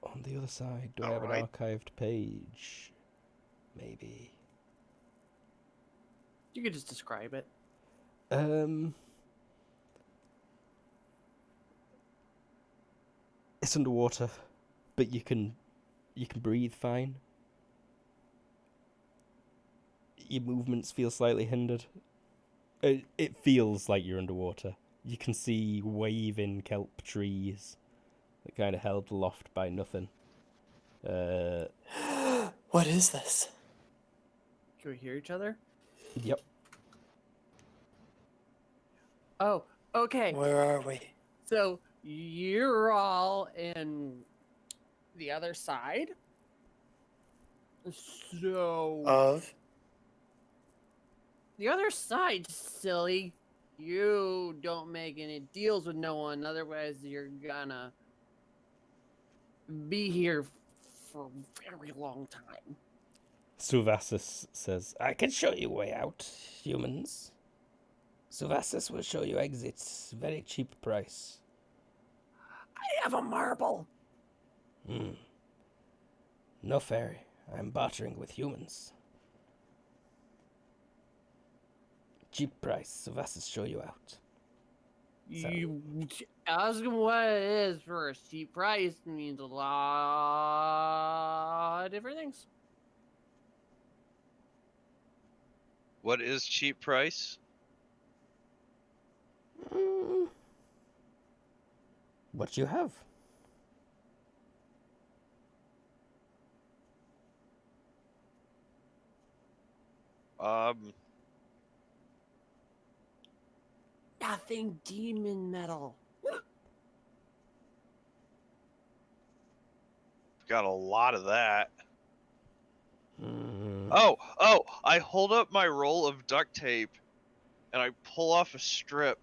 Speaker 2: On the other side, do I have an
Speaker 6: Alright.
Speaker 2: archived page? Maybe.
Speaker 5: You could just describe it.
Speaker 2: It's underwater, but you can breathe fine. Your movements feel slightly hindered. It feels like you're underwater. You can see waving kelp trees that kind of held aloft by nothing.
Speaker 3: What is this?
Speaker 5: Can we hear each other?
Speaker 2: Yep.
Speaker 5: Oh, okay.
Speaker 3: Where are we?
Speaker 5: So you're all in the other side. So
Speaker 3: Of?
Speaker 5: the other side, silly. You don't make any deals with no one, otherwise you're gonna be here for a very long time.
Speaker 2: Suvasis says, I can show you way out, humans. Suvasis will show you exits. Very cheap price.
Speaker 5: I have a marble.
Speaker 2: No, fairy. I'm bartering with humans. Cheap price. Sylvester show you out. So-
Speaker 5: You ask him what it is for a cheap price means a lot of different things.
Speaker 1: What is cheap price?
Speaker 2: What you have?
Speaker 5: Nothing demon metal.
Speaker 1: Got a lot of that.
Speaker 2: Mm,
Speaker 1: Oh, I hold up my roll of duct tape and I pull off a strip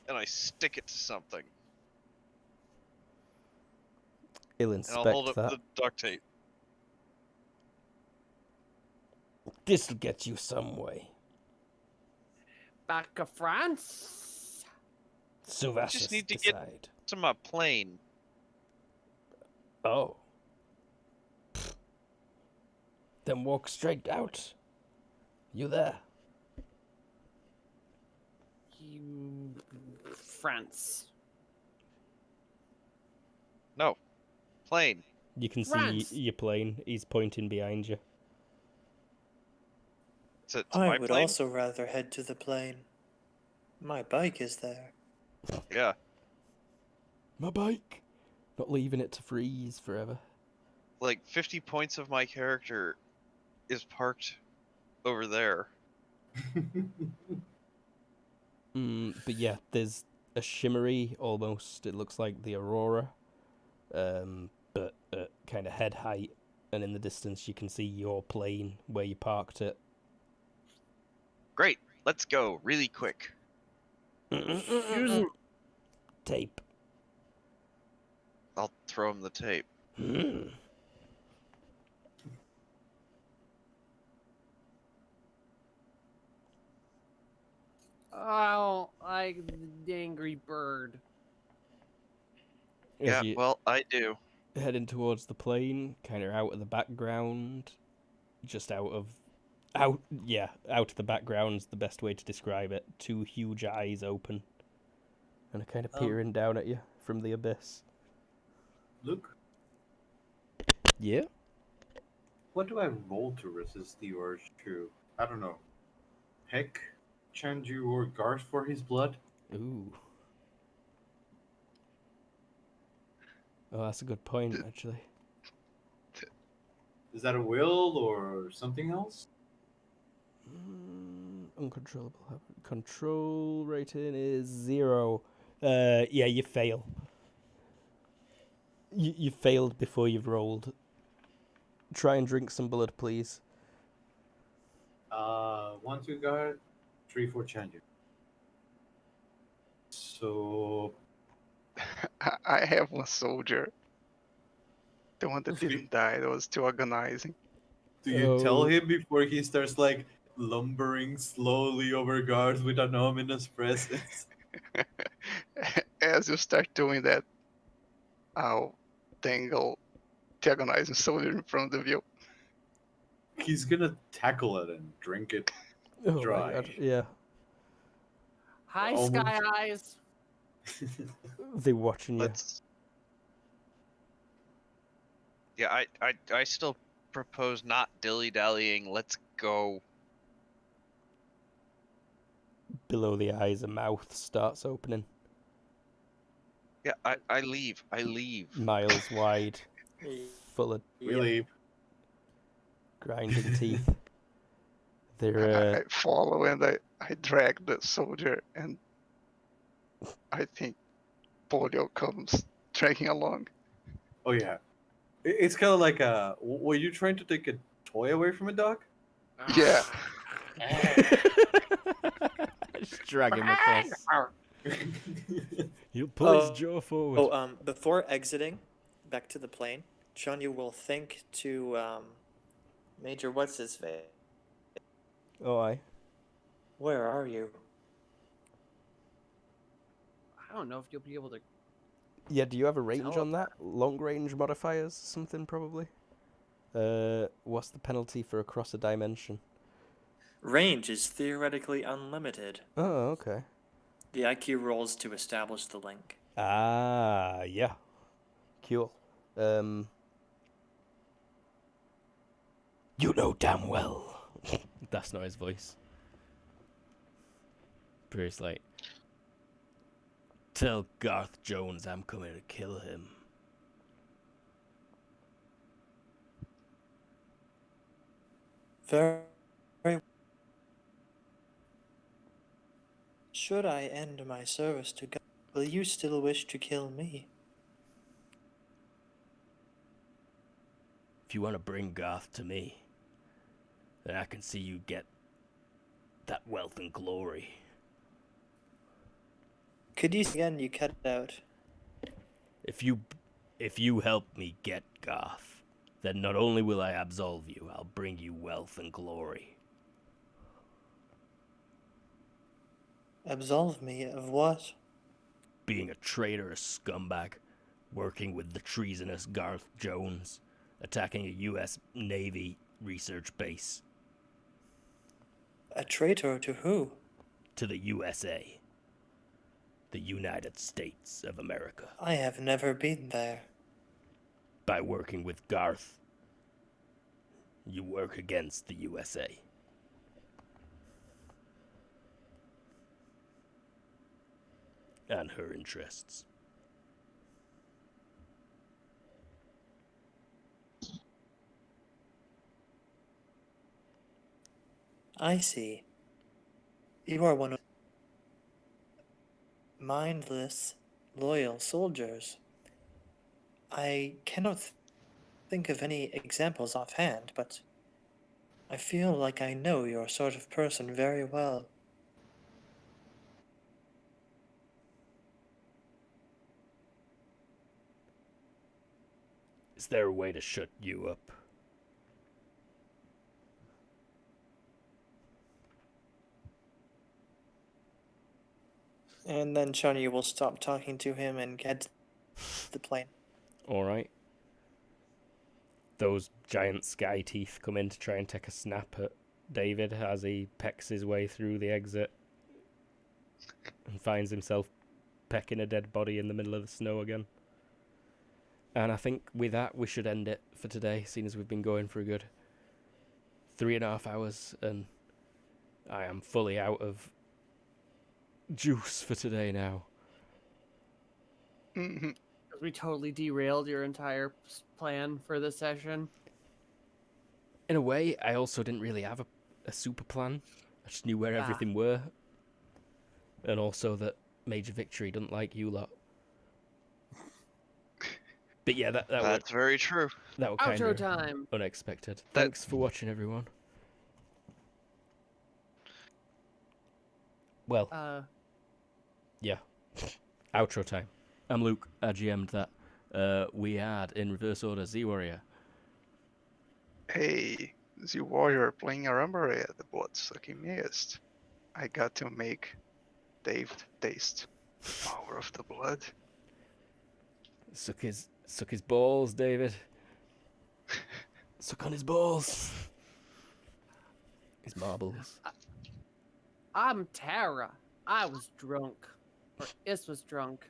Speaker 1: and I stick it to something.
Speaker 2: He'll
Speaker 1: And I'll hold
Speaker 2: inspect
Speaker 1: up
Speaker 2: that.
Speaker 1: the duct tape.
Speaker 2: This'll get you some way.
Speaker 5: Back of France.
Speaker 2: Sylvester
Speaker 1: need to get-
Speaker 2: decide.
Speaker 1: To my plane.
Speaker 2: Oh. Pfft. Then walk straight out. You there?
Speaker 5: You France.
Speaker 1: No. Plane.
Speaker 2: You can
Speaker 5: France.
Speaker 2: see your plane. He's pointing behind you.
Speaker 1: To
Speaker 3: I
Speaker 1: my
Speaker 3: would
Speaker 1: plane?
Speaker 3: also rather head to the plane. My bike is there.
Speaker 1: Yeah.
Speaker 2: My bike. Not leaving it to freeze forever.
Speaker 1: Like 50 points of my character is parked over there.
Speaker 2: But yeah, there's a shimmery almost. It looks like the aurora, but at kind of head height, and in the distance you can see your plane where you parked it.
Speaker 1: Great. Let's go really quick.
Speaker 5: Excuse
Speaker 2: Tape.
Speaker 1: I'll throw him the tape.
Speaker 5: I don't like the angry bird.
Speaker 2: As
Speaker 1: Yeah,
Speaker 2: you
Speaker 1: well, I do.
Speaker 2: heading towards the plane, kind of out of the background, just out of the background's the best way to describe it. Two huge eyes open, and are kind of peering down at you from the abyss.
Speaker 7: Luke,
Speaker 2: Yeah.
Speaker 7: what do I roll to resist the urge to, I don't know, heck, Chanju or Garth for his blood?
Speaker 2: Ooh. Oh, that's a good point, actually.
Speaker 7: Is that a will or something else?
Speaker 2: Uncontrollable habit. Control rating is 0. Yeah, you fail. You failed before you've rolled. Try and drink some blood, please.
Speaker 7: 1, 2 Garth, 3, 4 Chanju. So,
Speaker 6: I have one soldier. The one that didn't die, that was too agonizing.
Speaker 7: do you tell
Speaker 2: Oh.
Speaker 7: him before he starts like lumbering slowly over Garth with an ominous presence?
Speaker 6: As you start doing that, I'll dangle the agonizing soldier in front of you.
Speaker 7: He's gonna tackle it and drink it.
Speaker 2: Oh
Speaker 7: Dry.
Speaker 2: my god, yeah.
Speaker 5: Hi,
Speaker 7: Almost-
Speaker 5: Sky Eyes.
Speaker 2: They're watching you.
Speaker 1: Let's. Yeah, I still propose not dilly-dallying. Let's go.
Speaker 2: Below the eyes, a mouth starts opening.
Speaker 1: Yeah, I leave. I leave.
Speaker 2: Miles wide, full of
Speaker 7: We leave.
Speaker 2: grinding teeth. They're,
Speaker 6: I follow and I drag the soldier, and I think Polio comes dragging along.
Speaker 7: Oh yeah, it's kind of like were you trying to take a toy away from a dog?
Speaker 6: Yeah.
Speaker 2: Just drag him across. He'll pull his
Speaker 3: Oh.
Speaker 2: jaw forward.
Speaker 3: Oh, before exiting back to the plane, Chanyu will think to Major What's His Face.
Speaker 2: Oh, aye.
Speaker 3: Where are you?
Speaker 5: I don't know if you'll be able to.
Speaker 2: Yeah, do you have a range
Speaker 5: Tell
Speaker 2: on that? Long range modifiers, something probably? What's the penalty for across a dimension?
Speaker 3: Range is theoretically unlimited.
Speaker 2: Oh, okay.
Speaker 3: The IQ rolls to establish the link.
Speaker 2: Ah, yeah. Cool. You know damn well. That's not his voice. Bruce, like, tell Garth Jones I'm coming to kill him.
Speaker 3: Very. Should I end my service to God, will you still wish to kill me?
Speaker 2: If you want to bring Garth to me, then I can see you get that wealth and glory.
Speaker 3: Could you again? You cut it out.
Speaker 2: If you help me get Garth, then not only will I absolve you, I'll bring you wealth and glory.
Speaker 3: Absolve me of what?
Speaker 2: Being a traitorous scumbag, working with the treasonous Garth Jones, attacking a U.S. Navy research base.
Speaker 3: A traitor to who?
Speaker 2: To the USA. The United States of America.
Speaker 3: I have never been there.
Speaker 2: By working with Garth, you work against the USA. And her interests.
Speaker 3: I see. You are one of mindless, loyal soldiers. I cannot think of any examples offhand, but I feel like I know your sort of person very well.
Speaker 2: Is there a way to shut you up?
Speaker 3: And then Shani will stop talking to him and get to the plane.
Speaker 2: Alright. Those giant sky teeth come in to try and take a snap at David as he pecks his way through the exit and finds himself pecking a dead body in the middle of the snow again. And I think with that we should end it for today, seeing as we've been going for a good 3.5 hours and I am fully out of juice for today now.
Speaker 6: Mhm.
Speaker 5: We totally derailed your entire plan for the session.
Speaker 2: In a way, I also didn't really have a super plan. I just knew where everything were. And also that Major Victory doesn't like you lot. But yeah,
Speaker 1: That's very true.
Speaker 2: that was kind
Speaker 5: Outro
Speaker 2: of
Speaker 5: time.
Speaker 2: unexpected. Thanks for watching, everyone. Well, yeah. Outro time. I'm Luke. I GM'd that. We had, in reverse order, Z-Warrior.
Speaker 6: Hey, Z Warrior playing a Rumble at the blood-sucking mist. I got to make Dave taste the power of the blood.
Speaker 2: Suck his balls, David. Suck on his balls. His marbles.
Speaker 5: I'm Tara. I was drunk. Or Is was drunk.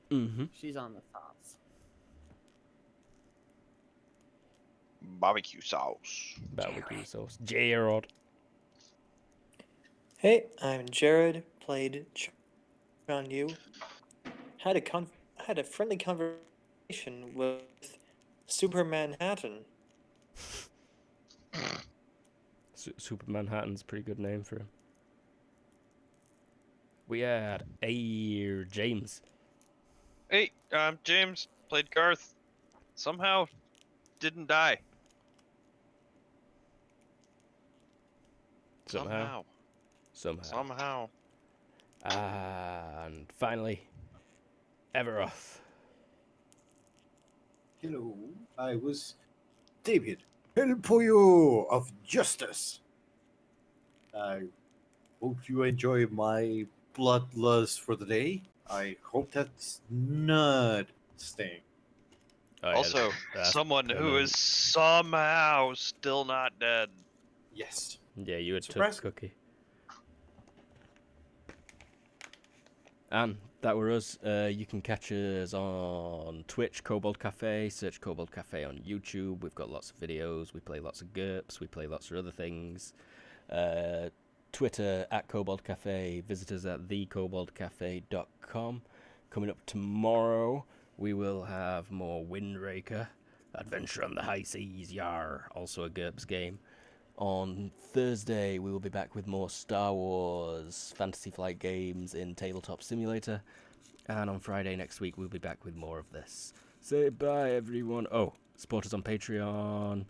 Speaker 2: Mm-hmm.
Speaker 5: She's on the thoughts.
Speaker 1: Barbecue sauce.
Speaker 2: Barbecue sauce. J-Rod.
Speaker 3: Hey, I'm Jared. Played on you. Had a friendly conversation with Super Manhattan.
Speaker 2: Super Manhattan's a pretty good name for him. We had James.
Speaker 1: Hey, I'm James. Played Garth. Somehow didn't die.
Speaker 2: Somehow. And finally, Everoth.
Speaker 7: Hello, I was David, El Pollo of Justice. I hope you enjoy my bloodlust for the day. I hope that's not staying.
Speaker 2: Oh, yeah,
Speaker 1: Also,
Speaker 2: that's
Speaker 1: someone who
Speaker 2: permanent.
Speaker 1: is somehow still not dead.
Speaker 7: Yes.
Speaker 2: Yeah, you had
Speaker 7: Surprise.
Speaker 2: tough cookie. And that were us. You can catch us on Twitch, Kobold Cafe. Search Kobold Cafe on YouTube. We've got lots of videos. We play lots of GURPS. We play lots of other things. Twitter at Kobold Cafe. Visit us at thekoboldcafe.com. Coming up tomorrow, we will have more Windraker. Adventure on the High Seas, yar. Also a GURPS game. On Thursday, we will be back with more Star Wars Fantasy Flight games in Tabletop Simulator. And on Friday next week, we'll be back with more of this. Say bye, everyone. Oh, support us on Patreon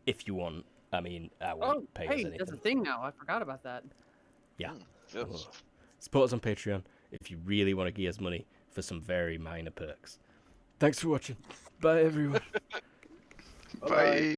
Speaker 2: if you want. I mean, I won't
Speaker 5: Oh,
Speaker 2: pay us
Speaker 5: hey,
Speaker 2: anything.
Speaker 5: that's a thing now. I forgot about that.
Speaker 2: Yeah.
Speaker 1: Yes.
Speaker 2: Oh. Support us on Patreon if you really want to give us money for some very minor perks. Thanks for watching. Bye, everyone.
Speaker 6: Bye.